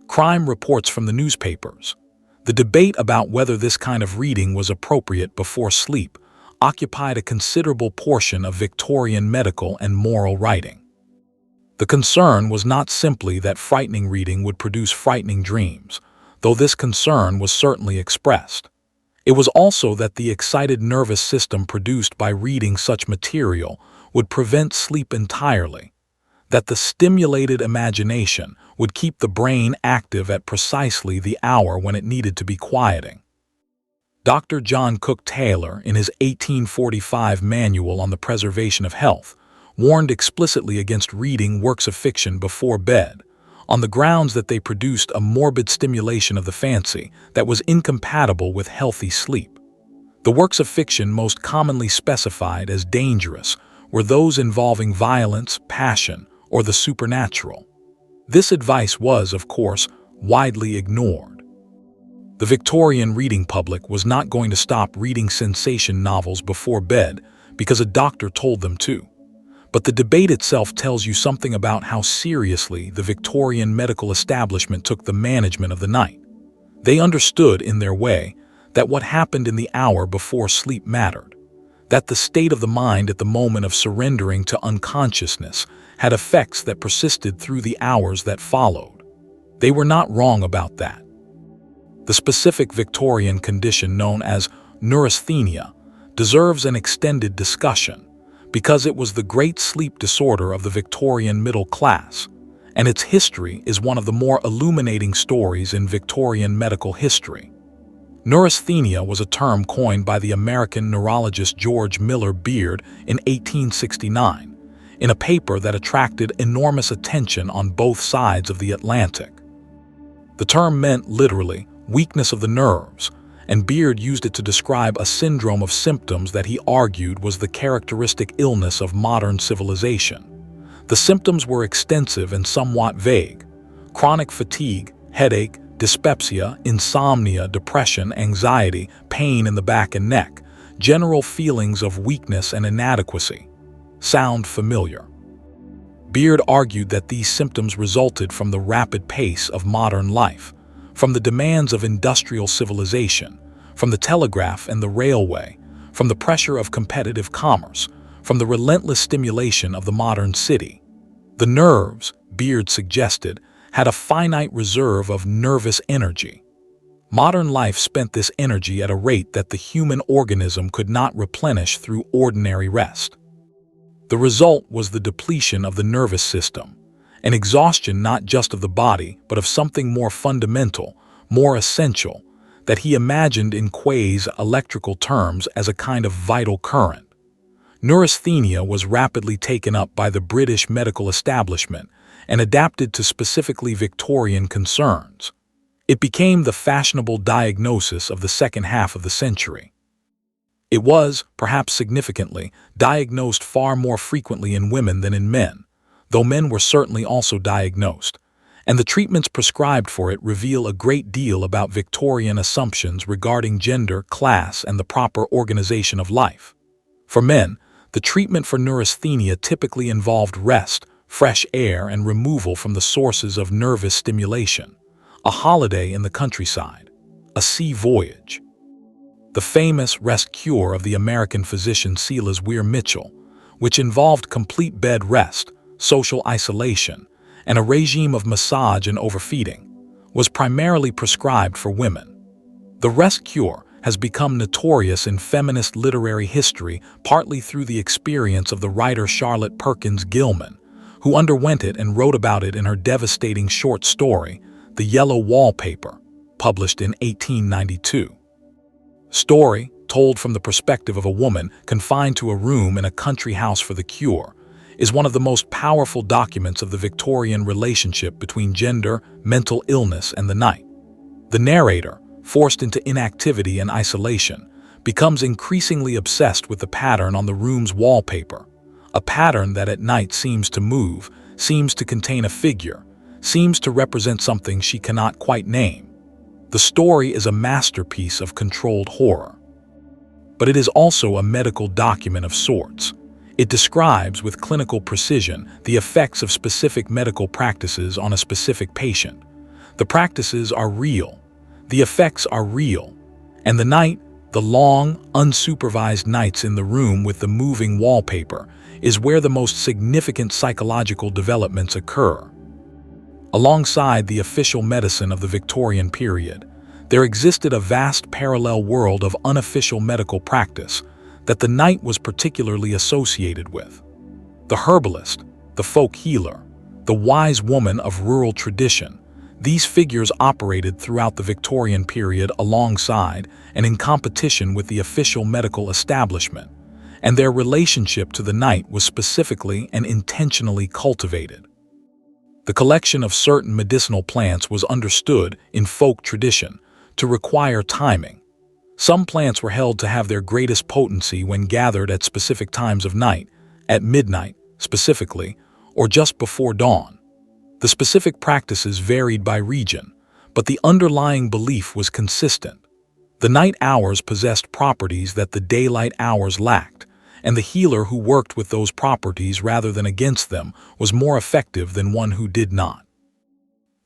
Crime reports from the newspapers. The debate about whether this kind of reading was appropriate before sleep occupied a considerable portion of Victorian medical and moral writing. The concern was not simply that frightening reading would produce frightening dreams, though this concern was certainly expressed. It was also that the excited nervous system produced by reading such material would prevent sleep entirely, that the stimulated imagination would keep the brain active at precisely the hour when it needed to be quieting. Dr. John Cook Taylor, in his 1845 Manual on the Preservation of Health, warned explicitly against reading works of fiction before bed, on the grounds that they produced a morbid stimulation of the fancy that was incompatible with healthy sleep. The works of fiction most commonly specified as dangerous were those involving violence, passion, or the supernatural. This advice was, of course, widely ignored. The Victorian reading public was not going to stop reading sensation novels before bed because a doctor told them to. But the debate itself tells you something about how seriously the Victorian medical establishment took the management of the night. They understood, in their way, that what happened in the hour before sleep mattered, that the state of the mind at the moment of surrendering to unconsciousness had effects that persisted through the hours that followed. They were not wrong about that. The specific Victorian condition known as neurasthenia deserves an extended discussion because it was the great sleep disorder of the Victorian middle class, and its history is one of the more illuminating stories in Victorian medical history. Neurasthenia was a term coined by the American neurologist George Miller Beard in 1869 in a paper that attracted enormous attention on both sides of the Atlantic. The term meant literally weakness of the nerves, and Beard used it to describe a syndrome of symptoms that he argued was the characteristic illness of modern civilization. The symptoms were extensive and somewhat vague: chronic fatigue, headache, dyspepsia, insomnia, depression, anxiety, pain in the back and neck, general feelings of weakness and inadequacy. Sound familiar? Beard argued that these symptoms resulted from the rapid pace of modern life, from the demands of industrial civilization, from the telegraph and the railway, from the pressure of competitive commerce, from the relentless stimulation of the modern city. The nerves, Beard suggested, had a finite reserve of nervous energy. Modern life spent this energy at a rate that the human organism could not replenish through ordinary rest. The result was the depletion of the nervous system, an exhaustion not just of the body, but of something more fundamental, more essential, that he imagined in quasi-electrical terms as a kind of vital current. Neurasthenia was rapidly taken up by the British medical establishment and adapted to specifically Victorian concerns. It became the fashionable diagnosis of the second half of the century. It was, perhaps significantly, diagnosed far more frequently in women than in men, though men were certainly also diagnosed, and the treatments prescribed for it reveal a great deal about Victorian assumptions regarding gender, class, and the proper organization of life. For men, the treatment for neurasthenia typically involved rest, fresh air, and removal from the sources of nervous stimulation, a holiday in the countryside, a sea voyage. The famous rest cure of the American physician Silas Weir Mitchell, which involved complete bed rest, social isolation, and a regime of massage and overfeeding, was primarily prescribed for women. The rest cure has become notorious in feminist literary history partly through the experience of the writer Charlotte Perkins Gilman, who underwent it and wrote about it in her devastating short story, The Yellow Wallpaper, published in 1892. Story, told from the perspective of a woman confined to a room in a country house for the cure, is one of the most powerful documents of the Victorian relationship between gender, mental illness, and the night. The narrator, forced into inactivity and isolation, becomes increasingly obsessed with the pattern on the room's wallpaper, a pattern that at night seems to move, seems to contain a figure, seems to represent something she cannot quite name. The story is a masterpiece of controlled horror. But it is also a medical document of sorts. It describes with clinical precision the effects of specific medical practices on a specific patient. The practices are real, the effects are real, and the night, the long, unsupervised nights in the room with the moving wallpaper, is where the most significant psychological developments occur. Alongside the official medicine of the Victorian period, there existed a vast parallel world of unofficial medical practice that the night was particularly associated with. The herbalist, the folk healer, the wise woman of rural tradition, these figures operated throughout the Victorian period alongside and in competition with the official medical establishment, and their relationship to the night was specifically and intentionally cultivated. The collection of certain medicinal plants was understood, in folk tradition, to require timing. Some plants were held to have their greatest potency when gathered at specific times of night, at midnight, specifically, or just before dawn. The specific practices varied by region, but the underlying belief was consistent. The night hours possessed properties that the daylight hours lacked, and the healer who worked with those properties rather than against them was more effective than one who did not.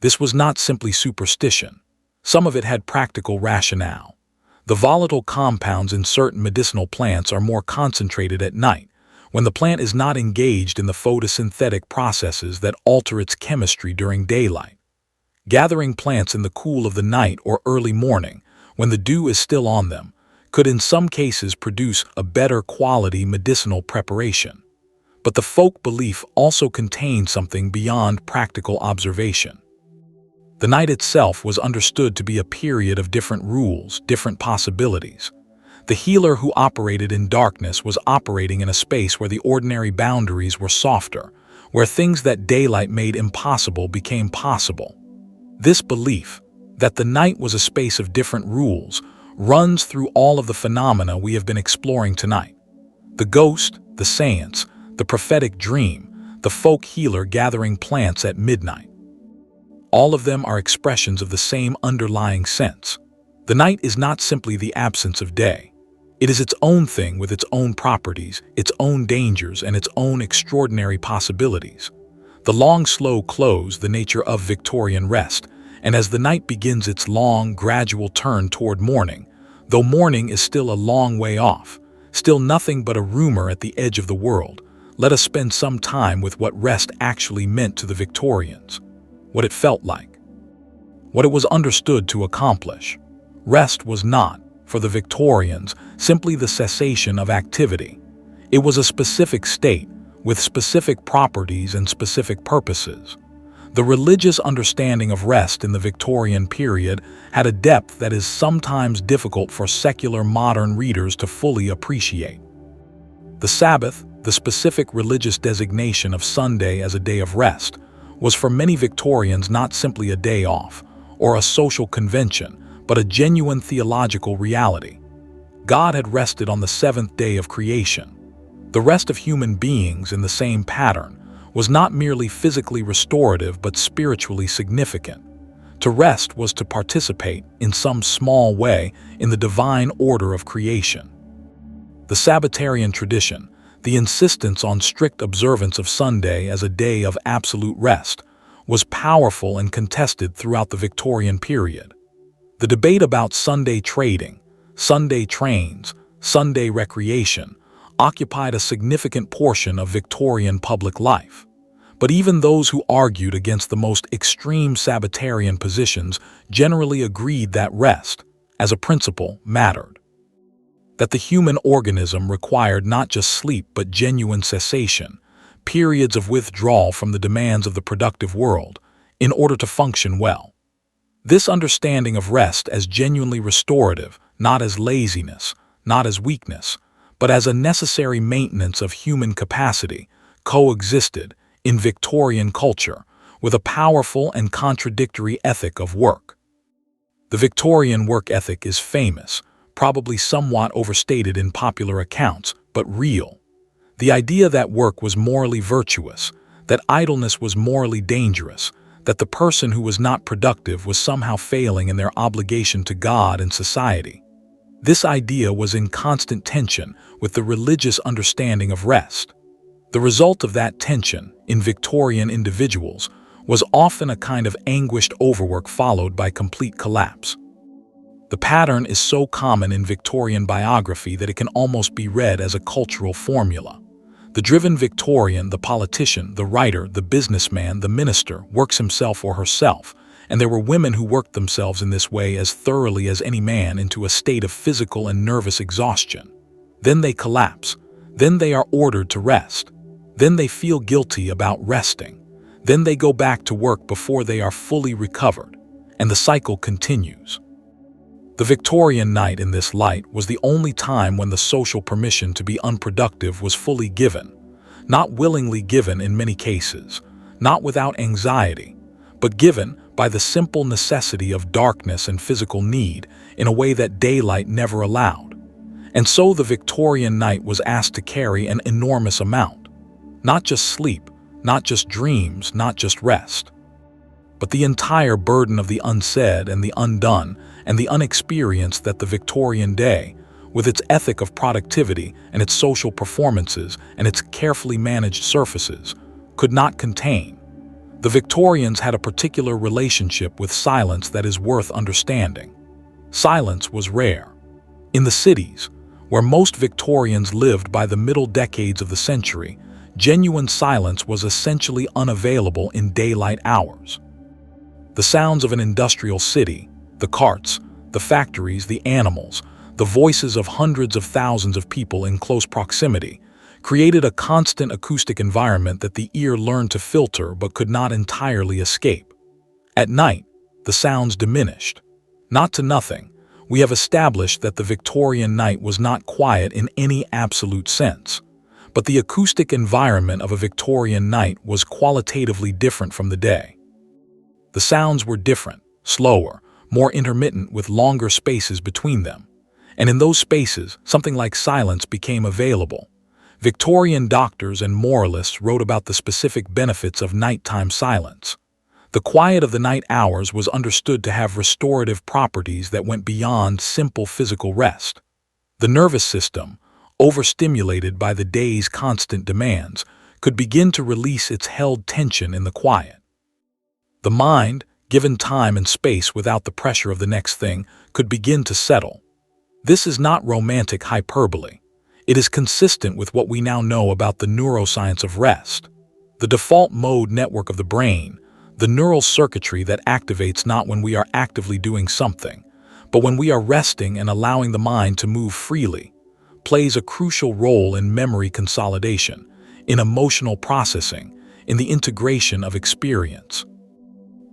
This was not simply superstition. Some of it had practical rationale. The volatile compounds in certain medicinal plants are more concentrated at night, when the plant is not engaged in the photosynthetic processes that alter its chemistry during daylight. Gathering plants in the cool of the night or early morning, when the dew is still on them, could in some cases produce a better quality medicinal preparation. But the folk belief also contained something beyond practical observation. The night itself was understood to be a period of different rules, different possibilities. The healer who operated in darkness was operating in a space where the ordinary boundaries were softer, where things that daylight made impossible became possible. This belief, that the night was a space of different rules, runs through all of the phenomena we have been exploring tonight. The ghost, the séance, the prophetic dream, the folk healer gathering plants at midnight. All of them are expressions of the same underlying sense. The night is not simply the absence of day. It is its own thing with its own properties, its own dangers, and its own extraordinary possibilities. The long, slow close, the nature of Victorian rest, and as the night begins its long, gradual turn toward morning, though morning is still a long way off, still nothing but a rumor at the edge of the world, let us spend some time with what rest actually meant to the Victorians, what it felt like, what it was understood to accomplish. Rest was not, for the Victorians, simply the cessation of activity. It was a specific state, with specific properties and specific purposes. The religious understanding of rest in the Victorian period had a depth that is sometimes difficult for secular modern readers to fully appreciate. The Sabbath, the specific religious designation of Sunday as a day of rest, was for many Victorians not simply a day off or a social convention, but a genuine theological reality. God had rested on the seventh day of creation. The rest of human beings in the same pattern was not merely physically restorative but spiritually significant. To rest was to participate, in some small way, in the divine order of creation. The Sabbatarian tradition, the insistence on strict observance of Sunday as a day of absolute rest, was powerful and contested throughout the Victorian period. The debate about Sunday trading, Sunday trains, Sunday recreation, occupied a significant portion of Victorian public life. But even those who argued against the most extreme Sabbatarian positions generally agreed that rest, as a principle, mattered. That the human organism required not just sleep but genuine cessation, periods of withdrawal from the demands of the productive world, in order to function well. This understanding of rest as genuinely restorative, not as laziness, not as weakness, but as a necessary maintenance of human capacity, coexisted in Victorian culture with a powerful and contradictory ethic of work. The Victorian work ethic is famous, probably somewhat overstated in popular accounts, but real. The idea that work was morally virtuous, that idleness was morally dangerous, that the person who was not productive was somehow failing in their obligation to God and society. This idea was in constant tension with the religious understanding of rest. The result of that tension, in Victorian individuals, was often a kind of anguished overwork followed by complete collapse. The pattern is so common in Victorian biography that it can almost be read as a cultural formula. The driven Victorian, the politician, the writer, the businessman, the minister, works himself or herself, and there were women who worked themselves in this way as thoroughly as any man into a state of physical and nervous exhaustion. Then they collapse. Then they are ordered to rest. Then they feel guilty about resting. Then they go back to work before they are fully recovered, and the cycle continues. The Victorian night in this light was the only time when the social permission to be unproductive was fully given, not willingly given in many cases, not without anxiety, but given by the simple necessity of darkness and physical need in a way that daylight never allowed. And so the Victorian night was asked to carry an enormous amount. Not just sleep, not just dreams, not just rest, but the entire burden of the unsaid and the undone and the unexperienced that the Victorian day, with its ethic of productivity and its social performances and its carefully managed surfaces, could not contain. The Victorians had a particular relationship with silence that is worth understanding. Silence was rare. In the cities, where most Victorians lived by the middle decades of the century, genuine silence was essentially unavailable in daylight hours. The sounds of an industrial city, the carts, the factories, the animals, the voices of hundreds of thousands of people in close proximity, created a constant acoustic environment that the ear learned to filter but could not entirely escape. At night, the sounds diminished. Not to nothing, we have established that the Victorian night was not quiet in any absolute sense, but the acoustic environment of a Victorian night was qualitatively different from the day. The sounds were different, slower, more intermittent with longer spaces between them, and in those spaces, something like silence became available. Victorian doctors and moralists wrote about the specific benefits of nighttime silence. The quiet of the night hours was understood to have restorative properties that went beyond simple physical rest. The nervous system, overstimulated by the day's constant demands, could begin to release its held tension in the quiet. The mind, given time and space without the pressure of the next thing, could begin to settle. This is not romantic hyperbole. It is consistent with what we now know about the neuroscience of rest. The default mode network of the brain, the neural circuitry that activates not when we are actively doing something, but when we are resting and allowing the mind to move freely, plays a crucial role in memory consolidation, in emotional processing, in the integration of experience.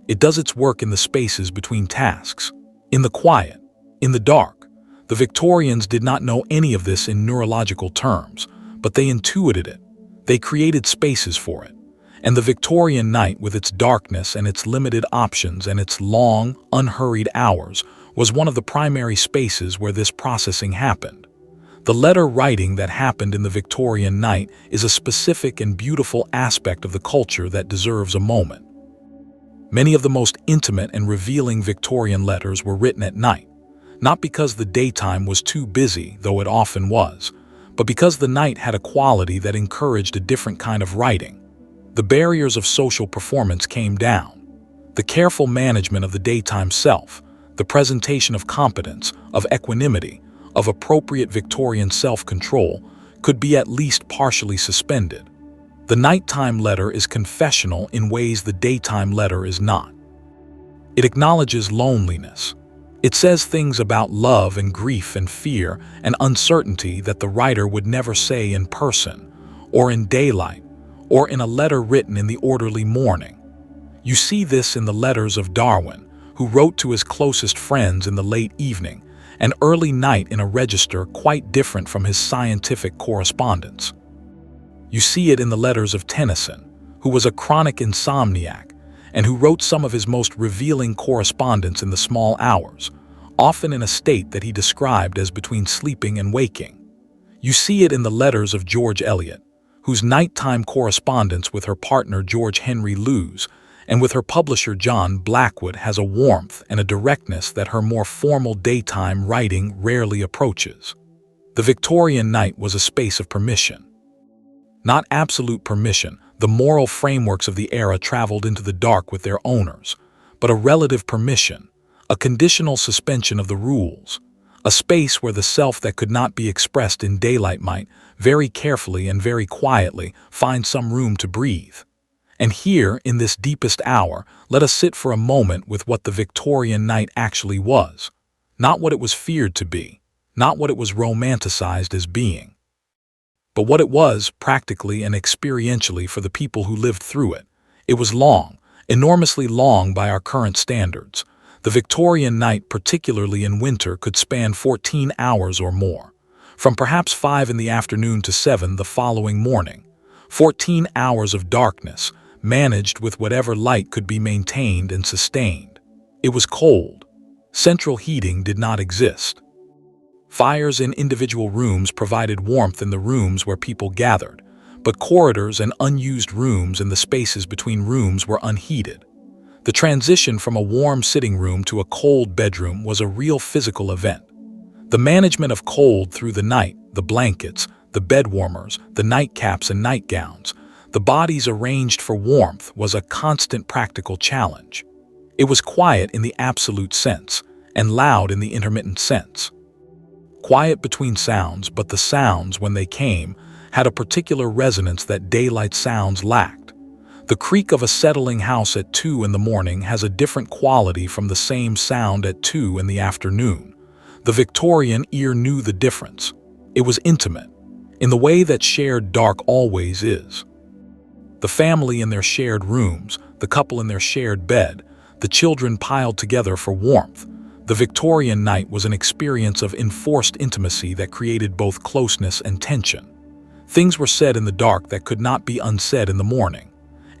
It does its work in the spaces between tasks, in the quiet, in the dark. The Victorians did not know any of this in neurological terms, but they intuited it. They created spaces for it. And the Victorian night, with its darkness and its limited options and its long, unhurried hours, was one of the primary spaces where this processing happened. The letter writing that happened in the Victorian night is a specific and beautiful aspect of the culture that deserves a moment. Many of the most intimate and revealing Victorian letters were written at night, not because the daytime was too busy, though it often was, but because the night had a quality that encouraged a different kind of writing. The barriers of social performance came down. The careful management of the daytime self, the presentation of competence, of equanimity, of appropriate Victorian self-control, could be at least partially suspended. The nighttime letter is confessional in ways the daytime letter is not. It acknowledges loneliness. It says things about love and grief and fear and uncertainty that the writer would never say in person, or in daylight, or in a letter written in the orderly morning. You see this in the letters of Darwin, who wrote to his closest friends in the late evening, and early night in a register quite different from his scientific correspondence. You see it in the letters of Tennyson, who was a chronic insomniac, and who wrote some of his most revealing correspondence in the small hours, often in a state that he described as between sleeping and waking. You see it in the letters of George Eliot, whose nighttime correspondence with her partner George Henry Lewes and with her publisher John Blackwood has a warmth and a directness that her more formal daytime writing rarely approaches. The Victorian night was a space of permission. Not absolute permission, the moral frameworks of the era traveled into the dark with their owners, but a relative permission, a conditional suspension of the rules, a space where the self that could not be expressed in daylight might, very carefully and very quietly, find some room to breathe. And here, in this deepest hour, let us sit for a moment with what the Victorian night actually was, not what it was feared to be, not what it was romanticized as being, but what it was practically and experientially for the people who lived through it. It was long, enormously long by our current standards. The Victorian night, particularly in winter, could span 14 hours or more, from perhaps 5 in the afternoon to 7 the following morning. 14 hours of darkness, managed with whatever light could be maintained and sustained. It was cold. Central heating did not exist. Fires in individual rooms provided warmth in the rooms where people gathered, but corridors and unused rooms and the spaces between rooms were unheated. The transition from a warm sitting room to a cold bedroom was a real physical event. The management of cold through the night, the blankets, the bed warmers, the nightcaps and nightgowns, the bodies arranged for warmth was a constant practical challenge. It was quiet in the absolute sense, and loud in the intermittent sense. Quiet between sounds, but the sounds, when they came, had a particular resonance that daylight sounds lacked. The creak of a settling house at 2 in the morning has a different quality from the same sound at 2 in the afternoon. The Victorian ear knew the difference. It was intimate, in the way that shared dark always is. The family in their shared rooms, the couple in their shared bed, the children piled together for warmth. The Victorian night was an experience of enforced intimacy that created both closeness and tension. Things were said in the dark that could not be unsaid in the morning.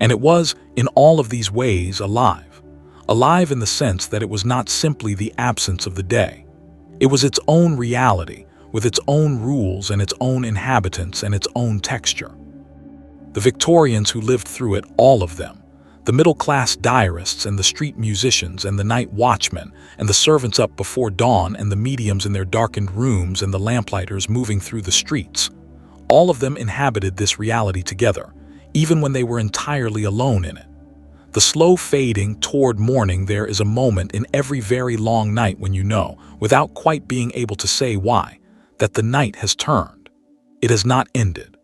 And it was, in all of these ways, alive. Alive in the sense that it was not simply the absence of the day. It was its own reality, with its own rules and its own inhabitants and its own texture. The Victorians who lived through it, all of them, the middle-class diarists and the street musicians and the night watchmen and the servants up before dawn and the mediums in their darkened rooms and the lamplighters moving through the streets, all of them inhabited this reality together, even when they were entirely alone in it. The slow fading toward morning, there is a moment in every very long night when you know, without quite being able to say why, that the night has turned. It has not ended.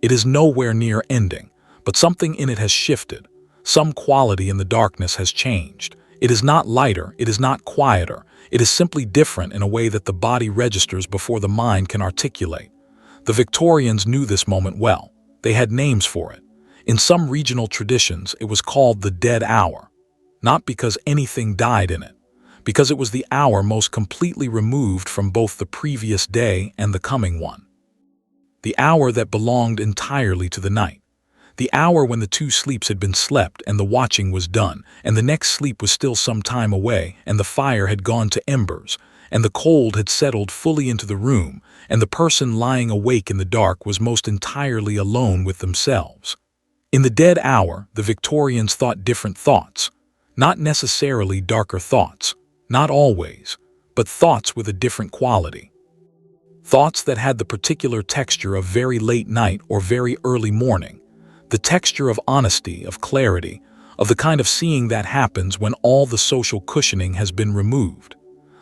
It is nowhere near ending, but something in it has shifted. Some quality in the darkness has changed. It is not lighter, it is not quieter, it is simply different in a way that the body registers before the mind can articulate. The Victorians knew this moment well. They had names for it. In some regional traditions, it was called the dead hour. Not because anything died in it, because it was the hour most completely removed from both the previous day and the coming one. The hour that belonged entirely to the night. The hour when the 2 sleeps had been slept and the watching was done, and the next sleep was still some time away, and the fire had gone to embers, and the cold had settled fully into the room, and the person lying awake in the dark was most entirely alone with themselves. In the dead hour, the Victorians thought different thoughts, not necessarily darker thoughts, not always, but thoughts with a different quality. Thoughts that had the particular texture of very late night or very early morning, the texture of honesty, of clarity, of the kind of seeing that happens when all the social cushioning has been removed.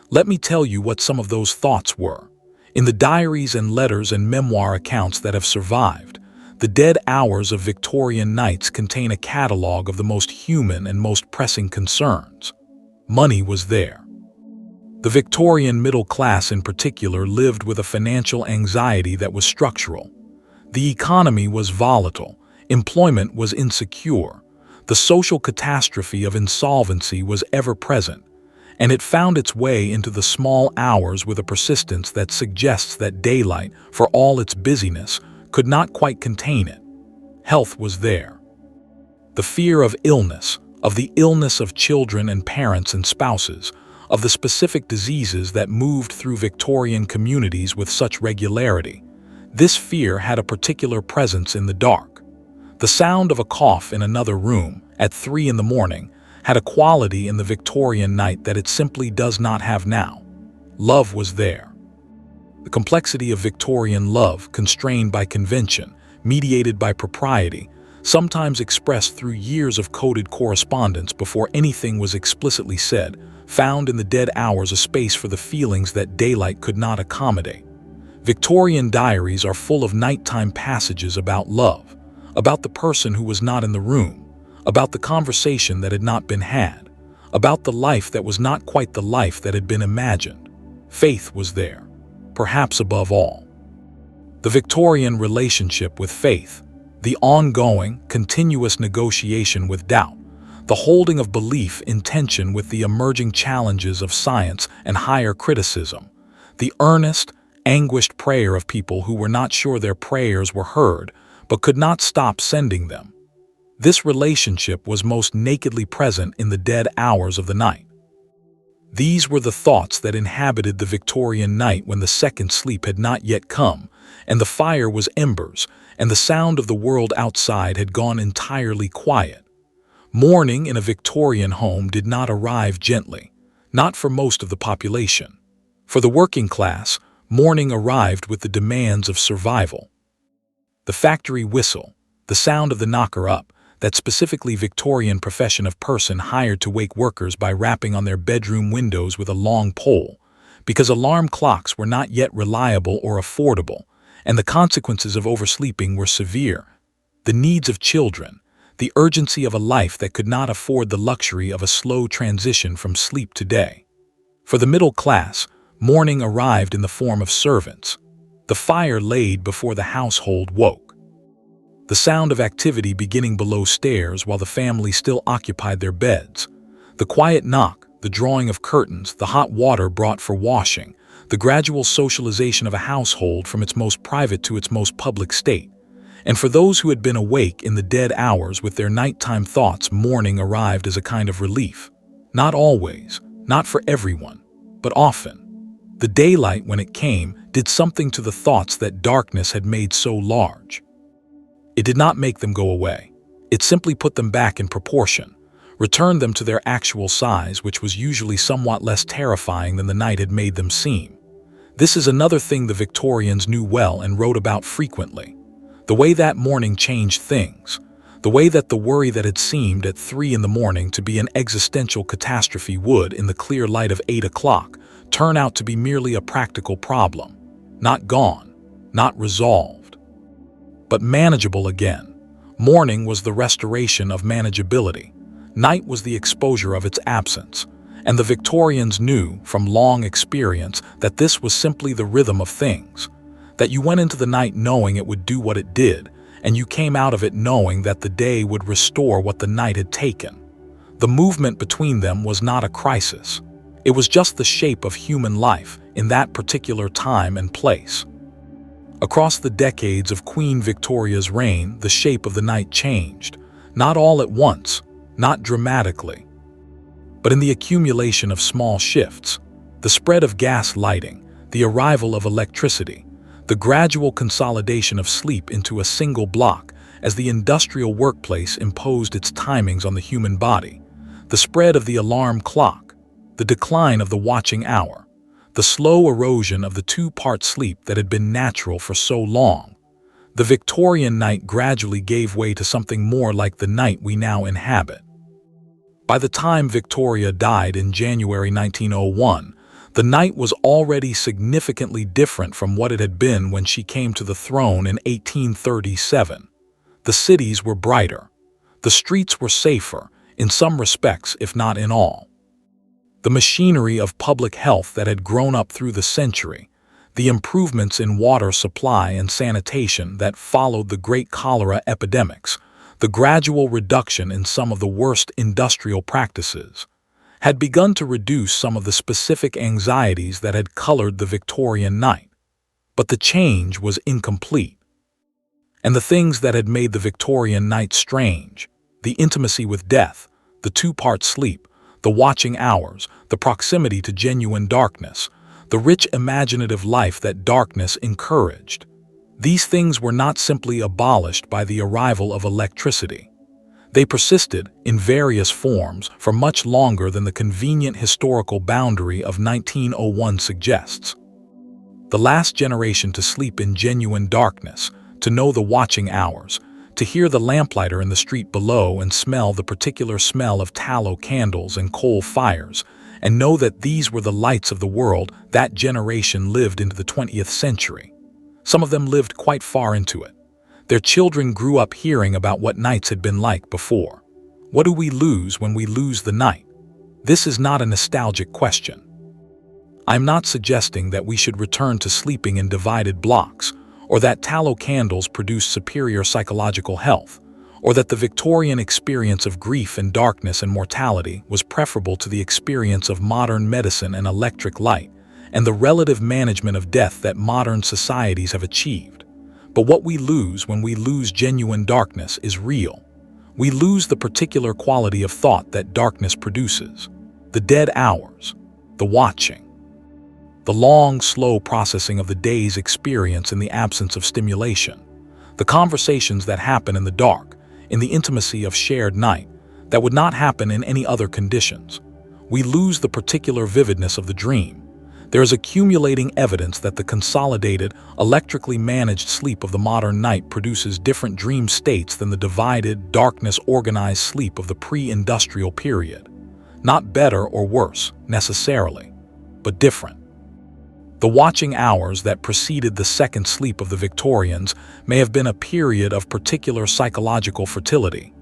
Let me tell you what some of those thoughts were. In the diaries and letters and memoir accounts that have survived, the dead hours of Victorian nights contain a catalogue of the most human and most pressing concerns. Money was there. The Victorian middle class in particular lived with a financial anxiety that was structural. The economy was volatile. Employment was insecure. The social catastrophe of insolvency was ever present, and it found its way into the small hours with a persistence that suggests that daylight, for all its busyness, could not quite contain it. Health was there. The fear of illness, of the illness of children and parents and spouses, of the specific diseases that moved through Victorian communities with such regularity. This fear had a particular presence in the dark. The sound of a cough in another room, at 3 in the morning, had a quality in the Victorian night that it simply does not have now. Love was there. The complexity of Victorian love, constrained by convention, mediated by propriety, sometimes expressed through years of coded correspondence before anything was explicitly said, found in the dead hours a space for the feelings that daylight could not accommodate. Victorian diaries are full of nighttime passages about love, about the person who was not in the room, about the conversation that had not been had, about the life that was not quite the life that had been imagined. Faith was there, perhaps above all. The Victorian relationship with faith, the ongoing, continuous negotiation with doubt, the holding of belief in tension with the emerging challenges of science and higher criticism, the earnest, anguished prayer of people who were not sure their prayers were heard, but could not stop sending them. This relationship was most nakedly present in the dead hours of the night. These were the thoughts that inhabited the Victorian night when the second sleep had not yet come, and the fire was embers, and the sound of the world outside had gone entirely quiet. Morning in a Victorian home did not arrive gently, not for most of the population. For the working class, morning arrived with the demands of survival. The factory whistle, the sound of the knocker up, that specifically Victorian profession of person hired to wake workers by rapping on their bedroom windows with a long pole, because alarm clocks were not yet reliable or affordable, and the consequences of oversleeping were severe. The needs of children, the urgency of a life that could not afford the luxury of a slow transition from sleep to day. For the middle class, morning arrived in the form of servants. The fire laid before the household woke. The sound of activity beginning below stairs while the family still occupied their beds. The quiet knock, the drawing of curtains, the hot water brought for washing, the gradual socialization of a household from its most private to its most public state. And for those who had been awake in the dead hours with their nighttime thoughts, morning arrived as a kind of relief. Not always, not for everyone, but often. The daylight, when it came, did something to the thoughts that darkness had made so large. It did not make them go away. It simply put them back in proportion, returned them to their actual size, which was usually somewhat less terrifying than the night had made them seem. This is another thing the Victorians knew well and wrote about frequently. The way that morning changed things. The way that the worry that had seemed at 3 in the morning to be an existential catastrophe would, in the clear light of 8 o'clock, turn out to be merely a practical problem. Not gone, not resolved, but manageable again. Morning was the restoration of manageability. Night was the exposure of its absence. And the Victorians knew, from long experience, that this was simply the rhythm of things. That you went into the night knowing it would do what it did, and you came out of it knowing that the day would restore what the night had taken. The movement between them was not a crisis. It was just the shape of human life in that particular time and place. Across the decades of Queen Victoria's reign, the shape of the night changed, not all at once, not dramatically, but in the accumulation of small shifts, the spread of gas lighting, the arrival of electricity, the gradual consolidation of sleep into a single block as the industrial workplace imposed its timings on the human body, the spread of the alarm clock, the decline of the watching hour, the slow erosion of the two-part sleep that had been natural for so long. The Victorian night gradually gave way to something more like the night we now inhabit. By the time Victoria died in January 1901, the night was already significantly different from what it had been when she came to the throne in 1837. The cities were brighter. The streets were safer, in some respects if not in all. The machinery of public health that had grown up through the century, the improvements in water supply and sanitation that followed the great cholera epidemics, the gradual reduction in some of the worst industrial practices, had begun to reduce some of the specific anxieties that had colored the Victorian night. But the change was incomplete. And the things that had made the Victorian night strange, the intimacy with death, the two-part sleep, the watching hours, the proximity to genuine darkness, the rich imaginative life that darkness encouraged. These things were not simply abolished by the arrival of electricity. They persisted, in various forms, for much longer than the convenient historical boundary of 1901 suggests. The last generation to sleep in genuine darkness, to know the watching hours, to hear the lamplighter in the street below and smell the particular smell of tallow candles and coal fires, and know that these were the lights of the world, that generation lived into the 20th century. Some of them lived quite far into it. Their children grew up hearing about what nights had been like before. What do we lose when we lose the night? This is not a nostalgic question. I'm not suggesting that we should return to sleeping in divided blocks, or that tallow candles produce superior psychological health, or that the Victorian experience of grief and darkness and mortality was preferable to the experience of modern medicine and electric light, and the relative management of death that modern societies have achieved. But what we lose when we lose genuine darkness is real. we lose the particular quality of thought that darkness produces. The dead hours, the watching, the long, slow processing of the day's experience in the absence of stimulation, the conversations that happen in the dark, in the intimacy of shared night, that would not happen in any other conditions. We lose the particular vividness of the dream. There is accumulating evidence that the consolidated, electrically managed sleep of the modern night produces different dream states than the divided, darkness-organized sleep of the pre-industrial period. Not better or worse, necessarily, but different. The watching hours that preceded the second sleep of the Victorians may have been a period of particular psychological fertility,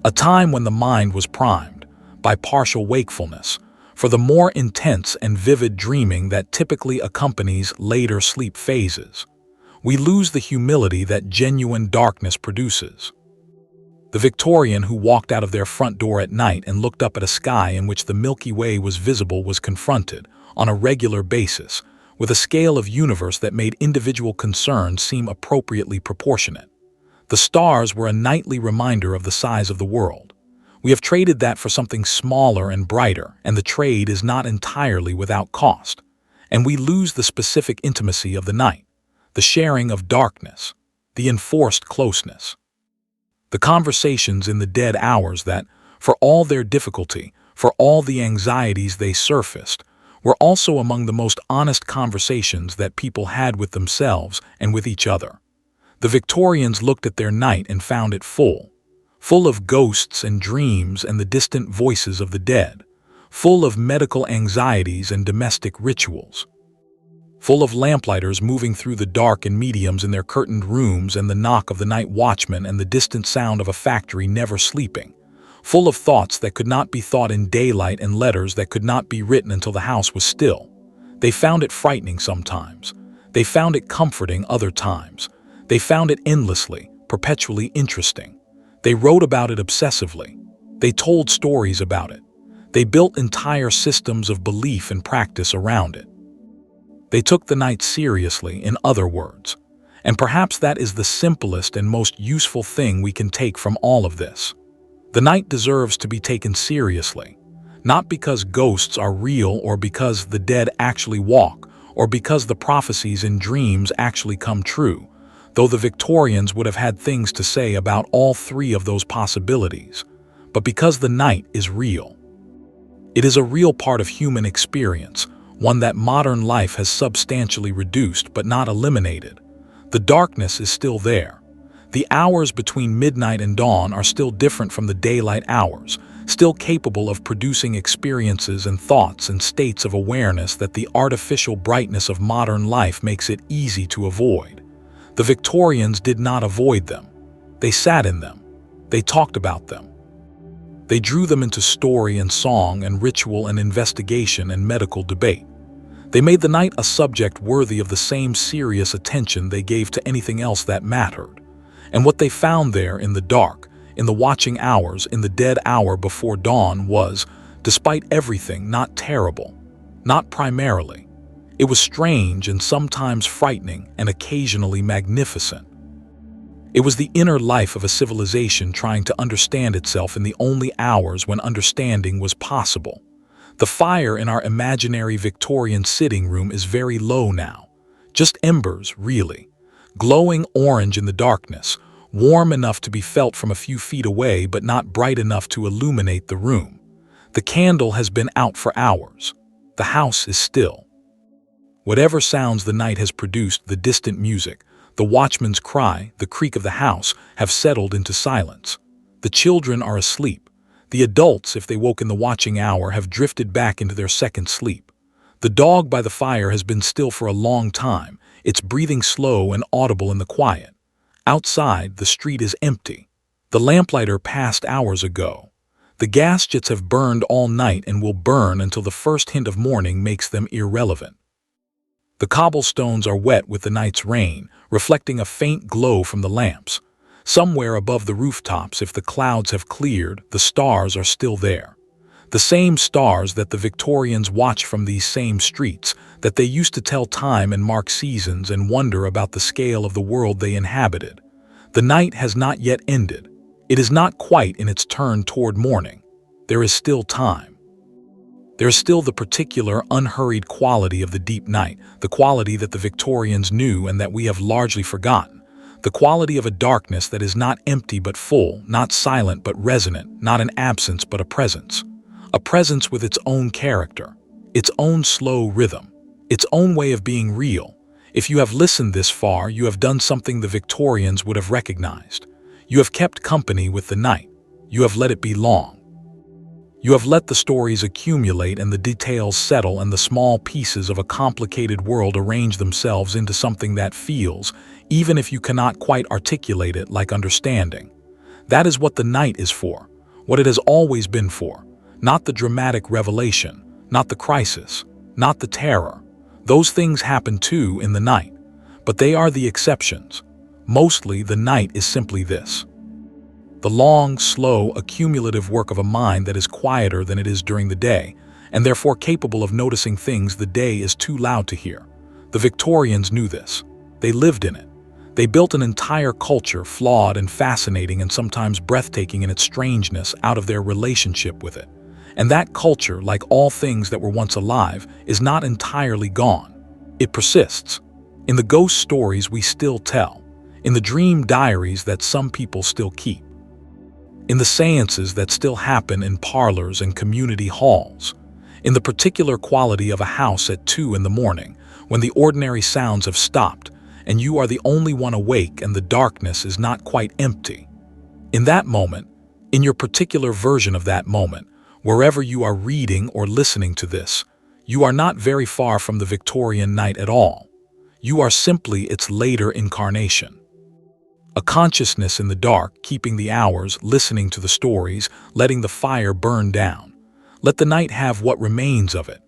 a time when the mind was primed, by partial wakefulness, for the more intense and vivid dreaming that typically accompanies later sleep phases. We lose the humility that genuine darkness produces. The Victorian who walked out of their front door at night and looked up at a sky in which the Milky Way was visible was confronted, on a regular basis, with a scale of universe that made individual concerns seem appropriately proportionate. The stars were a nightly reminder of the size of the world. We have traded that for something smaller and brighter, and the trade is not entirely without cost. And we lose the specific intimacy of the night, the sharing of darkness, the enforced closeness. The conversations in the dead hours that, for all their difficulty, for all the anxieties they surfaced, were also among the most honest conversations that people had with themselves and with each other. The Victorians looked at their night and found it full of ghosts and dreams and the distant voices of the dead, full of medical anxieties and domestic rituals, full of lamplighters moving through the dark and mediums in their curtained rooms and the knock of the night watchman and the distant sound of a factory never sleeping, full of thoughts that could not be thought in daylight and letters that could not be written until the house was still. They found it frightening sometimes. They found it comforting other times. They found it endlessly, perpetually interesting. They wrote about it obsessively. They told stories about it. They built entire systems of belief and practice around it. They took the night seriously, in other words. And perhaps that is the simplest and most useful thing we can take from all of this. The night deserves to be taken seriously, not because ghosts are real or because the dead actually walk or because the prophecies in dreams actually come true, though the Victorians would have had things to say about all three of those possibilities, but because the night is real. It is a real part of human experience, one that modern life has substantially reduced but not eliminated. The darkness is still there. The hours between midnight and dawn are still different from the daylight hours, still capable of producing experiences and thoughts and states of awareness that the artificial brightness of modern life makes it easy to avoid. The Victorians did not avoid them. They sat in them. They talked about them. They drew them into story and song and ritual and investigation and medical debate. They made the night a subject worthy of the same serious attention they gave to anything else that mattered. And what they found there in the dark, in the watching hours, in the dead hour before dawn was, despite everything, not terrible, not primarily. It was strange and sometimes frightening and occasionally magnificent. It was the inner life of a civilization trying to understand itself in the only hours when understanding was possible. The fire in our imaginary Victorian sitting room is very low now. Just embers, really. Glowing orange in the darkness, warm enough to be felt from a few feet away but not bright enough to illuminate the room. The candle has been out for hours. The house is still. Whatever sounds the night has produced, the distant music, the watchman's cry, the creak of the house, have settled into silence. The children are asleep. The adults, if they woke in the watching hour, have drifted back into their second sleep. The dog by the fire has been still for a long time, its breathing slow and audible in the quiet. Outside, the street is empty. The lamplighter passed hours ago. The gas jets have burned all night and will burn until the first hint of morning makes them irrelevant. The cobblestones are wet with the night's rain, reflecting a faint glow from the lamps. Somewhere above the rooftops, if the clouds have cleared, the stars are still there. The same stars that the Victorians watch from these same streets, that they used to tell time and mark seasons and wonder about the scale of the world they inhabited. The night has not yet ended. It is not quite in its turn toward morning. There is still time. There is still the particular, unhurried quality of the deep night, the quality that the Victorians knew and that we have largely forgotten, the quality of a darkness that is not empty but full, not silent but resonant, not an absence but a presence with its own character, its own slow rhythm, its own way of being real. If you have listened this far, you have done something the Victorians would have recognized. You have kept company with the night. You have let it be long. You have let the stories accumulate and the details settle and the small pieces of a complicated world arrange themselves into something that feels, even if you cannot quite articulate it, like understanding. That is what the night is for, what it has always been for. Not the dramatic revelation, not the crisis, not the terror. Those things happen too in the night, but they are the exceptions. Mostly the night is simply this: the long, slow, accumulative work of a mind that is quieter than it is during the day, and therefore capable of noticing things the day is too loud to hear. The Victorians knew this. They lived in it. They built an entire culture, flawed and fascinating and sometimes breathtaking in its strangeness, out of their relationship with it. And that culture, like all things that were once alive, is not entirely gone. It persists. In the ghost stories we still tell, in the dream diaries that some people still keep, in the séances that still happen in parlors and community halls, in the particular quality of a house at 2 in the morning, when the ordinary sounds have stopped and you are the only one awake and the darkness is not quite empty. In that moment, in your particular version of that moment, wherever you are reading or listening to this, you are not very far from the Victorian night at all. You are simply its later incarnation. A consciousness in the dark, keeping the hours, listening to the stories, letting the fire burn down. Let the night have what remains of it.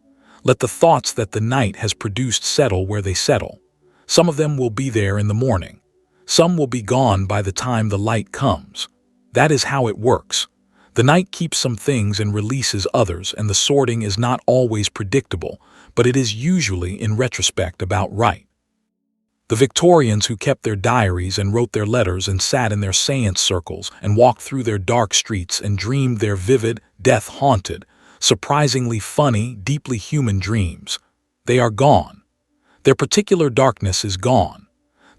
Let the thoughts that the night has produced settle where they settle. Some of them will be there in the morning. Some will be gone by the time the light comes. That is how it works. The night keeps some things and releases others, and the sorting is not always predictable, but it is usually, in retrospect, about right. The Victorians who kept their diaries and wrote their letters and sat in their séance circles and walked through their dark streets and dreamed their vivid, death-haunted, surprisingly funny, deeply human dreams, they are gone. Their particular darkness is gone.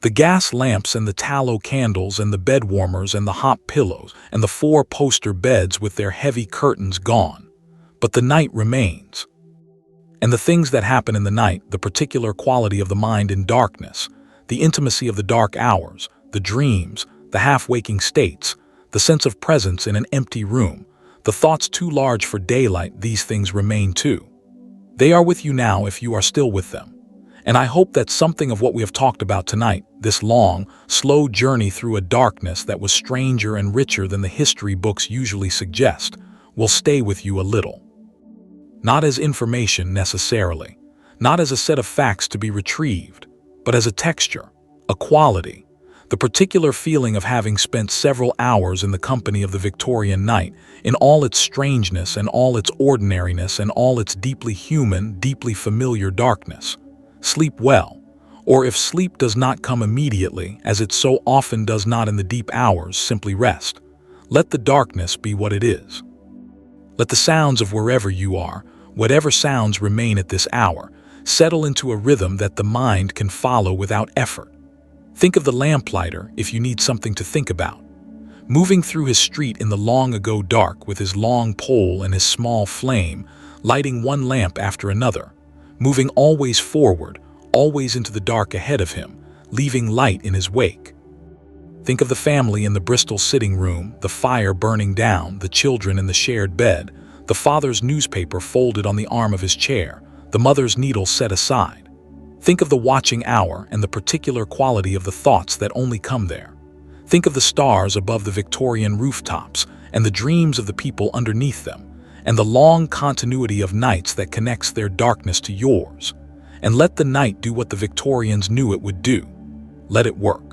The gas lamps and the tallow candles and the bed warmers and the hot pillows and the 4-poster beds with their heavy curtains gone. But the night remains. And the things that happen in the night, the particular quality of the mind in darkness, the intimacy of the dark hours, the dreams, the half-waking states, the sense of presence in an empty room, the thoughts too large for daylight, these things remain too. They are with you now if you are still with them. And I hope that something of what we have talked about tonight, this long, slow journey through a darkness that was stranger and richer than the history books usually suggest, will stay with you a little. Not as information necessarily, not as a set of facts to be retrieved, but as a texture, a quality, the particular feeling of having spent several hours in the company of the Victorian night, in all its strangeness and all its ordinariness and all its deeply human, deeply familiar darkness. Sleep well, or if sleep does not come immediately, as it so often does not in the deep hours, simply rest. Let the darkness be what it is. Let the sounds of wherever you are, whatever sounds remain at this hour, settle into a rhythm that the mind can follow without effort. Think of the lamplighter if you need something to think about. Moving through his street in the long-ago dark with his long pole and his small flame, lighting one lamp after another, moving always forward, always into the dark ahead of him, leaving light in his wake. Think of the family in the Bristol sitting room, the fire burning down, the children in the shared bed, the father's newspaper folded on the arm of his chair, the mother's needle set aside. Think of the watching hour and the particular quality of the thoughts that only come there. Think of the stars above the Victorian rooftops and the dreams of the people underneath them, and the long continuity of nights that connects their darkness to yours. And let the night do what the Victorians knew it would do. Let it work.